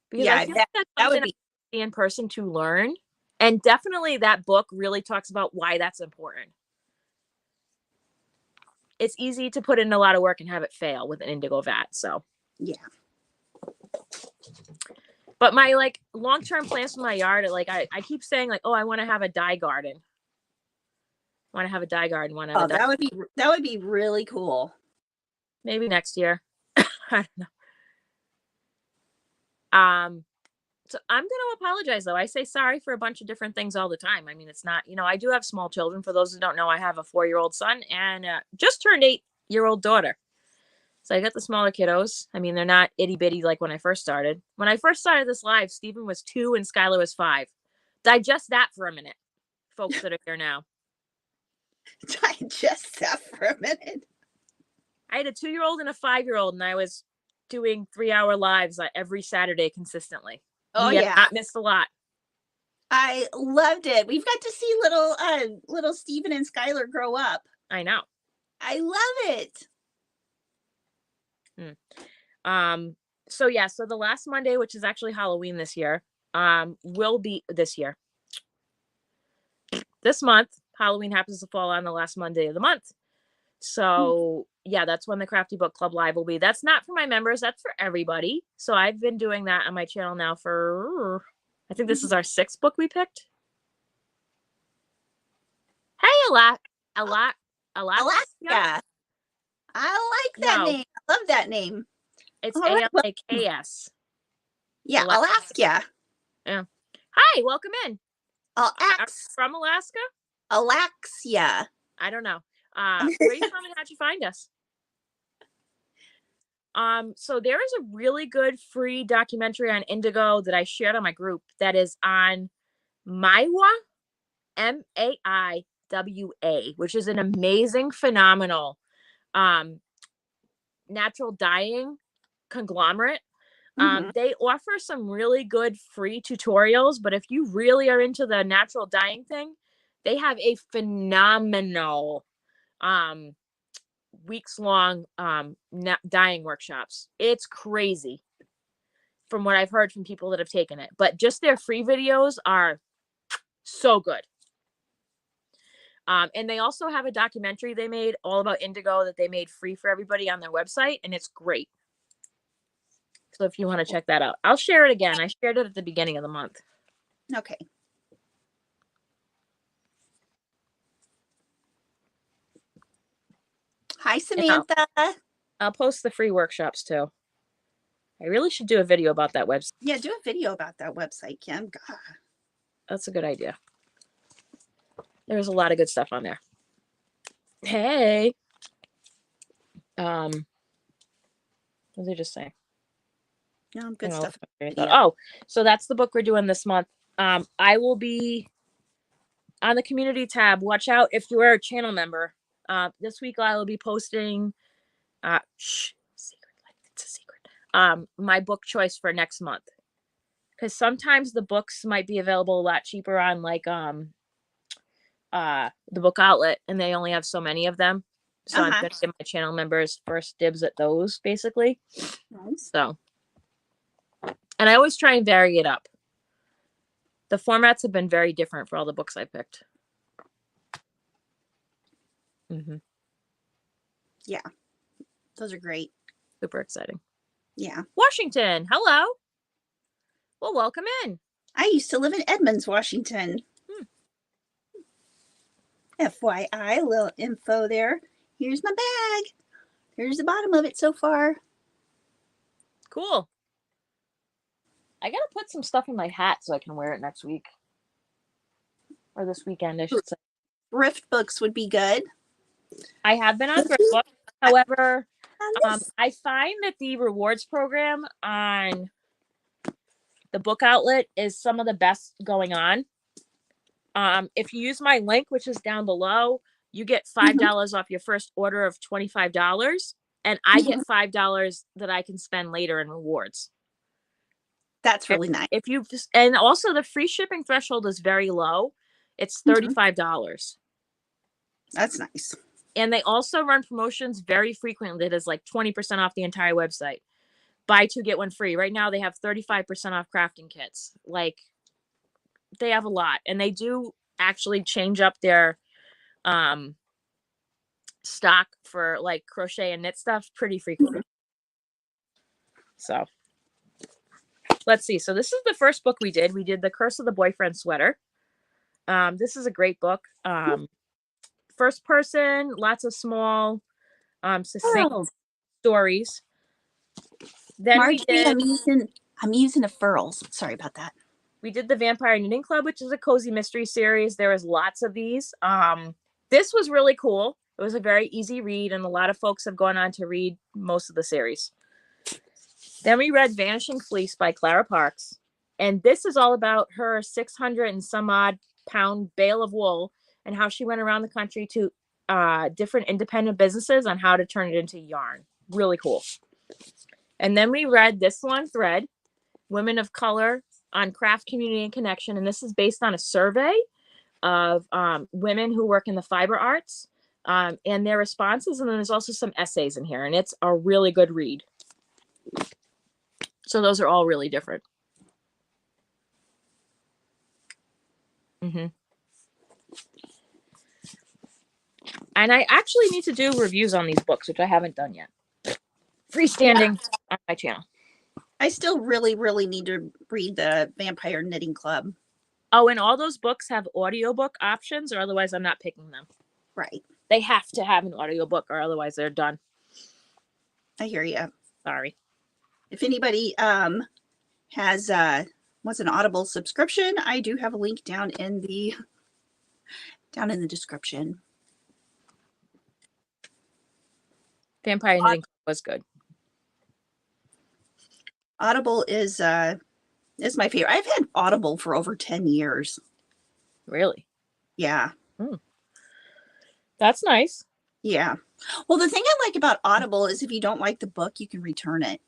Speaker 2: because
Speaker 1: Yeah,
Speaker 2: I feel like that's
Speaker 1: that
Speaker 2: something
Speaker 1: would be.
Speaker 2: I see in person to learn, and definitely that book really talks about why that's important. It's easy to put in a lot of work and have it fail with an indigo vat. So
Speaker 1: Yeah.
Speaker 2: But my like long-term plans for my yard are like I keep saying like, oh, I want to have a dye garden. Want to have a dye garden. Want to have
Speaker 1: Oh,
Speaker 2: a dye.
Speaker 1: that would be really cool.
Speaker 2: Maybe next year. I don't know. So I'm gonna apologize though. I say sorry for a bunch of different things all the time. I mean, it's not, I do have small children. For those who don't know, I have a 4-year-old son and just turned 8-year-old daughter. So I got the smaller kiddos. I mean, they're not itty bitty like when I first started. When I first started this live, Stephen was 2 and Skylar was 5. Digest that for a minute, folks that are here now.
Speaker 1: Digest that for a minute.
Speaker 2: I had a 2-year-old and a 5-year-old, and I was doing 3-hour lives every Saturday consistently.
Speaker 1: Oh,
Speaker 2: We have
Speaker 1: yeah.
Speaker 2: not missed a lot.
Speaker 1: I loved it. We've got to see little Stephen and Skylar grow up.
Speaker 2: I know.
Speaker 1: I love it.
Speaker 2: So yeah, so the last Monday, which is actually Halloween this year, will be this year. This month, Halloween happens to fall on the last Monday of the month. So yeah, that's when the Crafty Book Club Live will be. That's not for my members, that's for everybody. So I've been doing that on my channel now for, I think this is our 6th book we picked. Hey, Alaska.
Speaker 1: I like that name. I love that name.
Speaker 2: It's ALAKS.
Speaker 1: Yeah, Alaska.
Speaker 2: Yeah. Hi, welcome in. From Alaska?
Speaker 1: Alaxia.
Speaker 2: I don't know. Where are you from and how'd you find us? So there is a really good free documentary on indigo that I shared on my group that is on Maiwa, Maiwa, which is an amazing, phenomenal natural dyeing conglomerate. They offer some really good free tutorials, but if you really are into the natural dyeing thing, they have a phenomenal weeks long dyeing workshops. It's crazy from what I've heard from people that have taken it, but just their free videos are so good. And they also have a documentary they made all about indigo that they made free for everybody on their website, and it's great. So if you want to check that out, I'll share it again. I shared it at the beginning of the month.
Speaker 1: Okay. Hi, Samantha.
Speaker 2: I'll post the free workshops too. I really should do a video about that website.
Speaker 1: Yeah, do a video about that website, Kim. God.
Speaker 2: That's a good idea. There's a lot of good stuff on there. Hey. What did I just say?
Speaker 1: No, good stuff.
Speaker 2: Oh, so that's the book we're doing this month. I will be on the community tab. Watch out if you are a channel member. This week I will be posting secret, it's a secret. My book choice for next month. Because sometimes the books might be available a lot cheaper on like the book outlet, and they only have so many of them. So I'm gonna give my channel members first dibs at those, basically.
Speaker 1: Nice.
Speaker 2: So, and I always try and vary it up. The formats have been very different for all the books I picked.
Speaker 1: Yeah, those are great.
Speaker 2: Super exciting.
Speaker 1: Yeah.
Speaker 2: Washington, hello. Well, welcome in.
Speaker 1: I used to live in Edmonds, Washington. FYI, a little info there. Here's my bag. Here's the bottom of it so far.
Speaker 2: Cool. I gotta put some stuff in my hat so I can wear it next week. Or this weekend, I should say.
Speaker 1: Thrift books would be good.
Speaker 2: I have been on thrift books. However, I find that the rewards program on the book outlet is some of the best going on. If you use my link, which is down below, you get $5 off your first order of $25, and I get $5 that I can spend later in rewards.
Speaker 1: That's really nice.
Speaker 2: If you and also the free shipping threshold is very low. It's $35.
Speaker 1: That's nice.
Speaker 2: And they also run promotions very frequently that is like 20% off the entire website. Buy two, get one free. Right now they have 35% off crafting kits. Like, they have a lot, and they do actually change up their stock for like crochet and knit stuff pretty frequently. So let's see. So this is the first book we did. We did The Curse of the Boyfriend Sweater. This is a great book. First person, lots of small, succinct stories. Then
Speaker 1: Margie, I'm using a furls. Sorry about that.
Speaker 2: We did the Vampire Knitting Club, which is a cozy mystery series. There was lots of these. This was really cool. It was a very easy read, and a lot of folks have gone on to read most of the series. Then we read Vanishing Fleece by Clara Parks. And this is all about her 600 and some odd pound bale of wool and how she went around the country to different independent businesses on how to turn it into yarn. Really cool. And then we read this long thread, Women of Color on Craft, Community, and Connection. And this is based on a survey of women who work in the fiber arts and their responses. And then there's also some essays in here. And it's a really good read. So those are all really different. And I actually need to do reviews on these books, which I haven't done yet. Freestanding on my channel. I
Speaker 1: still really, really need to read the Vampire Knitting Club.
Speaker 2: Oh, and all those books have audiobook options, or otherwise I'm not picking them.
Speaker 1: Right.
Speaker 2: They have to have an audiobook, or otherwise they're done.
Speaker 1: I hear you.
Speaker 2: Sorry.
Speaker 1: If anybody has wants an Audible subscription, I do have a link down in the description.
Speaker 2: Vampire Knitting Club was good.
Speaker 1: Audible is my favorite. I've had Audible for over 10 years.
Speaker 2: Really?
Speaker 1: Yeah.
Speaker 2: That's nice.
Speaker 1: Yeah. Well, the thing I like about Audible is if you don't like the book, you can return it.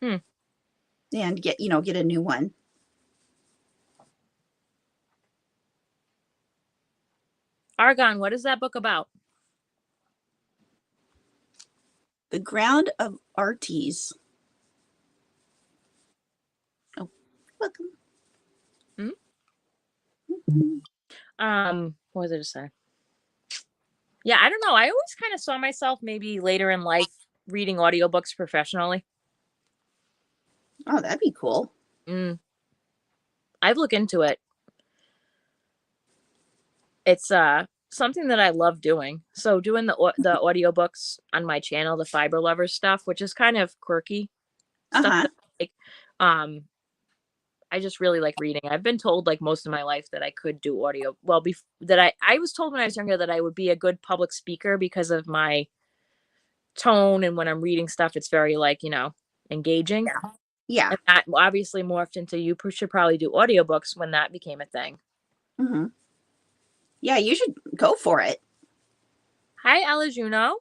Speaker 1: And get a new one.
Speaker 2: Argon, what is that book about?
Speaker 1: The Ground of Arties. Oh, welcome.
Speaker 2: What was I to say? Yeah, I don't know. I always kind of saw myself maybe later in life reading audiobooks professionally.
Speaker 1: Oh, that'd be cool.
Speaker 2: I'd look into it. It's something that I love doing. So doing the audiobooks on my channel, the Fiber Lovers stuff, which is kind of quirky stuff that I like. I just really like reading. I've been told like most of my life that I could do audio. Well, I was told when I was younger that I would be a good public speaker because of my tone, and when I'm reading stuff, it's very like, engaging.
Speaker 1: Yeah.
Speaker 2: And that obviously morphed into you should probably do audiobooks when that became a thing.
Speaker 1: Mm-hmm. Yeah, you should go for it.
Speaker 2: Hi, Alajuno.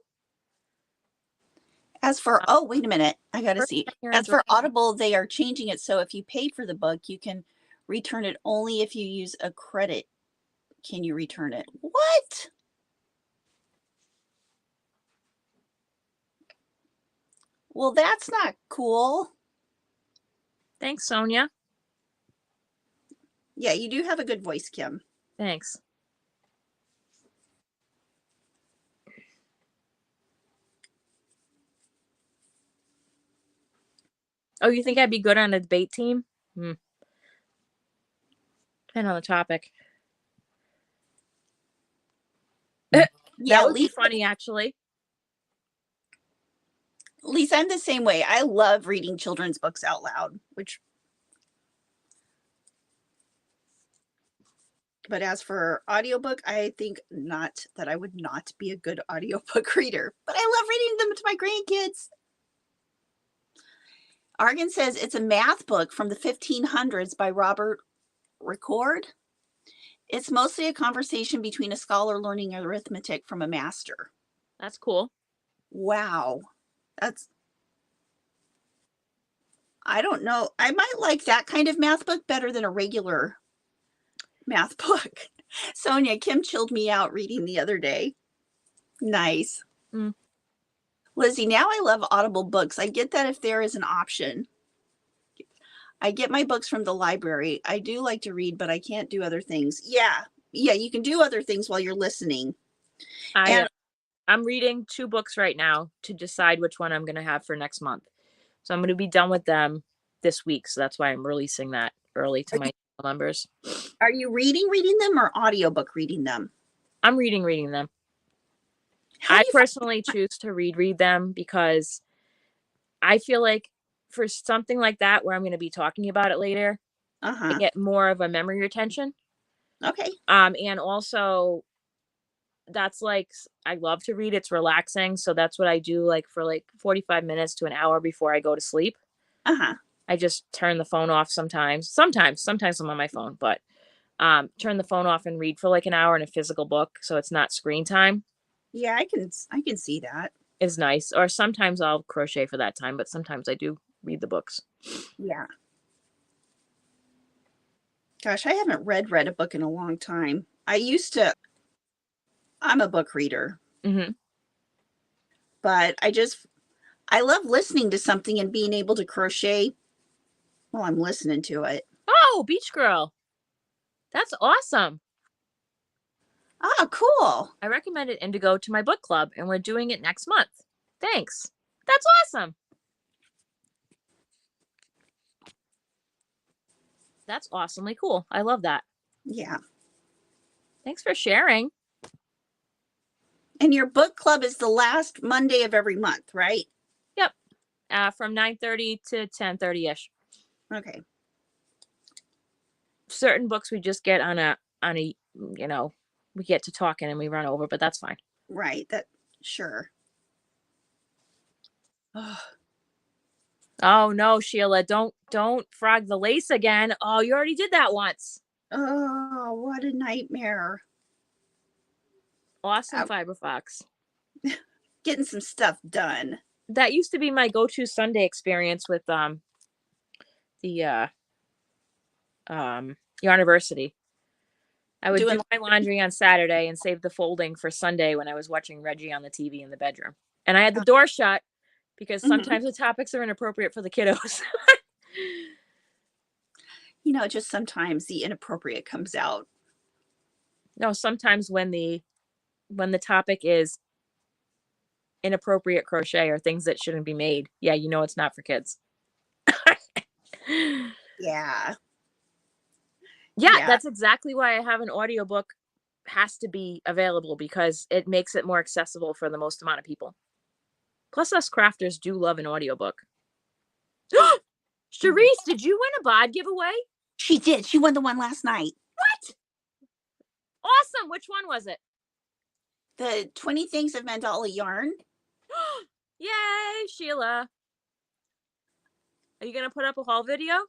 Speaker 1: As for, oh, wait a minute. I got to see. As for Audible, they are changing it. So if you pay for the book, you can return it only if you use a credit. Can you return it? What? Well, that's not cool.
Speaker 2: Thanks, Sonia.
Speaker 1: Yeah, you do have a good voice, Kim.
Speaker 2: Thanks. Oh, you think I'd be good on a debate team? Depending on the topic. Yeah, that would be funny, actually.
Speaker 1: Lisa, I'm the same way. I love reading children's books out loud, but as for audiobook, I think not that I would not be a good audiobook reader, but I love reading them to my grandkids. Argan says it's a math book from the 1500s by Robert Ricord. It's mostly a conversation between a scholar learning arithmetic from a master.
Speaker 2: That's cool.
Speaker 1: Wow. I don't know. I might like that kind of math book better than a regular math book. Sonia, Kim chilled me out reading the other day. Nice. Lizzie, now I love Audible books. I get that if there is an option. I get my books from the library. I do like to read, but I can't do other things. Yeah, you can do other things while you're listening.
Speaker 2: I'm reading 2 books right now to decide which one I'm going to have for next month. So I'm going to be done with them this week. So that's why I'm releasing that early to my members.
Speaker 1: Are you reading them or audiobook reading them?
Speaker 2: I'm reading them. I personally choose to read them because I feel like for something like that where I'm going to be talking about it later, I get more of a memory retention.
Speaker 1: Okay.
Speaker 2: And also that's like, I love to read. It's relaxing. So that's what I do like for like 45 minutes to an hour before I go to sleep. I just turn the phone off sometimes. Sometimes I'm on my phone, but turn the phone off and read for like an hour in a physical book. So it's not screen time.
Speaker 1: Yeah, I can see that.
Speaker 2: Is nice. Or sometimes I'll crochet for that time, but sometimes I do read the books.
Speaker 1: Yeah. Gosh, I haven't read a book in a long time. I'm a book reader. But I love listening to something and being able to crochet while I'm listening to it.
Speaker 2: Oh, Beach Girl. That's awesome.
Speaker 1: Ah, cool.
Speaker 2: I recommended Indigo to my book club, and we're doing it next month. Thanks. That's awesome. That's awesomely cool. I love that.
Speaker 1: Yeah.
Speaker 2: Thanks for sharing.
Speaker 1: And your book club is the last Monday of every month, right?
Speaker 2: Yep. From 9:30 to 10:30-ish.
Speaker 1: Okay.
Speaker 2: Certain books we just get on a, we get to talking and we run over, but that's fine.
Speaker 1: Right. Sure.
Speaker 2: Oh no, Sheila, don't frog the lace again. Oh, you already did that once.
Speaker 1: Oh, what a nightmare.
Speaker 2: Awesome, Fiberfox.
Speaker 1: Getting some stuff done.
Speaker 2: That used to be my go-to Sunday experience with your University. I would do my laundry on Saturday and save the folding for Sunday when I was watching Reggie on the TV in the bedroom. And I had the door shut because
Speaker 1: Mhm.
Speaker 2: sometimes the topics are inappropriate for the kiddos.
Speaker 1: Just sometimes the inappropriate comes out.
Speaker 2: No, sometimes when the topic is inappropriate crochet or things that shouldn't be made, yeah, it's not for kids.
Speaker 1: Yeah.
Speaker 2: Yeah,
Speaker 1: Yeah.
Speaker 2: that's exactly why I have an audiobook has to be available, because it makes it more accessible for the most amount of people. Plus, us crafters do love an audiobook. Charisse, did you win a bod giveaway?
Speaker 1: She did. She won the one last night.
Speaker 2: What? Awesome. Which one was it?
Speaker 1: The 20 Things of Mandala Yarn.
Speaker 2: Yay, Sheila. Are you going to put up a haul video?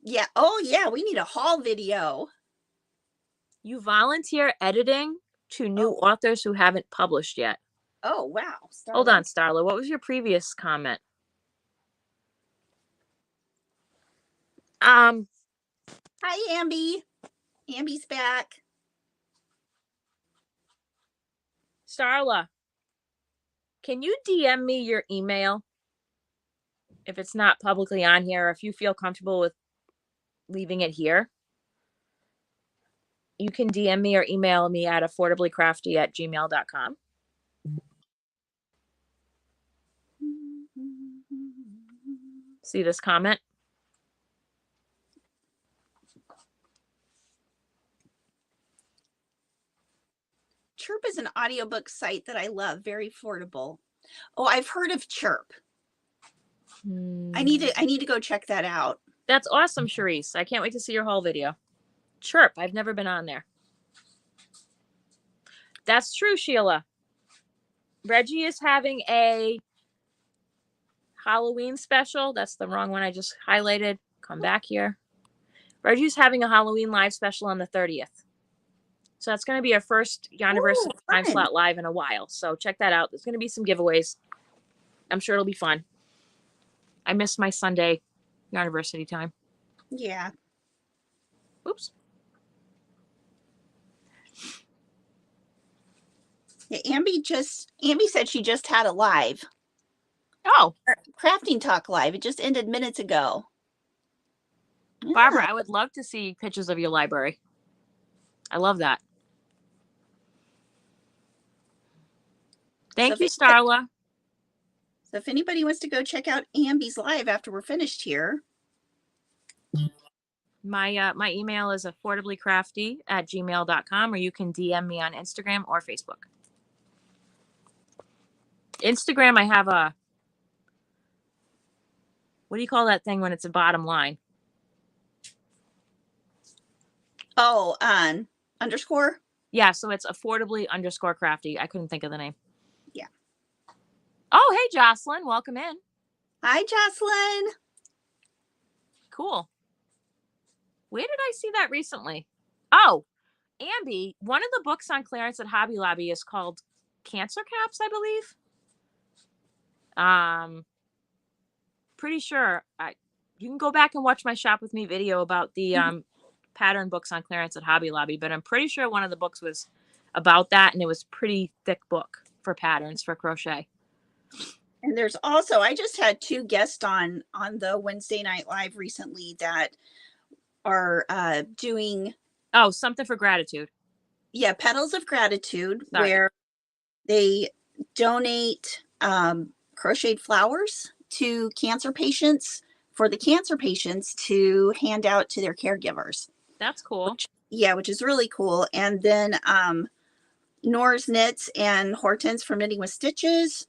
Speaker 1: Yeah. Oh, yeah. We need a haul video.
Speaker 2: You volunteer editing to new authors who haven't published yet.
Speaker 1: Oh, wow.
Speaker 2: Hold on, Starla. What was your previous comment?
Speaker 1: Hi, Ambi. Ambi's back.
Speaker 2: Starla, can you DM me your email if it's not publicly on here, or if you feel comfortable with leaving it here? You can DM me or email me at affordablycrafty@gmail.com. See this comment?
Speaker 1: Chirp is an audiobook site that I love. Very affordable. Oh, I've heard of Chirp. I need to go check that out.
Speaker 2: That's awesome, Charisse. I can't wait to see your haul video. Chirp. I've never been on there. That's true, Sheila. Reggie is having a Halloween special. That's the wrong one I just highlighted. Come back here. Reggie's having a Halloween live special on the 30th. So that's going to be our first anniversary time slot live in a while. So check that out. There's going to be some giveaways. I'm sure it'll be fun. I missed my Sunday anniversary time.
Speaker 1: Yeah.
Speaker 2: Oops.
Speaker 1: Yeah, Ambi said she just had a live.
Speaker 2: Oh.
Speaker 1: Crafting Talk live. It just ended minutes ago.
Speaker 2: Barbara, I would love to see pictures of your library. I love that. Thank you, Starla.
Speaker 1: So if anybody wants to go check out Ambi's live after we're finished here.
Speaker 2: My email is affordablycrafty@gmail.com, or you can DM me on Instagram or Facebook. Instagram, I have a, what do you call that thing when it's a bottom line?
Speaker 1: Oh, underscore?
Speaker 2: Yeah, so it's affordably_crafty. I couldn't think of the name.
Speaker 1: Yeah.
Speaker 2: Oh, hey, Jocelyn. Welcome in.
Speaker 1: Hi, Jocelyn.
Speaker 2: Cool. Where did I see that recently? Oh, Ambi, one of the books on clearance at Hobby Lobby is called Cancer Caps, I believe. Pretty sure you can go back and watch my Shop With Me video about the pattern books on clearance at Hobby Lobby, but I'm pretty sure one of the books was about that, and it was a pretty thick book for patterns for crochet.
Speaker 1: And there's also, I just had 2 guests on the Wednesday Night Live recently that are doing
Speaker 2: Something for Gratitude.
Speaker 1: Yeah, Petals of Gratitude.
Speaker 2: Sorry.
Speaker 1: Where they donate crocheted flowers to cancer patients, for the cancer patients to hand out to their caregivers.
Speaker 2: That's cool.
Speaker 1: Which is really cool. And then Nora's Knits and Hortense from Knitting with Stitches,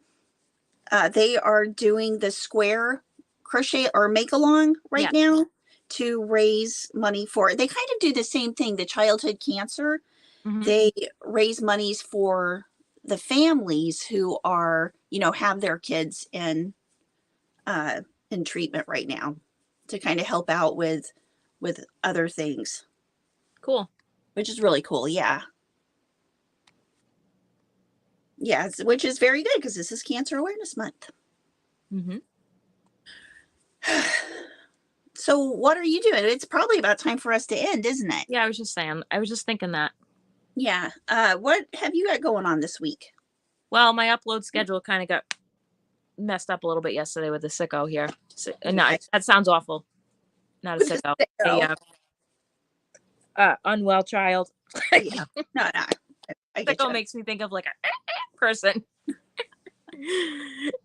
Speaker 1: they are doing the square crochet or make along right now to raise money for, they kind of do the same thing, the childhood cancer. They raise monies for the families who are, have their kids in treatment right now, to kind of help out with other things.
Speaker 2: Cool.
Speaker 1: Which is really cool. Yeah. Yeah. Which is very good, because this is Cancer Awareness Month. So what are you doing? It's probably about time for us to end, isn't it?
Speaker 2: Yeah, I was just thinking that.
Speaker 1: Yeah. What have you got going on this week?
Speaker 2: Well, my upload schedule kind of got messed up a little bit yesterday with the sicko here. No,
Speaker 1: Yeah.
Speaker 2: that sounds awful. Not a
Speaker 1: With the
Speaker 2: sicko.
Speaker 1: sicko.
Speaker 2: A unwell child.
Speaker 1: Yeah. No, I get
Speaker 2: Sicko
Speaker 1: you.
Speaker 2: makes me think of like a person.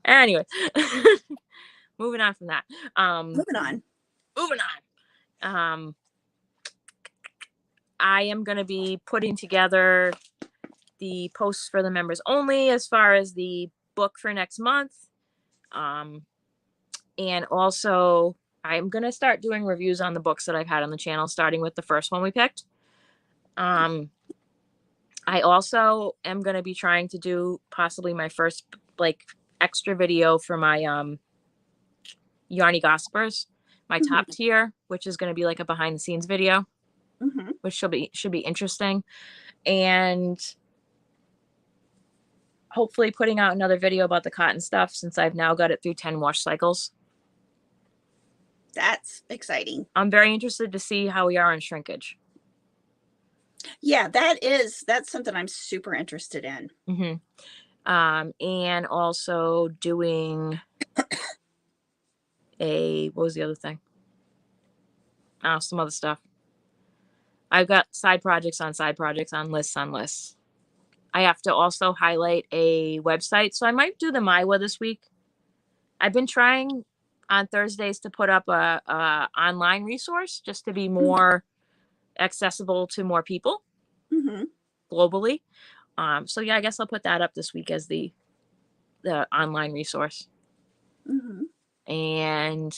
Speaker 2: Anyway, moving on from that.
Speaker 1: Moving on.
Speaker 2: I am going to be putting together the posts for the members only as far as the book for next month. And also I'm going to start doing reviews on the books that I've had on the channel, starting with the first one we picked. I also am going to be trying to do possibly my first like extra video for my Yarny Gossipers, my top tier, which is going to be like a behind the scenes video, which should be interesting. And hopefully putting out another video about the cotton stuff, since I've now got it through 10 wash cycles.
Speaker 1: That's exciting.
Speaker 2: I'm very interested to see how we are on shrinkage.
Speaker 1: Yeah, that's something I'm super interested in.
Speaker 2: And also doing what was the other thing? Some other stuff. I've got side projects on lists. I have to also highlight a website. So I might do the Maiwa this week. I've been trying on Thursdays to put up a online resource just to be more accessible to more people globally. So yeah, I guess I'll put that up this week as the online resource. And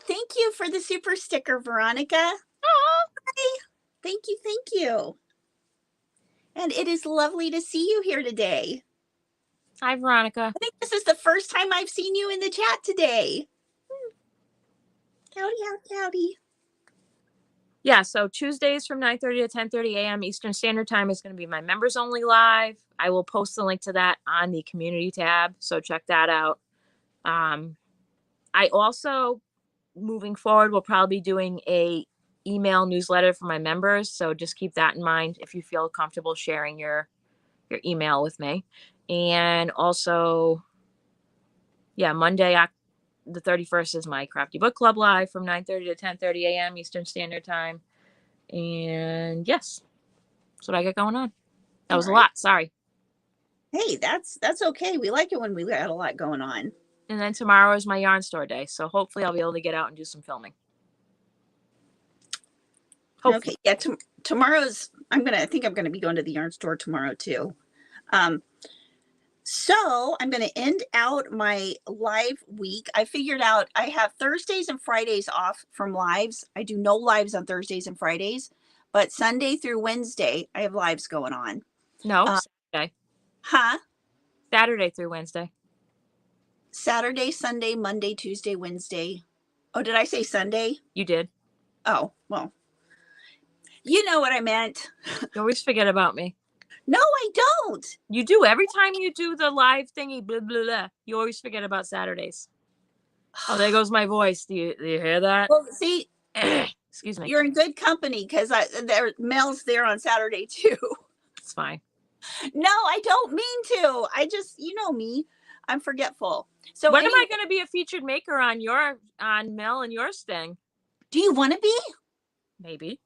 Speaker 1: thank you for the super sticker, Veronica. Thank you. And it is lovely to see you here today.
Speaker 2: Hi, Veronica.
Speaker 1: I think this is the first time I've seen you in the chat today. Howdy.
Speaker 2: Yeah, so Tuesdays from 9:30 to 10:30 a.m. Eastern Standard Time is going to be my members only live. I will post the link to that on the community tab, so check that out. I also, moving forward, will probably be doing a email newsletter for my members, so just keep that in mind if you feel comfortable sharing your email with me. And also, yeah, Monday, the 31st is my Crafty Book Club live from 9:30 to 10:30 a.m. Eastern Standard Time. And yes, that's what I got going on. That was a lot. Sorry.
Speaker 1: Hey, that's okay. We like it when we got a lot going on.
Speaker 2: And then tomorrow is my yarn store day, so hopefully I'll be able to get out and do some filming. Hopefully.
Speaker 1: Okay, yeah. Tomorrow's I think I'm gonna be going to the yarn store tomorrow too. So I'm gonna end out my live week. I figured out I have Thursdays and Fridays off from lives. I do no lives on Thursdays and Fridays, but Sunday through Wednesday I have lives going on.
Speaker 2: No, Saturday.
Speaker 1: Huh?
Speaker 2: Saturday through Wednesday.
Speaker 1: Saturday, Sunday, Monday, Tuesday, Wednesday. Oh, did I say Sunday?
Speaker 2: You did.
Speaker 1: Oh, well, you know what I meant.
Speaker 2: You always forget about me.
Speaker 1: No, I don't.
Speaker 2: You do. Every time you do the live thingy, blah, blah, blah, you always forget about Saturdays. Oh, there goes my voice. Do you hear that?
Speaker 1: Well, see,
Speaker 2: excuse me.
Speaker 1: You're in good company because Mel's there on Saturday too.
Speaker 2: It's fine.
Speaker 1: No, I don't mean to. I just, you know me, I'm forgetful. So
Speaker 2: when am I going to be a featured maker on Mel and your thing?
Speaker 1: Do you want to be?
Speaker 2: Maybe.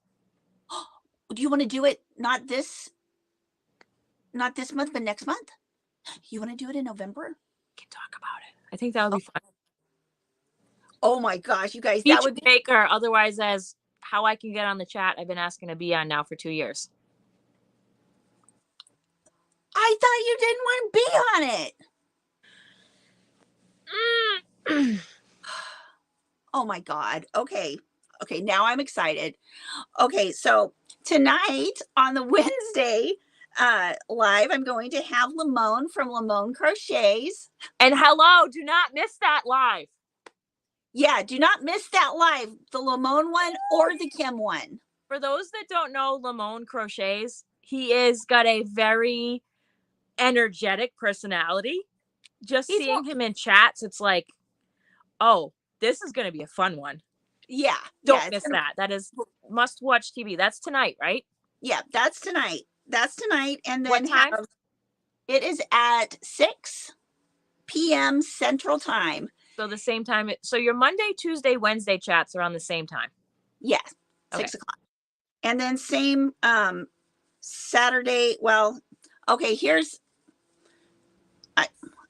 Speaker 1: Do you want to do it not this month, but next month? You want to do it in November?
Speaker 2: We can talk about it. I think that would be fun.
Speaker 1: Oh my gosh, you guys,
Speaker 2: featured
Speaker 1: that would be
Speaker 2: maker, otherwise as how I can get on the chat. I've been asking to be on now for 2 years.
Speaker 1: I thought you didn't want to be on it. Oh my God. Okay, now I'm excited. Okay, so tonight on the Wednesday live, I'm going to have Lamone from Lamone Crochets.
Speaker 2: And hello, do not miss that live.
Speaker 1: Yeah, do not miss that live, the Lamone one or the Kim one.
Speaker 2: For those that don't know Lamone Crochets, he is got a very energetic personality. Just seeing him in chats, it's like, oh, this is going to be a fun one.
Speaker 1: Yeah.
Speaker 2: Don't miss that. That is must-watch TV. That's tonight, right?
Speaker 1: Yeah, that's tonight. And then
Speaker 2: what time?
Speaker 1: It is at 6 p.m. Central Time.
Speaker 2: So the same time. So your Monday, Tuesday, Wednesday chats are on the same time.
Speaker 1: Yeah, 6 o'clock. And then same Saturday. Well, okay,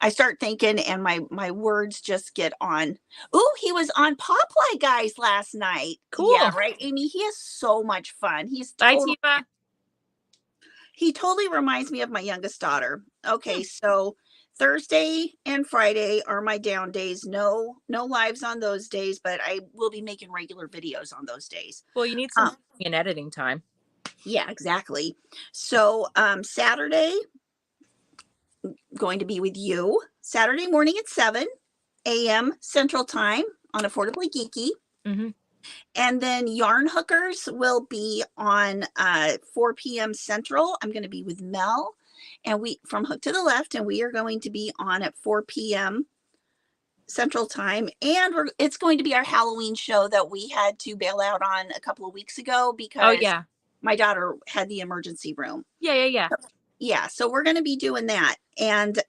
Speaker 1: I start thinking and my words just get on. Ooh, he was on Popeye Guys last night.
Speaker 2: Cool.
Speaker 1: Yeah, right, Amy? He is so much fun.
Speaker 2: Bye, Tifa.
Speaker 1: He totally reminds me of my youngest daughter. Okay, so Thursday and Friday are my down days. No lives on those days, but I will be making regular videos on those days.
Speaker 2: Well, you need some editing time.
Speaker 1: Yeah, exactly. So Saturday, going to be with you Saturday morning at 7 a.m. Central Time on Affordably Geeky.
Speaker 2: Mm-hmm.
Speaker 1: And then Yarn Hookers will be on 4 p.m. Central. I'm going to be with Mel and we from Hook to the Left, and we are going to be on at 4 p.m. Central Time. And it's going to be our Halloween show that we had to bail out on a couple of weeks ago because my daughter had the emergency room. Yeah, so we're going to be doing that. And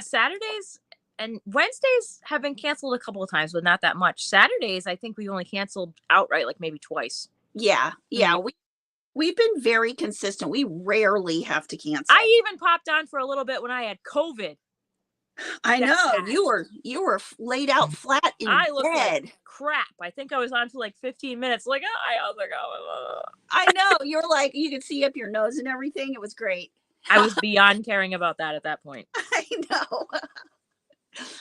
Speaker 2: Saturdays and Wednesdays have been canceled a couple of times, but not that much. Saturdays, I think we only canceled outright like maybe twice.
Speaker 1: Yeah. We've been very consistent. We rarely have to cancel.
Speaker 2: I even popped on for a little bit when I had COVID.
Speaker 1: I know. You were laid out flat in
Speaker 2: I looked
Speaker 1: bed.
Speaker 2: like crap. I think I was on for like 15 minutes. Like, I was like,
Speaker 1: I know. You're like, you could see up your nose and everything. It was great.
Speaker 2: I was beyond caring about that at that point.
Speaker 1: I know.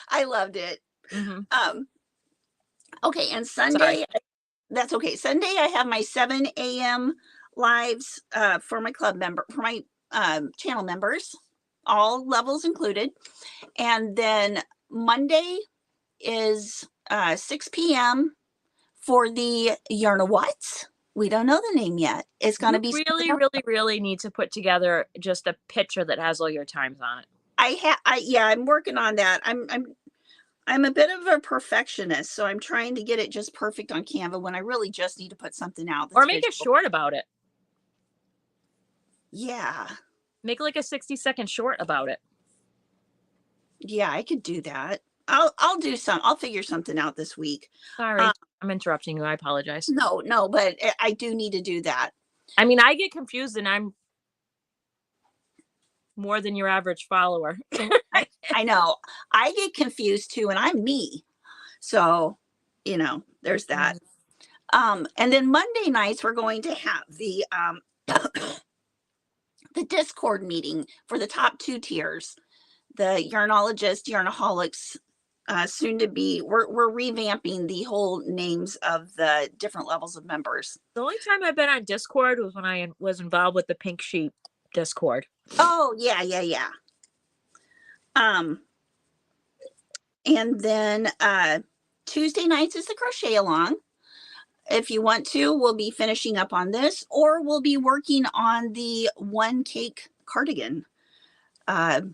Speaker 1: I loved it.
Speaker 2: Mm-hmm.
Speaker 1: Okay, and Sunday, that's okay. Sunday, I have my 7 a.m. lives for my channel members, all levels included. And then Monday is 6 p.m. for the Yarn What? We don't know the name yet. It's going to be
Speaker 2: really need to put together just a picture that has all your times on it.
Speaker 1: I'm working on that. I'm a bit of a perfectionist, so I'm trying to get it just perfect on Canva when I really just need to put something out.
Speaker 2: Or make it short about it.
Speaker 1: Yeah.
Speaker 2: Make like a 60-second short about it.
Speaker 1: Yeah, I could do that. I'll figure something out this week.
Speaker 2: Sorry, I'm interrupting you. I apologize.
Speaker 1: No, but I do need to do that.
Speaker 2: I mean, I get confused and I'm more than your average follower.
Speaker 1: I know. I get confused too, and I'm me. So, there's that. And then Monday nights, we're going to have the the Discord meeting for the top 2 tiers, the Yarnologist, Yarnaholics, soon to be. We're revamping the whole names of the different levels of members.
Speaker 2: The only time I've been on Discord was when I was involved with the Pink Sheep Discord.
Speaker 1: Oh, yeah. And then Tuesday nights is the crochet along. If you want to, we'll be finishing up on this, or we'll be working on the one cake cardigan. The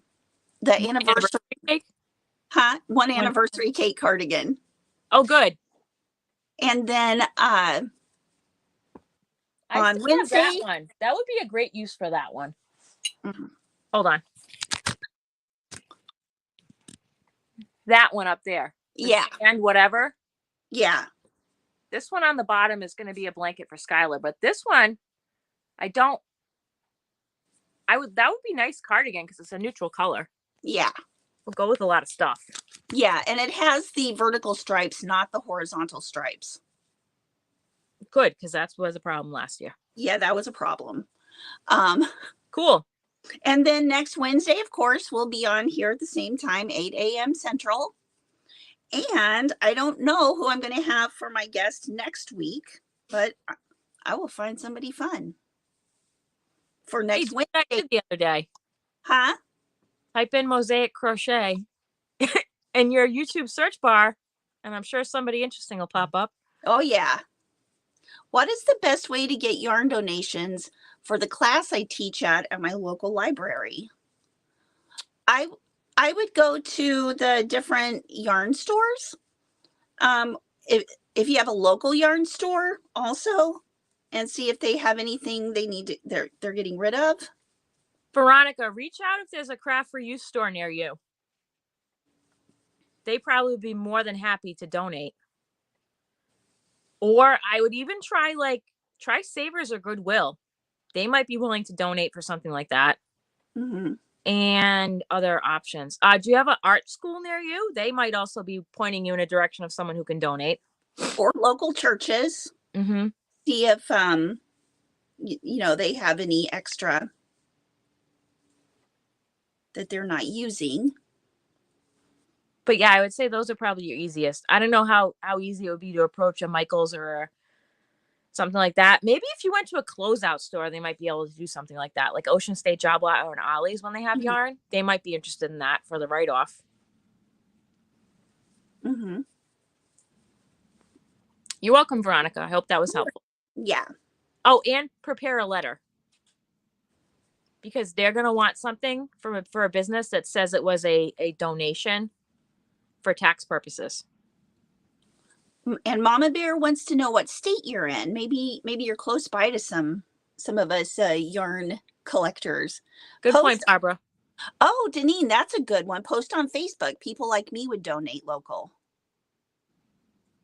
Speaker 1: anniversary
Speaker 2: cake?
Speaker 1: One anniversary cake cardigan.
Speaker 2: Oh, good.
Speaker 1: And then on Wednesday,
Speaker 2: that would be a great use for that one.
Speaker 1: Mm-hmm.
Speaker 2: Hold on. That one up there.
Speaker 1: Yeah.
Speaker 2: And whatever.
Speaker 1: Yeah.
Speaker 2: This one on the bottom is going to be a blanket for Skylar, but this one, that would be nice cardigan because it's a neutral color.
Speaker 1: Yeah.
Speaker 2: We'll go with a lot of stuff.
Speaker 1: Yeah, and it has the vertical stripes, not the horizontal stripes.
Speaker 2: Good, because that was a problem last year.
Speaker 1: Yeah, that was a problem.
Speaker 2: Cool.
Speaker 1: And then next Wednesday, of course, we'll be on here at the same time, 8 a.m. Central. And I don't know who I'm going to have for my guest next week, but I will find somebody fun for next Wednesday.
Speaker 2: I did the other day. Type in Mosaic Crochet in your YouTube search bar, and I'm sure somebody interesting will pop up.
Speaker 1: Oh, yeah. What is the best way to get yarn donations for the class I teach at my local library? I would go to the different yarn stores. If you have a local yarn store also, and see if they have anything they need to, they're getting rid of
Speaker 2: Veronica, reach out if there's a craft for you store near you. They probably would be more than happy to donate. Or I would even try Savers or Goodwill. They might be willing to donate for something like that.
Speaker 1: Mm-hmm.
Speaker 2: And other options. Do you have an art school near you? They might also be pointing you in a direction of someone who can donate.
Speaker 1: Or local churches.
Speaker 2: Mm-hmm.
Speaker 1: See if they have any extra that they're not using.
Speaker 2: But yeah, I would say those are probably your easiest. I don't know how easy it would be to approach a Michael's or something like that. Maybe if you went to a closeout store, they might be able to do something like that. Like Ocean State Job Lot or an Ollie's when they have yarn. They might be interested in that for the write-off.
Speaker 1: Mm-hmm.
Speaker 2: You're welcome, Veronica. I hope that was helpful.
Speaker 1: Yeah.
Speaker 2: Oh, and prepare a letter. Because they're going to want something for a business that says it was a donation for tax purposes.
Speaker 1: And Mama Bear wants to know what state you're in. Maybe you're close by to some of us yarn collectors.
Speaker 2: Good point, Barbara.
Speaker 1: Oh, Deneen, that's a good one. Post on Facebook. People like me would donate local.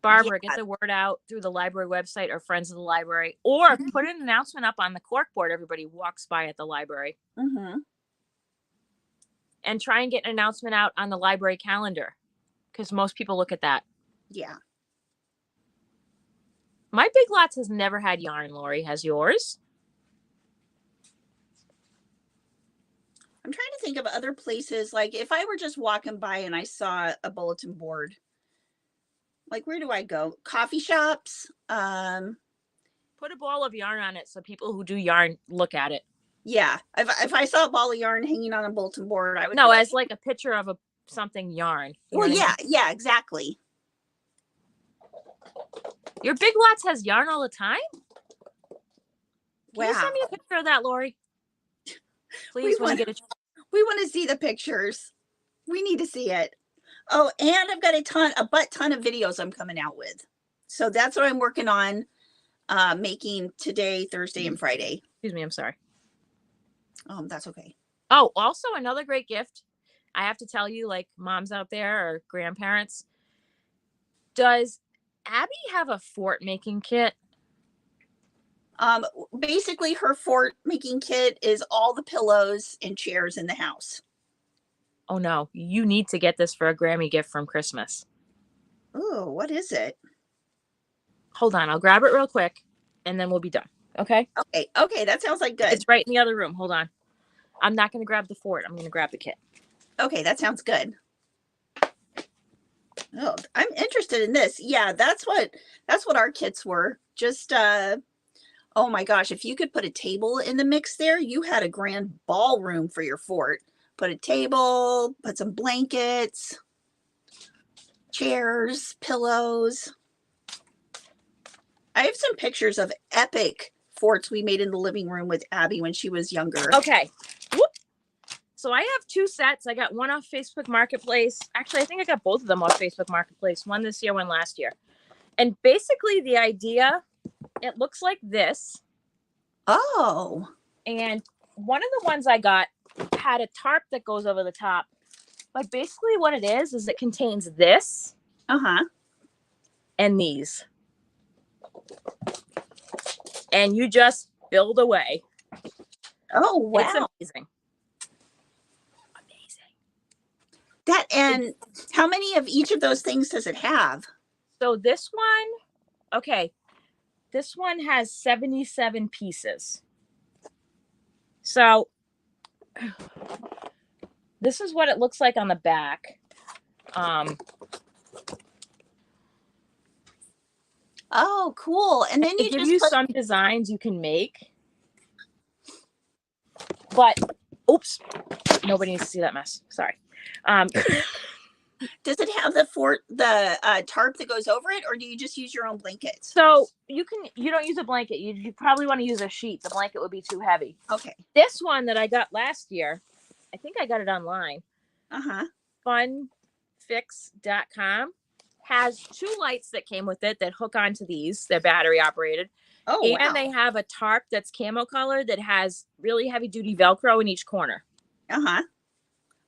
Speaker 2: Barbara, get the word out through the library website or Friends of the Library, or put an announcement up on the corkboard everybody walks by at the library.
Speaker 1: Mm-hmm.
Speaker 2: And try and get an announcement out on the library calendar, because most people look at that.
Speaker 1: Yeah.
Speaker 2: My Big Lots has never had yarn, Lori. Has yours?
Speaker 1: I'm trying to think of other places. Like if I were just walking by and I saw a bulletin board, like where do I go? Coffee shops.
Speaker 2: Put a ball of yarn on it so people who do yarn look at it.
Speaker 1: Yeah. If I saw a ball of yarn hanging on a bulletin board, I would.
Speaker 2: No, as like a picture of something yarn.
Speaker 1: Well, yeah, yeah, exactly.
Speaker 2: Your Big Lots has yarn all the time?
Speaker 1: Wow.
Speaker 2: Can you send me a picture of that, Lori? Please, when you get
Speaker 1: we want to see the pictures. We need to see it. Oh, and I've got a butt ton of videos I'm coming out with. So that's what I'm working on making today, Thursday, and Friday.
Speaker 2: Excuse me, I'm sorry.
Speaker 1: That's okay.
Speaker 2: Oh, also another great gift. I have to tell you, like moms out there or grandparents, does Abby have a fort making kit?
Speaker 1: Basically her fort making kit is all the pillows and chairs in the house.
Speaker 2: Oh no, you need to get this for a Grammy gift from Christmas.
Speaker 1: Oh, what is it?
Speaker 2: Hold on, I'll grab it real quick and then we'll be done. Okay?
Speaker 1: Okay, that sounds like good.
Speaker 2: It's right in the other room. Hold on. I'm not going to grab the fort. I'm going to grab the kit.
Speaker 1: Okay, that sounds good. Oh, I'm interested in this. Yeah, that's what our kits were. Just oh my gosh, if you could put a table in the mix there, you had a grand ballroom for your fort. Put a table, put some blankets, chairs, pillows. I have some pictures of epic forts we made in the living room with Abby when she was younger.
Speaker 2: Okay. Whoop. So I have two sets. I got one off Facebook Marketplace. Actually, I think I got both of them off Facebook Marketplace. One this year, one last year. And basically the idea, it looks like this.
Speaker 1: Oh.
Speaker 2: And one of the ones I got had a tarp that goes over the top. But basically what it is it contains this.
Speaker 1: Uh-huh.
Speaker 2: And these. And you just build away.
Speaker 1: Oh, wow.
Speaker 2: It's amazing.
Speaker 1: That, and how many of each of those things does it have?
Speaker 2: So this one, okay, this one has 77 pieces. So this is what it looks like on the back.
Speaker 1: Oh, cool. And then you
Speaker 2: give
Speaker 1: just
Speaker 2: you some designs you can make. But, oops, nobody needs to see that mess. Sorry.
Speaker 1: Does it have the tarp that goes over it, or do you just use your own blankets?
Speaker 2: So you don't use a blanket. You probably want to use a sheet. The blanket would be too heavy.
Speaker 1: Okay.
Speaker 2: This one that I got last year, I think I got it online.
Speaker 1: Uh-huh.
Speaker 2: Funfix.com has two lights that came with it that hook onto these. They're battery operated.
Speaker 1: Oh, wow.
Speaker 2: And they have a tarp that's camo colored that has really heavy duty Velcro in each corner.
Speaker 1: Uh-huh.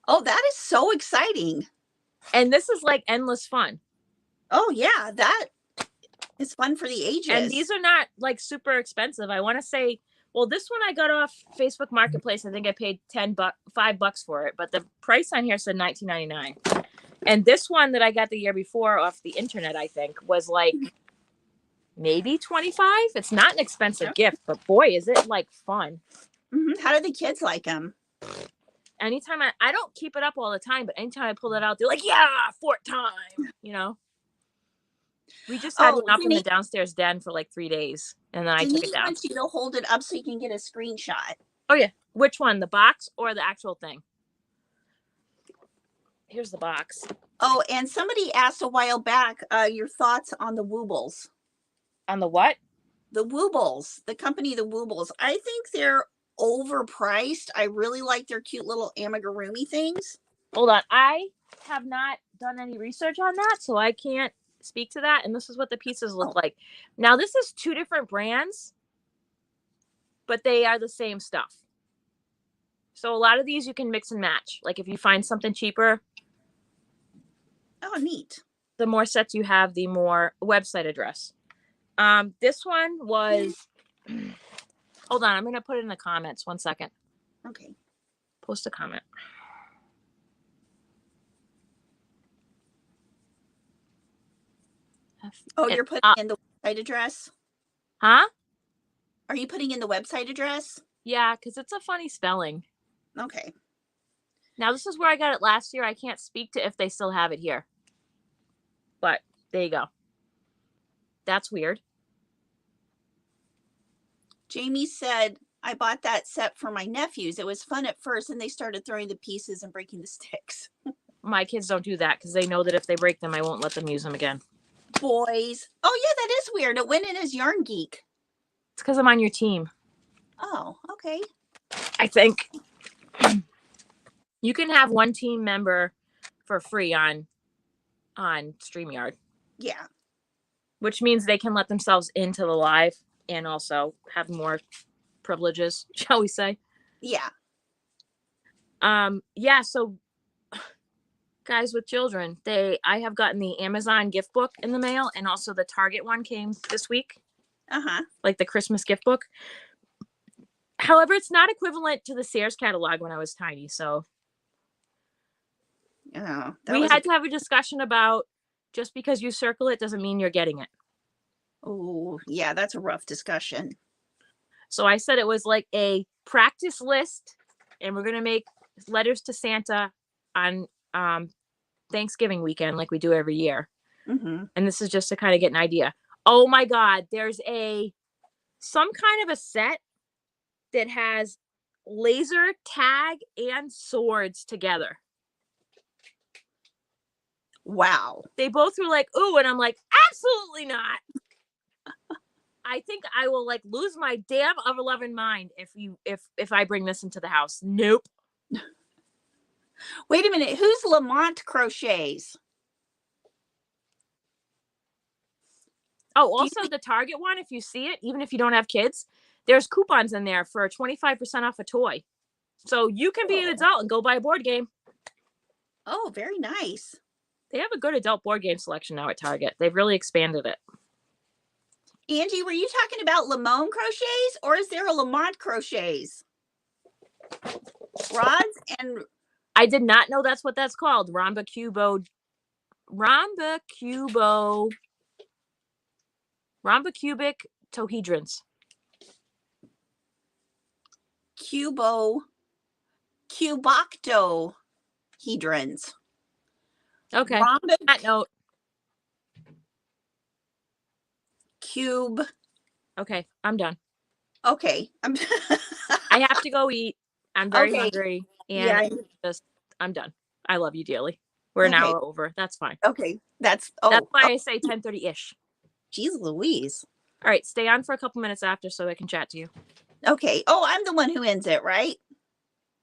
Speaker 1: Oh, that is so exciting.
Speaker 2: And this is like endless fun.
Speaker 1: Oh, yeah, that is fun for the ages.
Speaker 2: And these are not like super expensive. I want to say, well, this one I got off Facebook Marketplace. I think I paid $5 for it, but the price on here said $19.99. And this one that I got the year before off the internet, I think, was like maybe $25. It's not an expensive gift, but boy, is it like fun.
Speaker 1: Mm-hmm. How do the kids like them?
Speaker 2: Anytime I don't keep it up all the time, but anytime I pull it out, they're like, yeah, fourth time, you know. We just had one up in the downstairs den for like 3 days, and then I took it down.
Speaker 1: Wants you to hold it up so you can get a screenshot.
Speaker 2: Oh yeah, which one, the box or the actual thing? Here's the box.
Speaker 1: Oh, and somebody asked a while back your thoughts on the Woobles.
Speaker 2: On the what?
Speaker 1: The Woobles, the company, the Woobles. I think they're overpriced. I really like their cute little amigurumi things.
Speaker 2: Hold on, I have not done any research on that, so I can't speak to that. And this is what the pieces look like. Now, this is 2 different brands, but they are the same stuff. So a lot of these you can mix and match. Like if you find something cheaper.
Speaker 1: Oh, neat.
Speaker 2: The more sets you have, the more website address. This one was, hold on, I'm going to put it in the comments. 1 second.
Speaker 1: Okay.
Speaker 2: Post a comment.
Speaker 1: Oh, you're putting in the website address?
Speaker 2: Huh?
Speaker 1: Are you putting in the website address?
Speaker 2: Yeah, because it's a funny spelling.
Speaker 1: Okay.
Speaker 2: Now, this is where I got it last year. I can't speak to if they still have it here. But there you go. That's weird.
Speaker 1: Jamie said, I bought that set for my nephews. It was fun at first, and they started throwing the pieces and breaking the sticks.
Speaker 2: My kids don't do that because they know that if they break them, I won't let them use them again.
Speaker 1: Boys. Oh, yeah, that is weird. It went in as Yarn Geek.
Speaker 2: It's because I'm on your team.
Speaker 1: Oh, okay.
Speaker 2: I think you can have one team member for free on StreamYard.
Speaker 1: Yeah. Which
Speaker 2: means they can let themselves into the live and also have more privileges, shall we say.
Speaker 1: Yeah.
Speaker 2: Yeah, so guys with children, I have gotten the Amazon gift book in the mail, and also the Target one came this week.
Speaker 1: Uh-huh. Like
Speaker 2: the Christmas gift book. However, it's not equivalent to the Sears catalog when I was tiny, so we had to have a discussion about just because you circle it doesn't mean you're getting it.
Speaker 1: Oh, yeah, that's a rough discussion.
Speaker 2: So I said it was like a practice list, and we're going to make letters to Santa on Thanksgiving weekend like we do every year.
Speaker 1: Mm-hmm.
Speaker 2: And this is just to kind of get an idea. Oh my God, there's some kind of a set that has laser tag and swords together.
Speaker 1: Wow.
Speaker 2: They both were like, ooh, and I'm like, absolutely not. I think I will like lose my damn ever-loving mind if I bring this into the house. Nope.
Speaker 1: Wait a minute. Who's Lamont Crochets?
Speaker 2: Oh, also the Target one, if you see it, even if you don't have kids, there's coupons in there for 25% off a toy. So you can be an adult and go buy a board game.
Speaker 1: Oh, very nice.
Speaker 2: They have a good adult board game selection now at Target. They've really expanded it.
Speaker 1: Angie, were you talking about Lamont Crochets, or is there a Lamont Crochets? Rods and...
Speaker 2: I did not know that's what that's called. Rhomba cubic tohedrons.
Speaker 1: Cuboctohedrons.
Speaker 2: Okay. That note.
Speaker 1: Cube.
Speaker 2: Okay, I'm done.
Speaker 1: Okay.
Speaker 2: I have to go eat. I'm very hungry. And I'm done. I love you dearly. We're an hour over. That's fine.
Speaker 1: Okay. That's
Speaker 2: why I say 10:30-ish.
Speaker 1: Jeez Louise.
Speaker 2: All right, stay on for a couple minutes after so I can chat to you.
Speaker 1: Okay. Oh, I'm the one who ends it, right?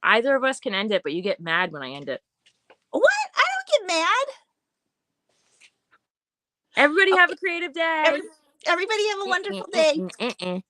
Speaker 2: Either of us can end it, but you get mad when I end it.
Speaker 1: What? I don't get mad.
Speaker 2: Everybody have a creative day.
Speaker 1: Everybody have a wonderful day.